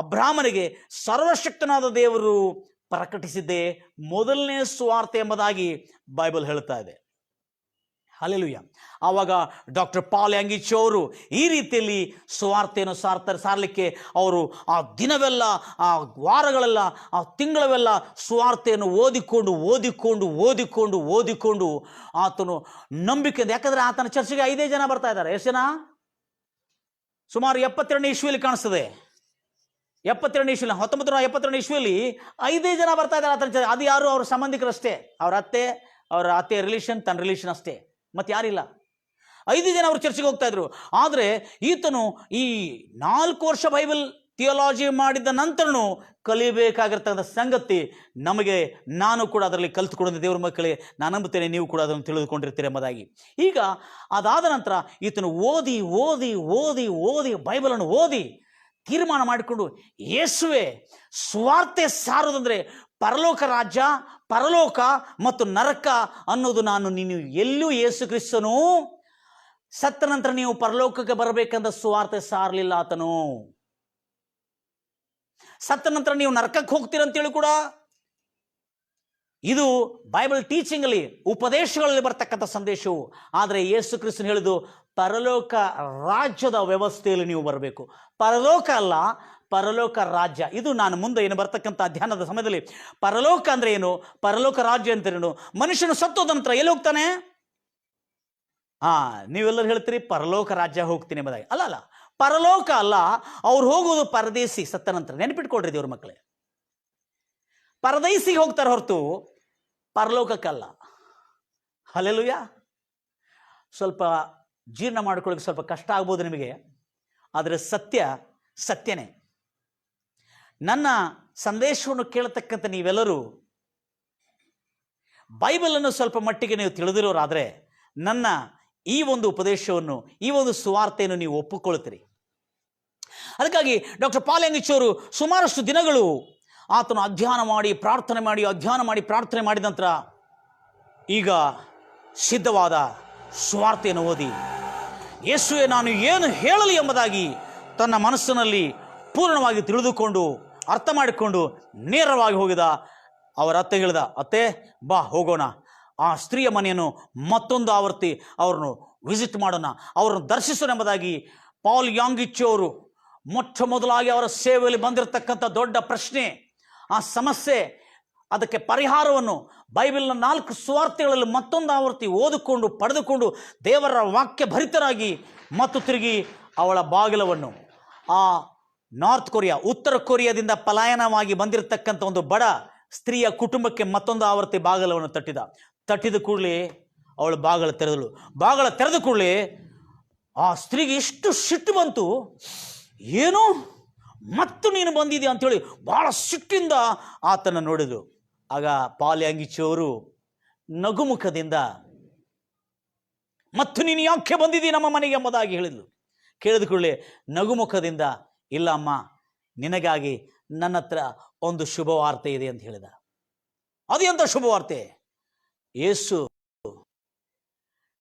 ಅಬ್ರಾಮನಿಗೆ ಸರ್ವಶಕ್ತನಾದ ದೇವರು ಪ್ರಕಟಿಸಿದ್ದೇ ಮೊದಲನೇ ಸುವಾರ್ತೆ ಎಂಬುದಾಗಿ ಬೈಬಲ್ ಹೇಳ್ತಾ ಇದೆ. ಹಲ್ಲೆಲೂಯ. ಆವಾಗ ಡಾಕ್ಟರ್ ಪಾಲ್ ಯಾಂಗಿಚ್ ಅವರು ಈ ರೀತಿಯಲ್ಲಿ ಸುವಾರ್ತೆಯನ್ನು ಸಾರಲಿಕ್ಕೆ ಅವರು ಆ ದಿನವೆಲ್ಲ, ಆ ವಾರಗಳೆಲ್ಲ, ಆ ತಿಂಗಳವೆಲ್ಲ ಸುವಾರ್ತೆಯನ್ನು ಓದಿಕೊಂಡು ಆತನು ನಂಬಿಕೆಯಿಂದ, ಯಾಕಂದರೆ ಆತನ ಚರ್ಚೆಗೆ 5 ಜನ ಬರ್ತಾ ಇದ್ದಾರೆ. ಎಷ್ಟು ಜನ? ಸುಮಾರು 72ನೇ ಇಸ್ವಿಯಲ್ಲಿ ಕಾಣಿಸ್ತದೆ. 72ನೇ ಇಸ್ವಿಯಲ್ಲಿ, 1972ನೇ ಇಸ್ವಿಯಲ್ಲಿ 5 ಜನ ಬರ್ತಾ ಇದ್ದಾರೆ ಆತನ ಚರ್ಚೆ. ಅದು ಯಾರು? ಅವ್ರ ಸಂಬಂಧಿಕರಷ್ಟೇ, ಅವರ ಅತ್ತೆ ರಿಲೇಷನ್, ತನ್ನ ರಿಲೇಷನ್ ಅಷ್ಟೇ, ಮತ್ತೆ ಯಾರಿಲ್ಲ. 5 ಜನ ಅವರು ಚರ್ಚೆಗೆ ಹೋಗ್ತಾ ಇದ್ರು. ಆದರೆ ಈತನು ಈ 4 ವರ್ಷ ಬೈಬಲ್ ಥಿಯಾಲಜಿ ಮಾಡಿದ ನಂತರನೂ ಕಲಿಬೇಕಾಗಿರ್ತಕ್ಕಂಥ ಸಂಗತಿ ನಾನು ಕೂಡ ಅದರಲ್ಲಿ ಕಲಿತುಕೊಂಡಿದ್ದೆ. ದೇವರ ಮಕ್ಕಳೇ, ನಾನು ನಂಬುತ್ತೇನೆ ನೀವು ಕೂಡ ಅದನ್ನು ತಿಳಿದುಕೊಂಡಿರ್ತೀರಿ ಎಂಬುದಾಗಿ. ಈಗ ಅದಾದ ನಂತರ ಈತನು ಓದಿ ಬೈಬಲನ್ನು ಓದಿ ತೀರ್ಮಾನ ಮಾಡಿಕೊಂಡು, ಯೇಸುವೆ, ಸುವಾರ್ತೆ ಸಾರೋದಂದರೆ ಪರಲೋಕ ರಾಜ್ಯ, ಪರಲೋಕ ಮತ್ತು ನರಕ ಅನ್ನೋದು ನೀನು ಎಲ್ಲೂ ಯೇಸು ಕ್ರಿಸ್ತನು ಸತ್ತ ನಂತರ ನೀವು ಪರಲೋಕಕ್ಕೆ ಬರಬೇಕಂದ ಸುವಾರ್ತೆ ಸಾರಲಿಲ್ಲ ಆತನು. ಸತ್ತ ನಂತರ ನೀವು ನರಕಕ್ಕೆ ಹೋಗ್ತೀರಂತೇಳಿ ಕೂಡ, ಇದು ಬೈಬಲ್ ಟೀಚಿಂಗ್ ಅಲ್ಲಿ, ಉಪದೇಶಗಳಲ್ಲಿ ಬರ್ತಕ್ಕಂಥ ಸಂದೇಶವು. ಆದರೆ ಯೇಸು ಕ್ರಿಸ್ತನು ಹೇಳಿದು ಪರಲೋಕ ರಾಜ್ಯದ ವ್ಯವಸ್ಥೆಯಲ್ಲಿ ನೀವು ಬರಬೇಕು. ಪರಲೋಕ ಅಲ್ಲ, ಪರಲೋಕ ರಾಜ್ಯ. ಇದು ನಾನು ಮುಂದೆ ಏನು ಬರ್ತಕ್ಕಂಥ ಧ್ಯಾನದ ಸಮಯದಲ್ಲಿ, ಪರಲೋಕ ಅಂದ್ರೆ ಏನು, ಪರಲೋಕ ರಾಜ್ಯ ಅಂತೇನು. ಮನುಷ್ಯನು ಸತ್ತೋದ ನಂತರ ಎಲ್ಲಿ ಹೋಗ್ತಾನೆ? ನೀವೆಲ್ಲರೂ ಹೇಳ್ತೀರಿ ಪರಲೋಕ ರಾಜ್ಯ ಹೋಗ್ತೀನಿ ಎಂಬುದಾಗಿ. ಅಲ್ಲ, ಪರಲೋಕ ಅಲ್ಲ, ಅವ್ರು ಹೋಗೋದು ಪರದೇಸಿ ಸತ್ತ ನಂತರ. ನೆನಪಿಟ್ಕೊಳ್ರಿ ದೇವ್ರ ಮಕ್ಕಳೇ, ಪರದೇಸಿಗೆ ಹೋಗ್ತಾರೆ ಹೊರತು ಪರಲೋಕಕ್ಕಲ್ಲ. ಹಲ್ಲೆಲೂಯಾ. ಸ್ವಲ್ಪ ಜೀರ್ಣ ಮಾಡ್ಕೊಳ್ಳೋಕೆ ಸ್ವಲ್ಪ ಕಷ್ಟ ಆಗ್ಬೋದು ನಿಮಗೆ, ಆದರೆ ಸತ್ಯನೇ. ನನ್ನ ಸಂದೇಶವನ್ನು ಕೇಳತಕ್ಕಂಥ ನೀವೆಲ್ಲರೂ ಬೈಬಲನ್ನು ಸ್ವಲ್ಪ ಮಟ್ಟಿಗೆ ನೀವು ತಿಳಿದಿರೋರಾದರೆ ನನ್ನ ಈ ಒಂದು ಉಪದೇಶವನ್ನು, ಈ ಒಂದು ಸುವಾರ್ತೆಯನ್ನು ನೀವು ಒಪ್ಪಿಕೊಳ್ತೀರಿ. ಅದಕ್ಕಾಗಿ ಡಾಕ್ಟರ್ ಪಾಲ್ ಯಾಂಗಿಚ್ ಅವರು ಸುಮಾರಷ್ಟು ದಿನಗಳು ಆತನು ಅಧ್ಯಯನ ಮಾಡಿ ಪ್ರಾರ್ಥನೆ ಮಾಡಿದ ನಂತರ ಈಗ ಸಿದ್ಧವಾದ ಸುವಾರ್ತೆಯನ್ನು ಓದಿ, ಯೇಸುವೆ ನಾನು ಏನು ಹೇಳಲಿ ಎಂಬುದಾಗಿ ತನ್ನ ಮನಸ್ಸಿನಲ್ಲಿ ಪೂರ್ಣವಾಗಿ ತಿಳಿದುಕೊಂಡು ಅರ್ಥ ಮಾಡಿಕೊಂಡು ನೇರವಾಗಿ ಹೋಗಿದ. ಅವರ ಅತ್ತೆ ಹೇಳಿದ, ಅತ್ತೆ ಬಾ ಹೋಗೋಣ, ಆ ಸ್ತ್ರೀಯ ಮನೆಯನ್ನು ಮತ್ತೊಂದು ಆವರ್ತಿ ಅವ್ರನ್ನು ವಿಸಿಟ್ ಮಾಡೋಣ, ಅವ್ರನ್ನು ದರ್ಶಿಸೋಣ ಎಂಬುದಾಗಿ ಪಾಲ್ ಯಾಂಗಿಚ್ ಅವರು ಮೊಟ್ಟ ಮೊದಲಾಗಿ ಅವರ ಸೇವೆಯಲ್ಲಿ ಬಂದಿರತಕ್ಕಂಥ ದೊಡ್ಡ ಪ್ರಶ್ನೆ, ಆ ಸಮಸ್ಯೆ, ಅದಕ್ಕೆ ಪರಿಹಾರವನ್ನು ಬೈಬಲ್ನ 4 ಸುವಾರ್ತೆಗಳಲ್ಲಿ ಮತ್ತೊಂದು ಆವರ್ತಿ ಓದಿಕೊಂಡು ಪಡೆದುಕೊಂಡು ದೇವರ ವಾಕ್ಯ ಭರಿತರಾಗಿ ಮತ್ತು ತಿರುಗಿ ಅವಳ ಬಾಗಿಲವನ್ನು, ಆ ನಾರ್ತ್ ಕೊರಿಯಾ, ಉತ್ತರ ಕೊರಿಯಾದಿಂದ ಪಲಾಯನವಾಗಿ ಬಂದಿರತಕ್ಕಂಥ ಒಂದು ಬಡ ಸ್ತ್ರೀಯ ಕುಟುಂಬಕ್ಕೆ ಮತ್ತೊಂದು ಆವರ್ತಿ ಬಾಗಿಲವನ್ನು ತಟ್ಟಿದ ಕೂಡಲೇ ಅವಳು ಬಾಗಿಲ ತೆರೆದ ಕೂಡಲೇ ಆ ಸ್ತ್ರೀಗೆ ಎಷ್ಟು ಸಿಟ್ಟು ಬಂತು. ಏನು, ಮತ್ತು ನೀನು ಬಂದಿದ್ದೀಯ ಅಂಥೇಳಿ ಬಹಳ ಸಿಟ್ಟಿಂದ ಆತನ ನೋಡಿದ್ರು. ಆಗ ಪಾಲ್ ಯಾಂಗಿಚ್ ಅವರು ನಗುಮುಖದಿಂದ, ಮತ್ತು ನೀನು ಯಾಕೆ ಬಂದಿದ್ದೀ ನಮ್ಮ ಮನೆಗೆ ಎಂಬುದಾಗಿ ಹೇಳಿದ್ಲು. ಕೇಳಿದ ಕೂಡಲೇ ನಗುಮುಖದಿಂದ, ಇಲ್ಲ ಅಮ್ಮ, ನಿನಗಾಗಿ ನನ್ನ ಹತ್ರ ಒಂದು ಶುಭವಾರ್ತೆ ಇದೆ ಅಂತ ಹೇಳಿದ. ಅದು ಎಂಥ ಶುಭವಾರ್ತೆ? ಯೇಸು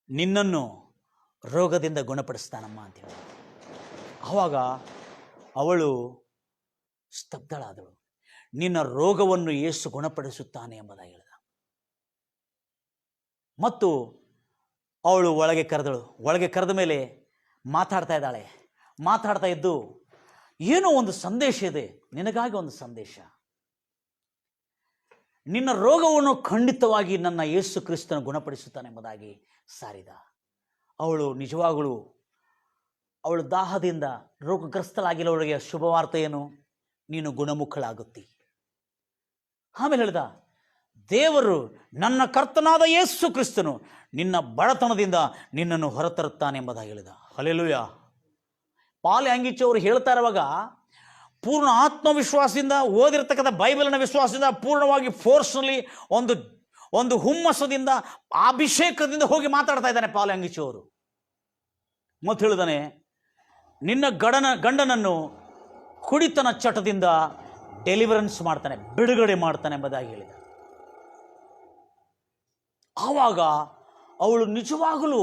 ನಿನ್ನನ್ನು ರೋಗದಿಂದ ಗುಣಪಡಿಸ್ತಾನಮ್ಮ ಅಂತ ಹೇಳಿದ. ಆವಾಗ ಅವಳು ಸ್ತಬ್ಧಳಾದಳು. ನಿನ್ನ ರೋಗವನ್ನು ಯೇಸು ಗುಣಪಡಿಸುತ್ತಾನೆ ಎಂಬುದಾಗಿ ಹೇಳಿದ. ಮತ್ತು ಅವಳು ಒಳಗೆ ಕರೆದಳು. ಒಳಗೆ ಕರೆದ ಮೇಲೆ ಮಾತಾಡ್ತಾ ಇದ್ದು, ಏನೋ ಒಂದು ಸಂದೇಶ ಇದೆ, ನಿನಗಾಗಿ ಒಂದು ಸಂದೇಶ. ನಿನ್ನ ರೋಗವನ್ನು ಖಂಡಿತವಾಗಿ ನನ್ನ ಯೇಸು ಕ್ರಿಸ್ತನು ಗುಣಪಡಿಸುತ್ತಾನೆ ಎಂಬುದಾಗಿ ಸಾರಿದ. ಅವಳು ನಿಜವಾಗಲೂ ಅವಳು ದಾಹದಿಂದ ರೋಗಗ್ರಸ್ತಳಾಗಿರೋಳಿಗೆ ಶುಭವಾರ್ತೆ ಏನು, ನೀನು ಗುಣಮುಖಳಾಗುತ್ತಿ. ಆಮೇಲೆ ಹೇಳಿದ, ದೇವರು ನನ್ನ ಕರ್ತನಾದ ಯೇಸು ಕ್ರಿಸ್ತನು ನಿನ್ನ ಬಡತನದಿಂದ ನಿನ್ನನ್ನು ಹೊರತರುತ್ತಾನೆ ಎಂಬುದಾಗಿ ಹೇಳಿದ. ಹಲ್ಲೆಲೂಯಾ. ಪಾಲ್ ಯಾಂಗಿಚ್ ಅವರು ಹೇಳ್ತಾ ಇರುವಾಗ ಪೂರ್ಣ ಆತ್ಮವಿಶ್ವಾಸದಿಂದ, ಓದಿರ್ತಕ್ಕಂಥ ಬೈಬಲಿನ ವಿಶ್ವಾಸದಿಂದ, ಪೂರ್ಣವಾಗಿ ಫೋರ್ಸ್ನಲ್ಲಿ, ಒಂದು ಹುಮ್ಮಸ್ಸದಿಂದ, ಅಭಿಷೇಕದಿಂದ ಹೋಗಿ ಮಾತಾಡ್ತಾ ಇದ್ದಾನೆ ಪಾಲ್ ಯಾಂಗಿಚ್ ಅವರು. ಮತ್ತು ಹೇಳಿದಾನೆ, ನಿನ್ನ ಗಂಡನನ್ನು ಕುಡಿತನ ಚಟದಿಂದ ಡೆಲಿವರೆನ್ಸ್ ಮಾಡ್ತಾನೆ, ಬಿಡುಗಡೆ ಮಾಡ್ತಾನೆ ಎಂಬುದಾಗಿ ಹೇಳಿದ. ಆವಾಗ ಅವಳು ನಿಜವಾಗಲೂ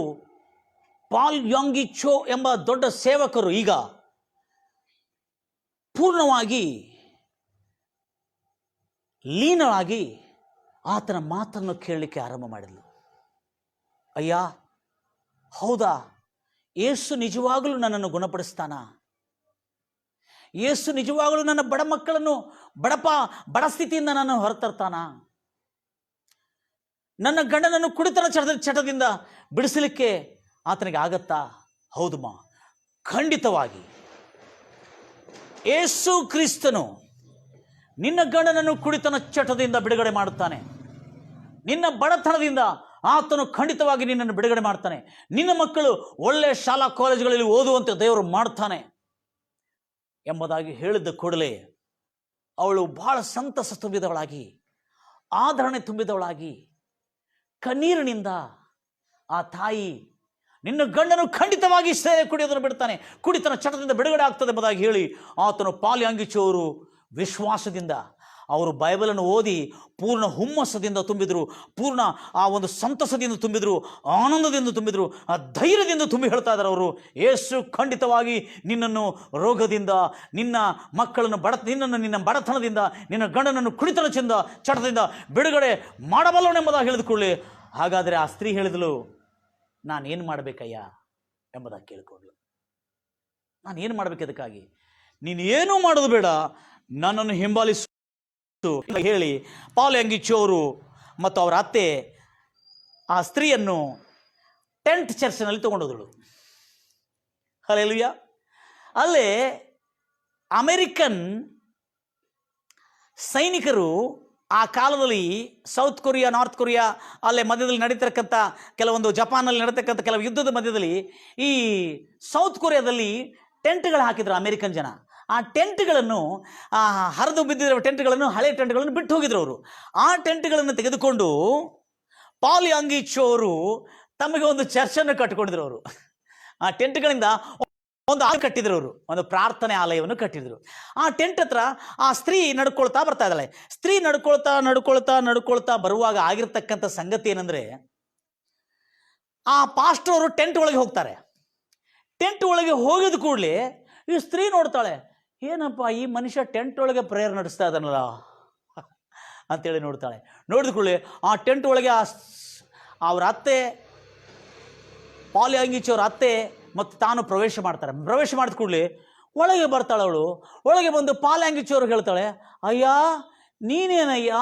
ಪಾಲ್ ಯಾಂಗಿಚ್ ಎಂಬ ದೊಡ್ಡ ಸೇವಕರು ಈಗ ಪೂರ್ಣವಾಗಿ ಲೀನಳಾಗಿ ಆತನ ಮಾತನ್ನು ಕೇಳಲಿಕ್ಕೆ ಆರಂಭ ಮಾಡಿದ್ಲು. ಅಯ್ಯ, ಹೌದಾ, ಯೇಸು ನಿಜವಾಗಲೂ ನನ್ನನ್ನು ಗುಣಪಡಿಸ್ತಾನ? ಯೇಸು ನಿಜವಾಗಲೂ ನನ್ನ ಬಡ ಮಕ್ಕಳನ್ನು ಬಡ ಸ್ಥಿತಿಯಿಂದ ನಾನು ಹೊರತರ್ತಾನ? ನನ್ನ ಗಂಡನನ್ನು ಕುಡಿತನ ಚಟದಿಂದ ಬಿಡಿಸಲಿಕ್ಕೆ ಆತನಿಗೆ ಆಗತ್ತಾ? ಹೌದಮ್ಮ, ಖಂಡಿತವಾಗಿ ಯೇಸು ಕ್ರಿಸ್ತನು ನಿನ್ನ ಗಂಡನನ್ನು ಕುಡಿತನ ಚಟದಿಂದ ಬಿಡುಗಡೆ ಮಾಡುತ್ತಾನೆ. ನಿನ್ನ ಬಡತನದಿಂದ ಆತನು ಖಂಡಿತವಾಗಿ ನಿನ್ನನ್ನು ಬಿಡುಗಡೆ ಮಾಡ್ತಾನೆ. ನಿನ್ನ ಮಕ್ಕಳು ಒಳ್ಳೆಯ ಶಾಲಾ ಕಾಲೇಜುಗಳಲ್ಲಿ ಓದುವಂತೆ ದೇವರು ಮಾಡ್ತಾನೆ ಎಂಬುದಾಗಿ ಹೇಳಿದ ಕೂಡಲೇ ಅವಳು ಬಹಳ ಸಂತಸ ತುಂಬಿದವಳಾಗಿ, ಆದರಣೆ ತುಂಬಿದವಳಾಗಿ, ಕಣ್ಣೀರಿನಿಂದ ಆ ತಾಯಿ, ನಿನ್ನ ಗಂಡನು ಖಂಡಿತವಾಗಿ ಸೇರೆ ಕುಡಿಯೋದನ್ನು ಬಿಡ್ತಾನೆ, ಕುಡಿತನ ಚಟದಿಂದ ಬಿಡುಗಡೆ ಆಗ್ತದೆ ಎಂಬುದಾಗಿ ಹೇಳಿ ಆತನು ಪಾಲ್ಯಾಂಗಿಚೋರು ವಿಶ್ವಾಸದಿಂದ ಅವರು ಬೈಬಲನ್ನು ಓದಿ ಪೂರ್ಣ ಹುಮ್ಮಸ್ಸದಿಂದ ತುಂಬಿದ್ರು, ಪೂರ್ಣ ಆ ಒಂದು ಸಂತಸದಿಂದ ತುಂಬಿದ್ರು, ಆನಂದದಿಂದ ತುಂಬಿದ್ರು, ಆ ಧೈರ್ಯದಿಂದ ತುಂಬಿ ಹೇಳ್ತಾ ಇದ್ದಾರೆ ಅವರು, ಯೇಸು ಖಂಡಿತವಾಗಿ ನಿನ್ನನ್ನು ರೋಗದಿಂದ, ನಿನ್ನ ಮಕ್ಕಳನ್ನು ನಿನ್ನ ಬಡತನದಿಂದ, ನಿನ್ನ ಗಂಡನನ್ನು ಕುಡಿತನ ಚಟದಿಂದ ಬಿಡುಗಡೆ ಮಾಡಬಲ್ಲವನೆಂಬುದಾಗಿ ಹೇಳಿದುಕೊಳ್ಳಿ. ಹಾಗಾದರೆ ಆ ಸ್ತ್ರೀ ಹೇಳಿದಳು, ನಾನೇನು ಮಾಡಬೇಕಯ್ಯ ಎಂಬುದಾಗಿ ಕೇಳಿಕೊಂಡ್ಳು. ನಾನೇನು ಮಾಡಬೇಕು? ಅದಕ್ಕಾಗಿ ನೀನು ಏನೂ ಮಾಡೋದು ಬೇಡ, ನನ್ನನ್ನು ಹಿಂಬಾಲಿಸು ಹೇಳಿ ಪಾಲ್ಯಾಂಗಿಚೋರು ಮತ್ತು ಅವರ ಅತ್ತೆ ಆ ಸ್ತ್ರೀಯನ್ನು ಟೆಂಟ್ ಚರ್ಚ್ನಲ್ಲಿ ತಗೊಂಡೋದಳು. ಹಲ್ಲೆಲೂಯಾ. ಅಲ್ಲೇ ಅಮೆರಿಕನ್ ಸೈನಿಕರು ಆ ಕಾಲದಲ್ಲಿ ಸೌತ್ ಕೊರಿಯಾ, ನಾರ್ತ್ ಕೊರಿಯಾ, ಅಲ್ಲೇ ಮಧ್ಯದಲ್ಲಿ ನಡೀತಿರ್ತಕ್ಕಂಥ ಕೆಲವೊಂದು, ಜಪಾನಲ್ಲಿ ನಡೀತಕ್ಕಂಥ ಕೆಲವು ಯುದ್ಧದ ಮಧ್ಯದಲ್ಲಿ ಈ ಸೌತ್ ಕೊರಿಯಾದಲ್ಲಿ ಟೆಂಟ್ಗಳು ಹಾಕಿದ್ರು ಅಮೆರಿಕನ್ ಜನ. ಆ ಟೆಂಟ್ಗಳನ್ನು, ಹರಿದು ಬಿದ್ದಿರೋ ಟೆಂಟ್ಗಳನ್ನು, ಹಳೆ ಟೆಂಟ್ಗಳನ್ನು ಬಿಟ್ಟು ಹೋಗಿದ್ರು ಅವರು. ಆ ಟೆಂಟ್ಗಳನ್ನು ತೆಗೆದುಕೊಂಡು ಪಾಲ್ಯಾಂಗಿಚೋರು ತಮಗೆ ಒಂದು ಚರ್ಚನ್ನು ಕಟ್ಟಿಕೊಂಡಿದ್ರು ಅವರು. ಆ ಟೆಂಟ್ಗಳಿಂದ ಒಂದು ಕಟ್ಟಿದ್ರು ಅವರು, ಒಂದು ಪ್ರಾರ್ಥನೆ ಆಲಯವನ್ನು ಕಟ್ಟಿದ್ರು. ಆ ಟೆಂಟ್ ಹತ್ರ ಆ ಸ್ತ್ರೀ ನಡ್ಕೊಳ್ತಾ ಬರ್ತಾ ಇದ್ದಾಳೆ. ಸ್ತ್ರೀ ನಡ್ಕೊಳ್ತಾ ಬರುವಾಗ ಆಗಿರ್ತಕ್ಕಂಥ ಸಂಗತಿ ಏನಂದ್ರೆ, ಆ ಪಾಸ್ಟರ್ ಅವರು ಟೆಂಟ್ ಒಳಗೆ ಹೋಗ್ತಾರೆ. ಟೆಂಟ್ ಒಳಗೆ ಹೋಗಿದ ಕೂಡಲೇ ಈ ಸ್ತ್ರೀ ನೋಡ್ತಾಳೆ, ಏನಪ್ಪ ಈ ಮನುಷ್ಯ ಟೆಂಟ್ ಒಳಗೆ ಪ್ರೇಯರ್ ನಡೆಸ್ತಾ ಇದ್ದಾನಲ್ಲ ಅಂತೇಳಿ ನೋಡ್ತಾಳೆ. ನೋಡಿದ ಕೂಡಲೇ ಆ ಟೆಂಟ್ ಒಳಗೆ ಅವ್ರ ಅತ್ತೆ, ಪಾಲ್ಯಾಂಗಿಚೋರ ಅತ್ತೆ ಮತ್ತು ತಾನು ಪ್ರವೇಶ ಮಾಡ್ತಾರೆ. ಪ್ರವೇಶ ಮಾಡಿದ ಕೂಡಲೇ ಒಳಗೆ ಬರ್ತಾಳೆ ಅವಳು. ಒಳಗೆ ಬಂದು ಪಾಲ್ಯಾಂಗಿಚೋರು ಹೇಳ್ತಾಳೆ, ಅಯ್ಯ ನೀನೇನಯ್ಯ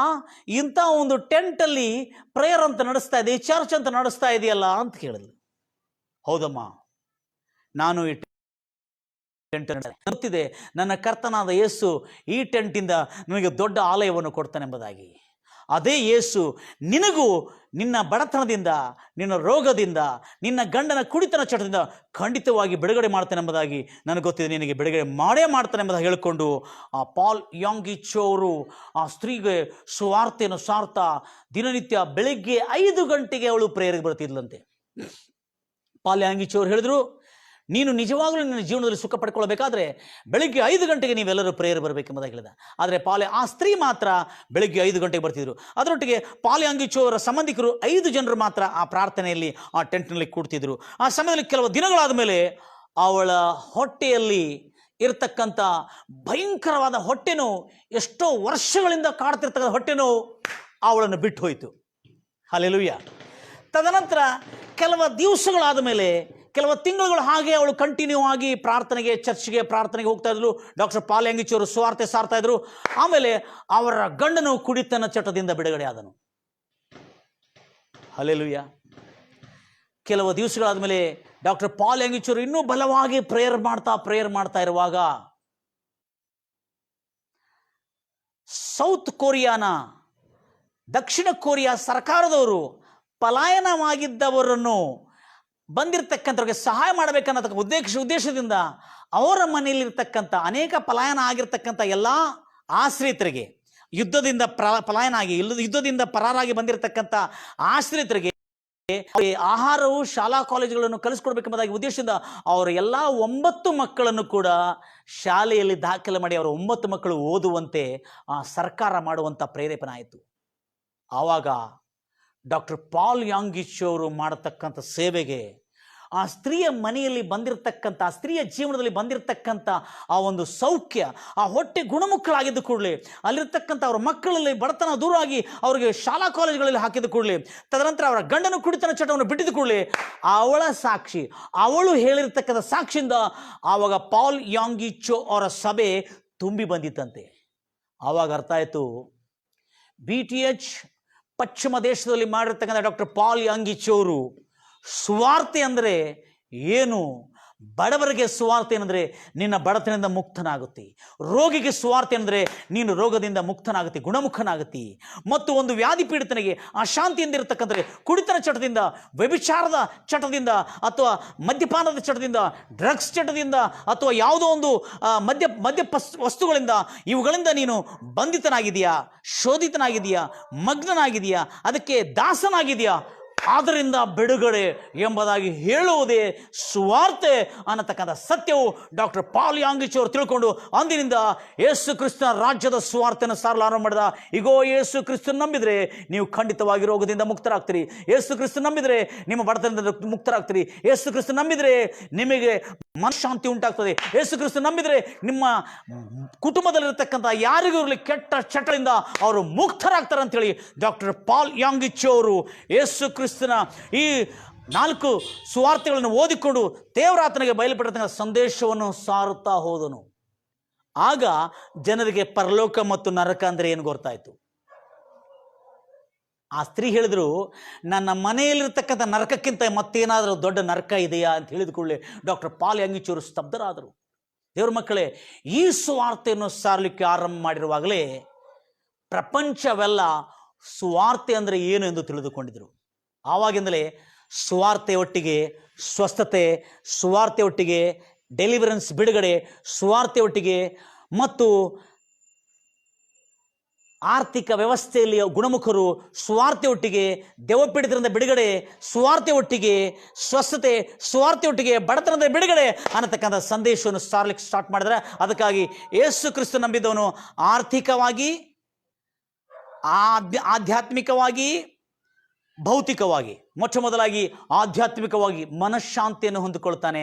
ಇಂಥ ಒಂದು ಟೆಂಟಲ್ಲಿ ಪ್ರೇಯರ್ ಅಂತ ನಡೆಸ್ತಾ ಇದ್ದೀ, ಚರ್ಚ್ ಅಂತ ನಡೆಸ್ತಾ ಇದೆಯಲ್ಲ ಅಂತ ಕೇಳಿದ್ಲು. ಹೌದಮ್ಮ, ನಾನು ಈ ಟೆಂಟ್ ಗೊತ್ತಿದೆ, ನನ್ನ ಕರ್ತನಾದ ಯೇಸು ಈ ಟೆಂಟಿಂದ ನನಗೆ ದೊಡ್ಡ ಆಲಯವನ್ನು ಕೊಡ್ತಾನೆ ಎಂಬುದಾಗಿ. ಅದೇ ಯೇಸು ನಿನಗೂ ನಿನ್ನ ಬಡತನದಿಂದ, ನಿನ್ನ ರೋಗದಿಂದ, ನಿನ್ನ ಗಂಡನ ಕುಡಿತನ ಚಟದಿಂದ ಖಂಡಿತವಾಗಿ ಬಿಡುಗಡೆ ಮಾಡ್ತಾನೆ ಎಂಬುದಾಗಿ ನನಗೆ ಗೊತ್ತಿದೆ, ನಿನಗೆ ಬಿಡುಗಡೆ ಮಾಡೇ ಮಾಡ್ತಾನೆ ಎಂಬುದಾಗಿ ಹೇಳಿಕೊಂಡು ಆ ಪಾಲ್ಯಾಂಗಿಚೋರು ಆ ಸ್ತ್ರೀಗೆ ಸುವಾರ್ತೆಯನ್ನು ಸಾರ್ತಾ ದಿನನಿತ್ಯ ಬೆಳಿಗ್ಗೆ 5 ಗಂಟೆಗೆ ಅವಳು ಪ್ರೇಯರ್ಗೆ ಬರ್ತಿದ್ಲಂತೆ. ಪಾಲ್ಯಾಂಗಿಚೋರು ಹೇಳಿದ್ರು, ನೀನು ನಿಜವಾಗಲೂ ನಿನ್ನ ಜೀವನದಲ್ಲಿ ಸುಖ ಪಡ್ಕೊಳ್ಬೇಕಾದ್ರೆ ಬೆಳಿಗ್ಗೆ 5 ಗಂಟೆಗೆ ನೀವೆಲ್ಲರೂ ಪ್ರೇಯರ್ ಬರಬೇಕೆಂಬುದಾಗಿ ಹೇಳಿದ. ಆದರೆ ಆ ಸ್ತ್ರೀ ಮಾತ್ರ ಬೆಳಿಗ್ಗೆ 5 ಗಂಟೆಗೆ ಬರ್ತಿದ್ರು. ಅದರೊಟ್ಟಿಗೆ ಪಾಲ್ಯಾಂಗಿಚೋರ ಸಂಬಂಧಿಕರು 5 ಜನರು ಮಾತ್ರ ಆ ಪ್ರಾರ್ಥನೆಯಲ್ಲಿ ಆ ಟೆಂಟ್ನಲ್ಲಿ ಕೂಡ್ತಿದ್ರು. ಆ ಸಮಯದಲ್ಲಿ ಕೆಲವು ದಿನಗಳಾದ ಮೇಲೆ ಅವಳ ಹೊಟ್ಟೆಯಲ್ಲಿ ಇರತಕ್ಕಂಥ ಭಯಂಕರವಾದ ಹೊಟ್ಟೆನೋ, ಎಷ್ಟೋ ವರ್ಷಗಳಿಂದ ಕಾಡ್ತಿರ್ತಕ್ಕಂಥ ಹೊಟ್ಟೆನೋ ಅವಳನ್ನು ಬಿಟ್ಟು ಹೋಯಿತು. ಹಲ್ಲೆಲೂಯಾ. ತದನಂತರ ಕೆಲವು ದಿವಸಗಳಾದ ಮೇಲೆ, ಕೆಲವು ತಿಂಗಳುಗಳು ಹಾಗೆ ಅವಳು ಕಂಟಿನ್ಯೂ ಆಗಿ ಚರ್ಚ್ಗೆ ಪ್ರಾರ್ಥನೆಗೆ ಹೋಗ್ತಾ ಇದ್ರು. ಡಾಕ್ಟರ್ ಪಾಲ್ಯಾಂಗಿಚೋರು ಸುವಾರ್ತೆ ಸಾರ್ತಾ ಇದ್ರು. ಆಮೇಲೆ ಅವರ ಗಂಡನು ಕುಡಿತನ ಚಟದಿಂದ ಬಿಡುಗಡೆ ಆದನು. ಹಲ್ಲೆಲೂಯಾ. ಕೆಲವು ದಿವಸಗಳಾದ ಮೇಲೆ ಡಾಕ್ಟರ್ ಪಾಲ್ಯಾಂಗಿಚೋರು ಇನ್ನೂ ಬಲವಾಗಿ ಪ್ರೇಯರ್ ಮಾಡ್ತಾ ಇರುವಾಗ ಸೌತ್ ಕೊರಿಯಾನ, ದಕ್ಷಿಣ ಕೊರಿಯಾ ಸರ್ಕಾರದವರು ಪಲಾಯನವಾಗಿದ್ದವರನ್ನು ಬಂದಿರತಕ್ಕಂಥವ್ರಿಗೆ ಸಹಾಯ ಮಾಡಬೇಕನ್ನೋ ಉದ್ದೇಶದಿಂದ ಅವರ ಮನೆಯಲ್ಲಿರ್ತಕ್ಕಂಥ ಅನೇಕ ಪಲಾಯನ ಆಗಿರ್ತಕ್ಕಂಥ ಎಲ್ಲ ಆಶ್ರಿತರಿಗೆ, ಯುದ್ಧದಿಂದ ಪರಾರಾಗಿ ಬಂದಿರತಕ್ಕಂಥ ಆಶ್ರಿತರಿಗೆ ಆಹಾರವು, ಶಾಲಾ ಕಾಲೇಜುಗಳನ್ನು ಕಲಿಸ್ಕೊಡ್ಬೇಕೆಂಬುದಾಗಿ ಉದ್ದೇಶದಿಂದ ಅವರ ಎಲ್ಲ 9 ಮಕ್ಕಳನ್ನು ಕೂಡ ಶಾಲೆಯಲ್ಲಿ ದಾಖಲೆ ಮಾಡಿ ಅವರ 9 ಮಕ್ಕಳು ಓದುವಂತೆ ಆ ಸರ್ಕಾರ ಮಾಡುವಂಥ ಪ್ರೇರೇಪಣೆ ಆಯಿತು. ಆವಾಗ ಡಾಕ್ಟರ್ ಪಾಲ್ಯಾಂಗಿಚೋರು ಮಾಡತಕ್ಕಂಥ ಸೇವೆಗೆ ಆ ಸ್ತ್ರೀಯ ಮನೆಯಲ್ಲಿ ಬಂದಿರತಕ್ಕಂಥ, ಆ ಸ್ತ್ರೀಯ ಜೀವನದಲ್ಲಿ ಬಂದಿರತಕ್ಕಂಥ ಆ ಒಂದು ಸೌಖ್ಯ, ಆ ಹೊಟ್ಟೆ ಗುಣಮುಖಳಾಗಿದ್ದ ಕೂಡಲೇ ಅಲ್ಲಿರ್ತಕ್ಕಂಥ ಅವರ ಮಕ್ಕಳಲ್ಲಿ ಬಡತನ ದೂರ ಆಗಿ ಅವರಿಗೆ ಶಾಲಾ ಕಾಲೇಜುಗಳಲ್ಲಿ ಹಾಕಿದ ಕೂಡಲೇ, ತದನಂತರ ಅವರ ಗಂಡನ ಕುಡಿತನ ಚಟವನ್ನು ಬಿಟ್ಟಿದ ಕೂಡಲೇ ಅವಳ ಸಾಕ್ಷಿ, ಅವಳು ಹೇಳಿರ್ತಕ್ಕಂಥ ಸಾಕ್ಷಿಯಿಂದ ಆವಾಗ ಪಾಲ್ ಯಾಂಗಿ ಚೋ ಅವರ ಸಭೆ ತುಂಬಿ ಬಂದಿತ್ತಂತೆ. ಆವಾಗ ಅರ್ಥ ಆಯಿತು, BTH ಪಶ್ಚಿಮ ದೇಶದಲ್ಲಿ ಮಾಡಿರ್ತಕ್ಕಂಥ ಡಾಕ್ಟರ್ ಪಾಲ್ ಯಾಂಗಿ ಚೋ ಅವರು ಸುವಾರ್ತೆ ಅಂದರೆ ಏನು, ಬಡವರಿಗೆ ಸುವಾರ್ತೆ ಏನಂದರೆ ನಿನ್ನ ಬಡತನದಿಂದ ಮುಕ್ತನಾಗುತ್ತೆ, ರೋಗಿಗೆ ಸುವಾರ್ತೆ ಅಂದರೆ ನೀನು ರೋಗದಿಂದ ಮುಕ್ತನಾಗುತ್ತೆ, ಗುಣಮುಖನಾಗುತ್ತೆ. ಮತ್ತು ಒಂದು ವ್ಯಾಧಿ ಪೀಡಿತನಿಗೆ ಅಶಾಂತಿಯಿಂದ ಇರತಕ್ಕಂಥ ಕುಡಿತನ ಚಟದಿಂದ, ವ್ಯಭಿಚಾರದ ಚಟದಿಂದ, ಅಥವಾ ಮದ್ಯಪಾನದ ಚಟದಿಂದ, ಡ್ರಗ್ಸ್ ಚಟದಿಂದ, ಅಥವಾ ಯಾವುದೋ ಒಂದು ಮದ್ಯ ವಸ್ತುಗಳಿಂದ, ಇವುಗಳಿಂದ ನೀನು ಬಂಧಿತನಾಗಿದೆಯಾ, ಶೋಧಿತನಾಗಿದೆಯಾ, ಮಗ್ನನಾಗಿದೆಯಾ, ಅದಕ್ಕೆ ದಾಸನಾಗಿದೆಯಾ, ಆದ್ದರಿಂದ ಬಿಡುಗಡೆ ಎಂಬುದಾಗಿ ಹೇಳುವುದೇ ಸುವಾರ್ತೆ ಅನ್ನತಕ್ಕಂಥ ಸತ್ಯವು ಡಾಕ್ಟರ್ ಪಾಲ್ ಯಾಂಗಿ ಚೋ ಅವರು ತಿಳ್ಕೊಂಡು ಅಂದಿನಿಂದ ಯೇಸು ಕ್ರಿಸ್ತನ ರಾಜ್ಯದ ಸುವಾರ್ತೆಯನ್ನು ಸಾರಲು ಆರಂಭ ಮಾಡಿದ. ಈಗೋ ಯೇಸು ಕ್ರಿಸ್ತನ ನಂಬಿದರೆ ನೀವು ಖಂಡಿತವಾಗಿ ರೋಗದಿಂದ ಮುಕ್ತರಾಗ್ತೀರಿ, ಯೇಸು ಕ್ರಿಸ್ತನ ನಂಬಿದರೆ ನಿಮ್ಮ ಬಡತನದಿಂದ ಮುಕ್ತರಾಗ್ತೀರಿ, ಯೇಸು ಕ್ರಿಸ್ತನ ನಂಬಿದರೆ ನಿಮಗೆ ಮನಃಶಾಂತಿ ಉಂಟಾಗ್ತದೆ, ಯೇಸು ಕ್ರಿಸ್ತನ ನಂಬಿದರೆ ನಿಮ್ಮ ಕುಟುಂಬದಲ್ಲಿರತಕ್ಕಂಥ ಯಾರಿಗೂ ಇರಲಿ ಕೆಟ್ಟ ಚಟದಿಂದ ಅವರು ಮುಕ್ತರಾಗ್ತಾರೆ ಅಂತೇಳಿ ಡಾಕ್ಟರ್ ಪಾಲ್ ಯಾಂಗಿ ಚೋ ಅವರು ಯೇಸು ಕ್ರಿಸ್ತನ ಈ 4 ಸುವಾರ್ತೆಗಳನ್ನು ಓದಿಕೊಂಡು ದೇವರಾತನಿಗೆ ಬಯಲುಪಟ್ಟಿರ್ತಕ್ಕಂಥ ಸಂದೇಶವನ್ನು ಸಾರುತ್ತಾ ಹೋದನು. ಆಗ ಜನರಿಗೆ ಪರಲೋಕ ಮತ್ತು ನರಕ ಅಂದರೆ ಏನು ಗೊತ್ತಾಯಿತು. ಆ ಸ್ತ್ರೀ ಹೇಳಿದ್ರು, ನನ್ನ ಮನೆಯಲ್ಲಿರ್ತಕ್ಕಂಥ ನರಕಕ್ಕಿಂತ ಮತ್ತೇನಾದರೂ ದೊಡ್ಡ ನರಕ ಇದೆಯಾ ಅಂತ ಹೇಳಿದ ಕೂಡಲೇ ಡಾಕ್ಟರ್ ಪಾಲ್ ಯಾಂಗಿ ಚೋ ಅವರು ಸ್ತಬ್ಧರಾದರು. ದೇವ್ರ ಮಕ್ಕಳೇ, ಈ ಸುವಾರ್ತೆಯನ್ನು ಸಾರಲಿಕ್ಕೆ ಆರಂಭ ಮಾಡಿರುವಾಗಲೇ ಪ್ರಪಂಚವೆಲ್ಲ ಸುವಾರ್ತೆ ಅಂದರೆ ಏನು ಎಂದು ತಿಳಿದುಕೊಂಡಿದ್ರು. ಆವಾಗಿಂದಲೇ ಸುವಾರ್ತೆ ಒಟ್ಟಿಗೆ ಸ್ವಸ್ಥತೆ, ಸುವಾರ್ತೆ ಒಟ್ಟಿಗೆ ಡೆಲಿವರೆನ್ಸ್ ಬಿಡುಗಡೆ, ಸುವಾರ್ತೆ ಒಟ್ಟಿಗೆ ಮತ್ತು ಆರ್ಥಿಕ ವ್ಯವಸ್ಥೆಯಲ್ಲಿ ಗುಣಮುಖರು, ಸುವಾರ್ತೆ ಒಟ್ಟಿಗೆ ದೆವ್ವಪೀಡಿತರಿಂದ ಬಿಡುಗಡೆ, ಸುವಾರ್ತೆ ಒಟ್ಟಿಗೆ ಸ್ವಸ್ಥತೆ, ಸುವಾರ್ತೆ ಒಟ್ಟಿಗೆ ಬಡತನದ ಬಿಡುಗಡೆ ಅನ್ನತಕ್ಕಂಥ ಸಂದೇಶವನ್ನು ಸಾರಲಿಕ್ಕೆ ಸ್ಟಾರ್ಟ್ ಮಾಡಿದ್ರೆ. ಅದಕ್ಕಾಗಿ ಯೇಸು ಕ್ರಿಸ್ತ ನಂಬಿದವನು ಆರ್ಥಿಕವಾಗಿ, ಆಧ್ಯಾತ್ಮಿಕವಾಗಿ, ಭೌತಿಕವಾಗಿ, ಮೊಟ್ಟ ಮೊದಲಾಗಿ ಆಧ್ಯಾತ್ಮಿಕವಾಗಿ ಮನಃಶಾಂತಿಯನ್ನು ಹೊಂದಿಕೊಳ್ತಾನೆ,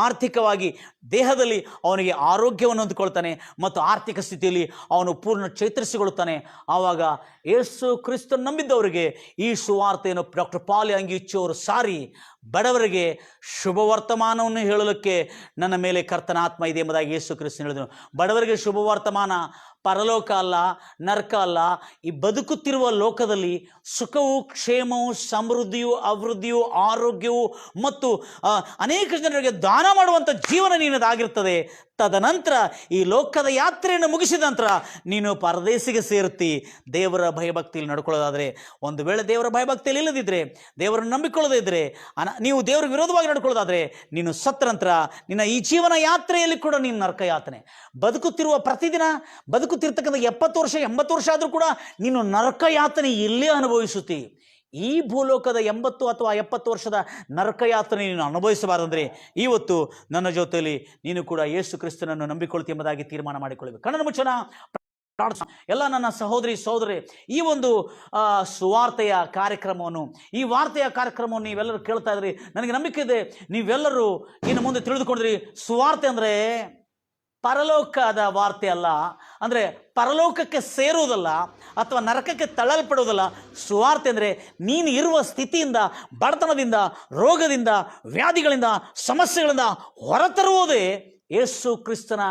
ಆರ್ಥಿಕವಾಗಿ ದೇಹದಲ್ಲಿ ಅವನಿಗೆ ಆರೋಗ್ಯವನ್ನು ಹೊಂದಿಕೊಳ್ತಾನೆ, ಮತ್ತು ಆರ್ಥಿಕ ಸ್ಥಿತಿಯಲ್ಲಿ ಅವನು ಪೂರ್ಣ ಚೈತರಿಸಿಕೊಳ್ಳುತ್ತಾನೆ. ಆವಾಗ ಯೇಸು ಕ್ರಿಸ್ತ ನಂಬಿದ್ದವರಿಗೆ ಈ ಸುವಾರ್ತೆಯನ್ನು ಡಾಕ್ಟರ್ ಪಾಲ್ ಯಾಂಗಿ ಚೋ ಅವರು ಸಾರಿ ಬಡವರಿಗೆ ಶುಭ ವರ್ತಮಾನವನ್ನು ಹೇಳಲಿಕ್ಕೆ ನನ್ನ ಮೇಲೆ ಕರ್ತನ ಆತ್ಮ ಇದೆ ಎಂಬುದಾಗಿ ಯೇಸು ಕ್ರಿಸ್ತ ಹೇಳಿದನು. ಬಡವರಿಗೆ ಶುಭ ವರ್ತಮಾನ ಪರಲೋಕ ಅಲ್ಲ, ನರಕ ಅಲ್ಲ, ಈ ಬದುಕುತ್ತಿರುವ ಲೋಕದಲ್ಲಿ ಸುಖವು, ಕ್ಷೇಮವು, ಸಮೃದ್ಧಿಯು, ಅಭಿವೃದ್ಧಿಯು, ಆರೋಗ್ಯವು ಮತ್ತು ಅನೇಕ ಜನರಿಗೆ ದಾನ ಮಾಡುವಂಥ ಜೀವನ ನಿನ್ನದಾಗಿರ್ತದೆ. ತದನಂತರ ಈ ಲೋಕದ ಯಾತ್ರೆಯನ್ನು ಮುಗಿಸಿದ ನಂತರ ನೀನು ಪರದೇಶಿಗೆ ಸೇರುತ್ತಿ. ದೇವರ ಭಯಭಕ್ತಿಯಲ್ಲಿ ನಡ್ಕೊಳ್ಳೋದಾದರೆ, ಒಂದು ವೇಳೆ ದೇವರ ಭಯಭಕ್ತಿಯಲ್ಲಿ ಇಲ್ಲದಿದ್ದರೆ, ದೇವರನ್ನು ನಂಬಿಕೊಳ್ಳದೇ ಇದ್ದರೆ, ನೀವು ದೇವರ ವಿರೋಧವಾಗಿ ನಡ್ಕೊಳ್ಳೋದಾದರೆ, ನೀನು ಸತ್ತ ನಂತರ ನಿನ್ನ ಈ ಜೀವನ ಯಾತ್ರೆಯಲ್ಲಿ ಕೂಡ ನೀನು ನರಕ ಯಾತನೆ ಬದುಕುತ್ತಿರುವ, ಪ್ರತಿದಿನ ಬದುಕುತ್ತಿರ್ತಕ್ಕಂಥ 70 ವರ್ಷ 80 ವರ್ಷ ಆದರೂ ಕೂಡ ನೀನು ನರಕ ಯಾತನೆ ಇಲ್ಲೇ ಅನುಭವಿಸುತ್ತಿ. ಈ ಭೂಲೋಕದ 80 ಅಥವಾ 70 ವರ್ಷದ ನರಕಯಾತನೆ ನೀನು ಅನುಭವಿಸಬಾರದಂದರೆ ಇವತ್ತು ನನ್ನ ಜೊತೆಯಲ್ಲಿ ನೀನು ಕೂಡ ಯೇಸು ಕ್ರಿಸ್ತನನ್ನು ನಂಬಿಕೊಳ್ತಿ ಎಂಬುದಾಗಿ ತೀರ್ಮಾನ ಮಾಡಿಕೊಳ್ಳಬೇಕು. ಕಣ್ಣನ್ನು ಮುಚ್ಚೋಣ, ಪ್ರಾರ್ಥನೆ. ಎಲ್ಲ ನನ್ನ ಸಹೋದರಿ ಸಹೋದರಿ, ಈ ಒಂದು ಸುವಾರ್ತೆಯ ಕಾರ್ಯಕ್ರಮವನ್ನು, ಈ ವಾರ್ತೆಯ ಕಾರ್ಯಕ್ರಮವನ್ನು ನೀವೆಲ್ಲರೂ ಕೇಳ್ತಾ ಇದ್ರಿ. ನನಗೆ ನಂಬಿಕೆ ಇದೆ ನೀವೆಲ್ಲರೂ ಇನ್ನು ಮುಂದೆ ತಿಳಿದುಕೊಂಡಿರಿ. ಸುವಾರ್ತೆ ಅಂದರೆ ಪರಲೋಕದ ವಾರ್ತೆ ಅಲ್ಲ, ಅಂದರೆ ಪರಲೋಕಕ್ಕೆ ಸೇರುವುದಲ್ಲ ಅಥವಾ ನರಕಕ್ಕೆ ತಳ್ಳಲ್ಪಡುವುದಲ್ಲ. ಸುವಾರ್ತೆ ಅಂದರೆ ನೀನು ಇರುವ ಸ್ಥಿತಿಯಿಂದ, ಬಡತನದಿಂದ, ರೋಗದಿಂದ, ವ್ಯಾಧಿಗಳಿಂದ, ಸಮಸ್ಯೆಗಳಿಂದ ಹೊರತರುವುದೇ ಯೇಸು ಕ್ರಿಸ್ತನ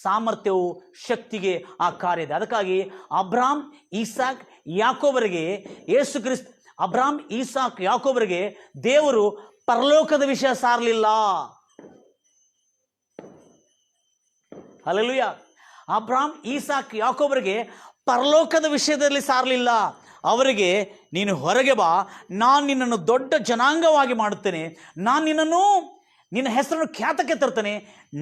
ಸಾಮರ್ಥ್ಯವು, ಶಕ್ತಿಗೆ ಆ ಕಾರ್ಯ ಇದೆ. ಅದಕ್ಕಾಗಿ ಅಬ್ರಾಮ್, ಈಸಾಕ್, ಯಾಕೋಬರಿಗೆ ಯೇಸು ಕ್ರಿಸ್ತ, ಅಬ್ರಾಮ್, ಈಸಾಕ್, ಯಾಕೋಬರಿಗೆ ದೇವರು ಪರಲೋಕದ ವಿಷಯ ಸಾರಲಿಲ್ಲ. ಹಲ್ಲೆಲೂಯಾ. ಅಬ್ರಾಮ್, ಈಸಾಕ್, ಯಾಕೋಬರಿಗೆ ಪರಲೋಕದ ವಿಷಯದಲ್ಲಿ ಸಾರಲಿಲ್ಲ. ಅವರಿಗೆ ನೀನು ಹೊರಗೆ ಬಾ, ನಾನು ನಿನ್ನನ್ನು ದೊಡ್ಡ ಜನಾಂಗವಾಗಿ ಮಾಡುತ್ತೇನೆ, ನಾನು ನಿನ್ನ ಹೆಸರನ್ನು ಖ್ಯಾತಕ್ಕೆ ತರ್ತೇನೆ,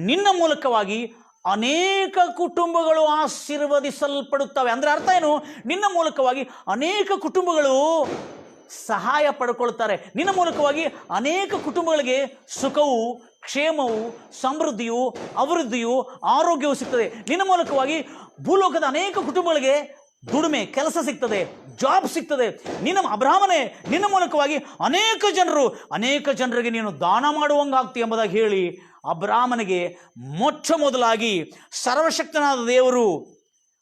ನಿನ್ನ ಮೂಲಕವಾಗಿ ಅನೇಕ ಕುಟುಂಬಗಳು ಆಶೀರ್ವದಿಸಲ್ಪಡುತ್ತವೆ. ಅಂದರೆ ಅರ್ಥ ಏನು? ನಿನ್ನ ಮೂಲಕವಾಗಿ ಅನೇಕ ಕುಟುಂಬಗಳು ಸಹಾಯ ಪಡ್ಕೊಳ್ತಾರೆ. ನಿನ್ನ ಮೂಲಕವಾಗಿ ಅನೇಕ ಕುಟುಂಬಗಳಿಗೆ ಸುಖವು, ಕ್ಷೇಮವು, ಸಮೃದ್ಧಿಯು, ಅಭಿವೃದ್ಧಿಯು, ಆರೋಗ್ಯವು ಸಿಗ್ತದೆ. ನಿನ್ನ ಮೂಲಕವಾಗಿ ಭೂಲೋಕದ ಅನೇಕ ಕುಟುಂಬಗಳಿಗೆ ದುಡಿಮೆ, ಕೆಲಸ ಸಿಗ್ತದೆ, ಜಾಬ್ ಸಿಗ್ತದೆ. ಅಬ್ರಹಾಮನೇ ನಿನ್ನ ಮೂಲಕವಾಗಿ ಅನೇಕ ಜನರಿಗೆ ನೀನು ದಾನ ಮಾಡುವಂಗಾಗ್ತಿ ಎಂಬುದಾಗಿ ಹೇಳಿ ಅಬ್ರಹಾಮನಿಗೆ ಮೊಟ್ಟ ಮೊದಲಾಗಿ ಸರ್ವಶಕ್ತನಾದ ದೇವರು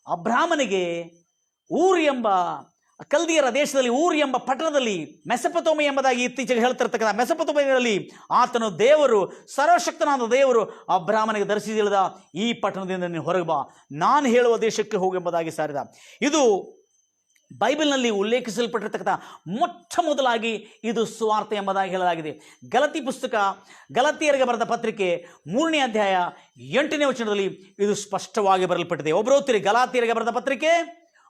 ಅಬ್ರಹಾಮನಿಗೆ ಊರ್ ಎಂಬ ಕಲ್ದಿಯರ ದೇಶದಲ್ಲಿ ಊರ್ ಎಂಬ ಪಟ್ಟಣದಲ್ಲಿ, ಮೆಸೊಪೊತಾಮಿಯಾ ಎಂಬುದಾಗಿ ಇತ್ತೀಚೆಗೆ ಹೇಳ್ತಿರ್ತಕ್ಕಂಥ ಮೆಸೊಪೊತಾಮಿಯಾದಲ್ಲಿ ಆತನು ದೇವರು, ಸರ್ವಶಕ್ತನಾದ ದೇವರು ಅಬ್ರಹಾಮನಿಗೆ ದರ್ಶಿಸಿ ಹೇಳಿದ, ಈ ಪಟ್ಟಣದಿಂದ ನೀನು ಹೊರಗೆ ಬಾ, ನಾನು ಹೇಳುವ ದೇಶಕ್ಕೆ ಹೋಗು ಎಂಬುದಾಗಿ ಸಾರಿದ. ಇದು ಬೈಬಲ್ನಲ್ಲಿ ಉಲ್ಲೇಖಿಸಲ್ಪಟ್ಟಿರ್ತಕ್ಕಂಥ ಮೊಟ್ಟ ಮೊದಲಾಗಿ ಇದು ಸುವಾರ್ತೆ ಎಂಬುದಾಗಿ ಹೇಳಲಾಗಿದೆ. ಗಲಾತಿಯರಿಗೆ ಬರೆದ ಪತ್ರಿಕೆ 3ನೇ ಅಧ್ಯಾಯ 8ನೇ ವಚನದಲ್ಲಿ ಇದು ಸ್ಪಷ್ಟವಾಗಿ ಬರೆಯಲ್ಪಟ್ಟಿದೆ. ಒಬ್ಬರು ಓದ್ತೀರಿ, ಗಲಾತಿಯರಿಗೆ ಬರೆದ ಪತ್ರಿಕೆ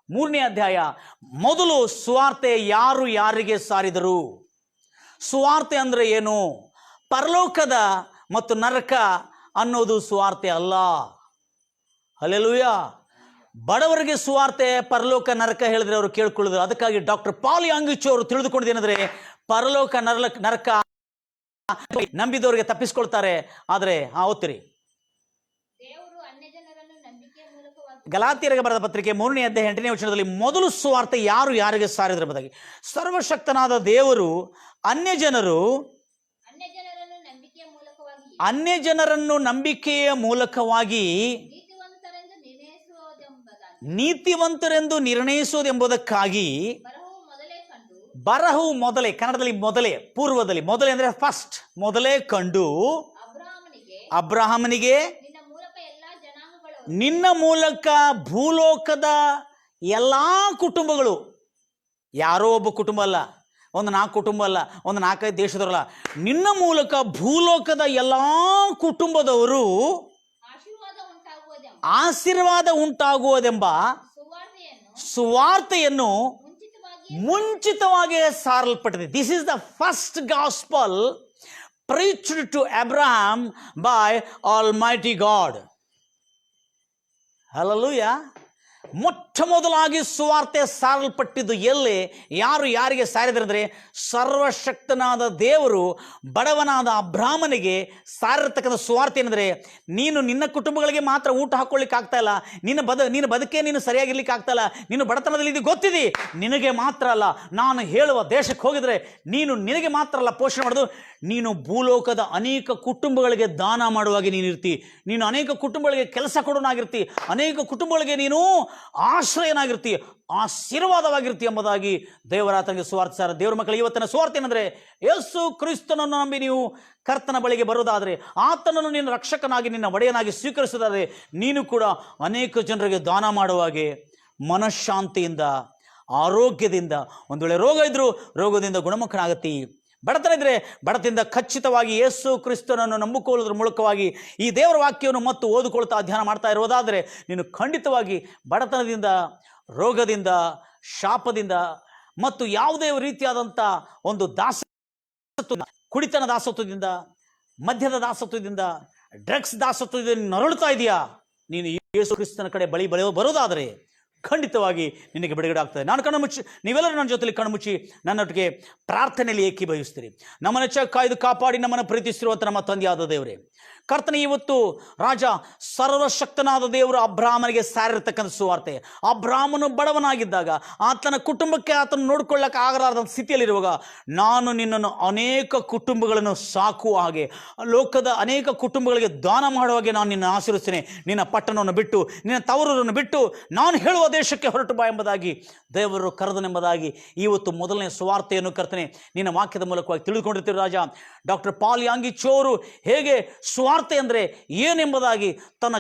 3ನೇ ಅಧ್ಯಾಯ. ಮೊದಲು ಸುವಾರ್ತೆ ಯಾರಿಗೆ ಸಾರಿದರು? ಸುವಾರ್ತೆ ಅಂದರೆ ಏನು? ಪರಲೋಕದ ಮತ್ತು ನರಕ ಅನ್ನೋದು ಸುವಾರ್ತೆ ಅಲ್ಲ. ಹಲ್ಲೆಲೂಯಾ. ಬಡವರಿಗೆ ಸುವಾರ್ತೆ, ಪರಲೋಕ ನರಕ ಹೇಳಿದ್ರೆ ಅವರು ಕೇಳ್ಕೊಳ್ಳೋದು. ಅದಕ್ಕಾಗಿ ಡಾಕ್ಟರ್ ಪಾಲ್ ಯಾಂಗಿಚ್ ಅವರು ತಿಳಿದುಕೊಂಡಿದ್ದೇನೆಂದರೆ, ಪರಲೋಕ ನರಕ ನಂಬಿದವರಿಗೆ ತಪ್ಪಿಸ್ಕೊಳ್ತಾರೆ. ಆದರೆ ಓದ್ತೀರಿ, ಗಲಾತಿಯರಿಗೆ ಬರೆದ ಪತ್ರಿಕೆ 3ನೇ ಅಧ್ಯಾಯ 8ನೇ ವಚನದಲ್ಲಿ ಮೊದಲು ಸುವಾರ್ತೆ ಯಾರಿಗೆ ಸಾರಿದ್ರ ಬದಲಾಗಿ ಸರ್ವಶಕ್ತನಾದ ದೇವರು ಅನ್ಯ ಜನರನ್ನು ನಂಬಿಕೆಯ ಮೂಲಕವಾಗಿ ನೀತಿವಂತರೆಂದು ನಿರ್ಣಯಿಸುವುದೆಂಬುದಕ್ಕಾಗಿ ಬರಹು ಮೊದಲೇ, ಕನ್ನಡದಲ್ಲಿ ಮೊದಲೇ, ಪೂರ್ವದಲ್ಲಿ ಮೊದಲೇ ಅಂದರೆ ಫಸ್ಟ್, ಮೊದಲೇ ಕಂಡು ಅಬ್ರಹಾಮನಿಗೆ ನಿನ್ನ ಮೂಲಕ ಭೂಲೋಕದ ಎಲ್ಲ ಕುಟುಂಬಗಳು, ಯಾರೋ ಒಬ್ಬ ಕುಟುಂಬ ಅಲ್ಲ, ಒಂದು 4 ಕುಟುಂಬ ಅಲ್ಲ, ಒಂದು 4-5 ದೇಶದವರಲ್ಲ, ನಿನ್ನ ಮೂಲಕ ಭೂಲೋಕದ ಎಲ್ಲ ಕುಟುಂಬದವರು ಆಶೀರ್ವಾದ ಉಂಟಾಗುವುದೆಂಬ ಸುವಾರ್ತೆಯನ್ನು ಮುಂಚಿತವಾಗಿ ಸಾರಲ್ಪಟ್ಟಿದೆ. This is the first gospel preached to Abraham by Almighty God. Hallelujah. ಮೊಟ್ಟ ಮೊದಲಾಗಿ ಸುವಾರ್ತೆ ಸಾರಲ್ಪಟ್ಟಿದ್ದು ಎಲ್ಲಿ, ಯಾರಿಗೆ ಸಾರಿದ್ರಂದ್ರೆ ಸರ್ವಶಕ್ತನಾದ ದೇವರು ಬಡವನಾದ ಅಬ್ರಹಾಮನಿಗೆ ಸಾರಿರ್ತಕ್ಕಂಥ ಸುವಾರ್ತೆ ಏನಂದರೆ, ನೀನು ನಿನ್ನ ಕುಟುಂಬಗಳಿಗೆ ಮಾತ್ರ ಊಟ ಹಾಕೊಳ್ಳಿಕ್ಕೆ ಆಗ್ತಾ ಇಲ್ಲ, ನಿನ್ನ ಬದುಕೇ ನೀನು ಸರಿಯಾಗಿರ್ಲಿಕ್ಕೆ ಆಗ್ತಾ ಇಲ್ಲ, ನೀನು ಬಡತನದಲ್ಲಿ ಇದು ಗೊತ್ತಿದೆ, ನಿನಗೆ ಮಾತ್ರ ಅಲ್ಲ, ನಾನು ಹೇಳುವ ದೇಶಕ್ಕೆ ಹೋಗಿದ್ರೆ ನಿನಗೆ ಮಾತ್ರ ಅಲ್ಲ ಪೋಷಣೆ ಮಾಡೋದು, ನೀನು ಭೂಲೋಕದ ಅನೇಕ ಕುಟುಂಬಗಳಿಗೆ ದಾನ ಮಾಡುವಾಗಿ ನೀನಿರ್ತಿ, ನೀನು ಅನೇಕ ಕುಟುಂಬಗಳಿಗೆ ಕೆಲಸ ಕೊಡೋನಾಗಿರ್ತಿ, ಅನೇಕ ಕುಟುಂಬಗಳಿಗೆ ನೀನು ಆಶ್ರಯನಾಗಿರ್ತಿ, ಆಶೀರ್ವಾದವಾಗಿರ್ತಿ ಎಂಬುದಾಗಿ ದೇವರಾತನಿಗೆ ಸುವಾರ್ತೆ ಸಾರ. ದೇವರ ಮಕ್ಕಳು, ಇವತ್ತಿನ ಸುವಾರ್ತೆ ಏನಂದರೆ, ಯೇಸು ಕ್ರಿಸ್ತನನ್ನು ನಂಬಿ ನೀವು ಕರ್ತನ ಬಳಿಗೆ ಬರೋದಾದರೆ, ಆತನನ್ನು ನಿನ್ನ ರಕ್ಷಕನಾಗಿ ನಿನ್ನ ಒಡೆಯನಾಗಿ ಸ್ವೀಕರಿಸೋದಾದರೆ, ನೀನು ಕೂಡ ಅನೇಕ ಜನರಿಗೆ ದಾನ ಮಾಡುವಾಗೆ ಮನಃಶಾಂತಿಯಿಂದ, ಆರೋಗ್ಯದಿಂದ, ಒಂದು ವೇಳೆ ರೋಗ ಇದ್ದರೂ ರೋಗದಿಂದ ಗುಣಮುಖನಾಗತ್ತಿ, ಬಡತನ ಇದ್ದರೆ ಬಡತನದಿಂದ ಖಚಿತವಾಗಿ ಯೇಸು ಕ್ರಿಸ್ತನನ್ನು ನಂಬಿಕೊಳ್ಳೋದ್ರ ಮೂಲಕವಾಗಿ ಈ ದೇವರ ವಾಕ್ಯವನ್ನು ಮತ್ತು ಓದಿಕೊಳ್ತಾ ಅಧ್ಯಯನ ಮಾಡ್ತಾ ಇರೋದಾದರೆ, ನೀನು ಖಂಡಿತವಾಗಿ ಬಡತನದಿಂದ, ರೋಗದಿಂದ, ಶಾಪದಿಂದ ಮತ್ತು ಯಾವುದೇ ರೀತಿಯಾದಂಥ ಒಂದು ಕುಡಿತನ ದಾಸತ್ವದಿಂದ, ಮದ್ಯದ ದಾಸತ್ವದಿಂದ, ಡ್ರಗ್ಸ್ ದಾಸತ್ವದಿಂದ ನರಳುತ್ತಾ ಇದೆಯಾ, ನೀನು ಯೇಸು ಕ್ರಿಸ್ತನ ಕಡೆ ಬರೋದಾದರೆ ಖಂಡಿತವಾಗಿ ನಿನಗೆ ಬಿಡುಗಡೆ ಆಗ್ತದೆ. ನಾನು ಕಣ್ಣು ನೀವೆಲ್ಲರೂ ನನ್ನ ಜೊತೆಲಿ ಕಣ್ಮುಚ್ಚಿ ನನ್ನೊಟ್ಟಿಗೆ ಪ್ರಾರ್ಥನೆಯಲ್ಲಿ ಏಕೀಭವಿಸ್ತೀರಿ. ನಮ್ಮನ್ನು ಹೆಚ್ಚಾಗಿ ಕಾಯ್ದು ಕಾಪಾಡಿ ನಮ್ಮನ್ನು ಪ್ರೀತಿಸಿರುವಂಥ ನಮ್ಮ ತಂದೆಯಾದ ದೇವರೇ, ಕರ್ತನೆ, ಇವತ್ತು ರಾಜ ಸರ್ವಶಕ್ತನಾದ ದೇವರು ಅಬ್ರಹಾಮನಿಗೆ ಸಾರಿರ್ತಕ್ಕಂಥ ಸುವಾರ್ತೆ, ಅಬ್ರಹಾಮನು ಬಡವನಾಗಿದ್ದಾಗ, ಆತನ ಕುಟುಂಬಕ್ಕೆ ಆತನು ನೋಡ್ಕೊಳ್ಳಕ್ಕೆ ಆಗಲಾರದ ಸ್ಥಿತಿಯಲ್ಲಿರುವಾಗ, ನಾನು ನಿನ್ನನ್ನು ಅನೇಕ ಕುಟುಂಬಗಳನ್ನು ಸಾಕುವ ಹಾಗೆ, ಲೋಕದ ಅನೇಕ ಕುಟುಂಬಗಳಿಗೆ ದಾನ ಮಾಡುವ ಹಾಗೆ ನಾನು ನಿನ್ನ ಆಶೀರ್ವದಿಸ್ತೇನೆ. ನಿನ್ನ ಪಟ್ಟಣವನ್ನು ಬಿಟ್ಟು, ನಿನ್ನ ತವರನ್ನು ಬಿಟ್ಟು ನಾನು ಹೇಳುವ ದೇಶಕ್ಕೆ ಹೊರಟು ಬಾ ಎಂಬುದಾಗಿ ದೇವರು ಕರೆದನೆಂಬುದಾಗಿ ಇವತ್ತು ಮೊದಲನೇ ಸುವಾರ್ತೆಯನ್ನು ಕರ್ತನೆ ನಿನ್ನ ವಾಕ್ಯದ ಮೂಲಕವಾಗಿ ತಿಳಿದುಕೊಂಡಿರ್ತೀವಿ. ರಾಜ ಡಾಕ್ಟರ್ ಪಾಲ್ ಯಾಂಗಿಚ್ ಅವರು ಹೇಗೆ ಸುವಾರ್ತೆ ಅಂದರೆ ಏನೆಂಬುದಾಗಿ ತನ್ನ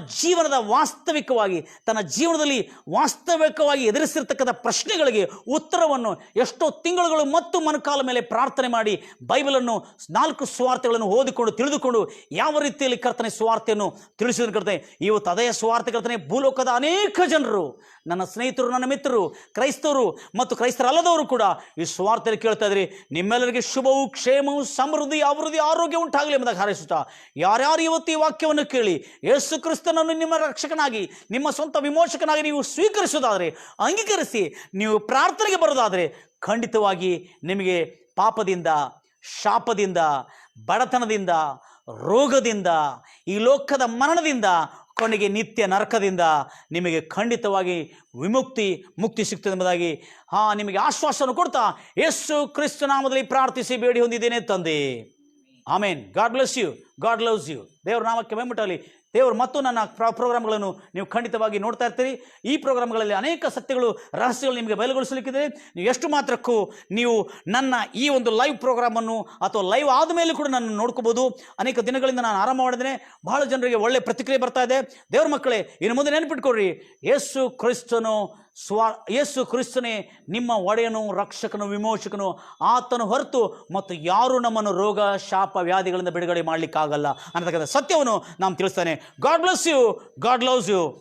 ಜೀವನದಲ್ಲಿ ವಾಸ್ತವಿಕವಾಗಿ ಎದುರಿಸಿರ್ತಕ್ಕಂಥ ಪ್ರಶ್ನೆಗಳಿಗೆ ಉತ್ತರವನ್ನು ಎಷ್ಟೋ ತಿಂಗಳುಗಳು ಮತ್ತು ಮನಕಾಲ ಮೇಲೆ ಪ್ರಾರ್ಥನೆ ಮಾಡಿ ಬೈಬಲನ್ನು 4 ಸುವಾರ್ತೆಗಳನ್ನು ಓದಿಕೊಂಡು ತಿಳಿದುಕೊಂಡು ಯಾವ ರೀತಿಯಲ್ಲಿ ಕರ್ತನೆ ಸುವಾರ್ತೆಯನ್ನು ತಿಳಿಸಿದ ಕರ್ತನೆ, ಇವತ್ತು ಅದೇ ಸುವಾರ್ತೆ ಕರ್ತನೆ ಭೂಲೋಕದ ಅನೇಕ ಜನರು, ನನ್ನ ಸ್ನೇಹಿತರು, ನನ್ನ ಮಿತ್ರರು, ಕ್ರೈಸ್ತವರು ಮತ್ತು ಕ್ರೈಸ್ತರಲ್ಲದವರು ಕೂಡ ಈ ಸುವಾರ್ತೆಯಲ್ಲಿ ಕೇಳ್ತಾ ಇದ್ರಿ. ನಿಮ್ಮೆಲ್ಲರಿಗೆ ಶುಭವು, ಕ್ಷೇಮವು, ಸಮೃದ್ಧಿ, ಅಭಿವೃದ್ಧಿ, ಆರೋಗ್ಯ ಉಂಟಾಗಲಿ ಎಂಬುದಾಗಿ ಹಾರೈಸುತ್ತಾ, ಯಾರ್ಯಾರು ಇವತ್ತು ಈ ವಾಕ್ಯವನ್ನು ಕೇಳಿ ಯೇಸು ಕ್ರಿಸ್ತನನ್ನು ನಿಮ್ಮ ರಕ್ಷಕನಾಗಿ, ನಿಮ್ಮ ಸ್ವಂತ ವಿಮೋಚಕನಾಗಿ ನೀವು ಸ್ವೀಕರಿಸೋದಾದರೆ, ಅಂಗೀಕರಿಸಿ ನೀವು ಪ್ರಾರ್ಥನೆಗೆ ಬರೋದಾದರೆ, ಖಂಡಿತವಾಗಿ ನಿಮಗೆ ಪಾಪದಿಂದ, ಶಾಪದಿಂದ, ಬಡತನದಿಂದ, ರೋಗದಿಂದ, ಈ ಲೋಕದ ಮರಣದಿಂದ ಕೊನೆಗೆ ನಿತ್ಯ ನರಕದಿಂದ ನಿಮಗೆ ಖಂಡಿತವಾಗಿ ಮುಕ್ತಿ ಸಿಗ್ತದೆ ಎಂಬುದಾಗಿ ನಿಮಗೆ ಆಶ್ವಾಸನ ಕೊಡ್ತಾ ಯೇಸು ಕ್ರಿಸ್ತ ನಾಮದಲ್ಲಿ ಪ್ರಾರ್ಥಿಸಿ ಬೇಡಿ ಹೊಂದಿದ್ದೇನೆ ತಂದೆ. Amen. God bless you. God loves you. ದೇವರ ನಾಮಕ್ಕೆ ಮಹಿಮೆ. ದೇವರು ಮತ್ತು ನನ್ನ ಪ್ರೋಗ್ರಾಮ್ಗಳನ್ನು ನೀವು ಖಂಡಿತವಾಗಿ ನೋಡ್ತಾ ಇರ್ತೀರಿ. ಈ ಪ್ರೋಗ್ರಾಮ್ಗಳಲ್ಲಿ ಅನೇಕ ಸತ್ಯಗಳು, ರಹಸ್ಯಗಳು ನಿಮಗೆ ಬಯಲುಗೊಳಿಸಲಿಕ್ಕಿದೆ. ನೀವು ಎಷ್ಟು ಮಾತ್ರಕ್ಕೂ ನೀವು ನನ್ನ ಈ ಒಂದು ಲೈವ್ ಪ್ರೋಗ್ರಾಮನ್ನು ಅಥವಾ ಲೈವ್ ಆದಮೇಲೆ ಕೂಡ ನಾನು ನೋಡ್ಕೋಬೋದು. ಅನೇಕ ದಿನಗಳಿಂದ ನಾನು ಆರಂಭ ಮಾಡಿದ್ದೇನೆ. ಬಹಳ ಜನರಿಗೆ ಒಳ್ಳೆ ಪ್ರತಿಕ್ರಿಯೆ ಬರ್ತಾ ಇದೆ. ದೇವ್ರ ಮಕ್ಕಳೇ, ಇನ್ನು ಮುಂದೆ ನೆನಪಿಟ್ಕೊಡ್ರಿ, ಯೇಸು ಕ್ರಿಸ್ತನೇ ನಿಮ್ಮ ಒಡೆಯನು, ರಕ್ಷಕನು, ವಿಮೋಚಕನು. ಆತನು ಹೊರತು ಮತ್ತು ಯಾರು ನಮ್ಮನ್ನು ರೋಗ, ಶಾಪ, ವ್ಯಾಧಿಗಳಿಂದ ಬಿಡುಗಡೆ ಮಾಡಲಿಕ್ಕಾಗಲ್ಲ ಅನ್ನತಕ್ಕಂಥ ಸತ್ಯವನ್ನು ನಾನು ತಿಳಿಸ್ತಾನೆ. God bless you. God loves you.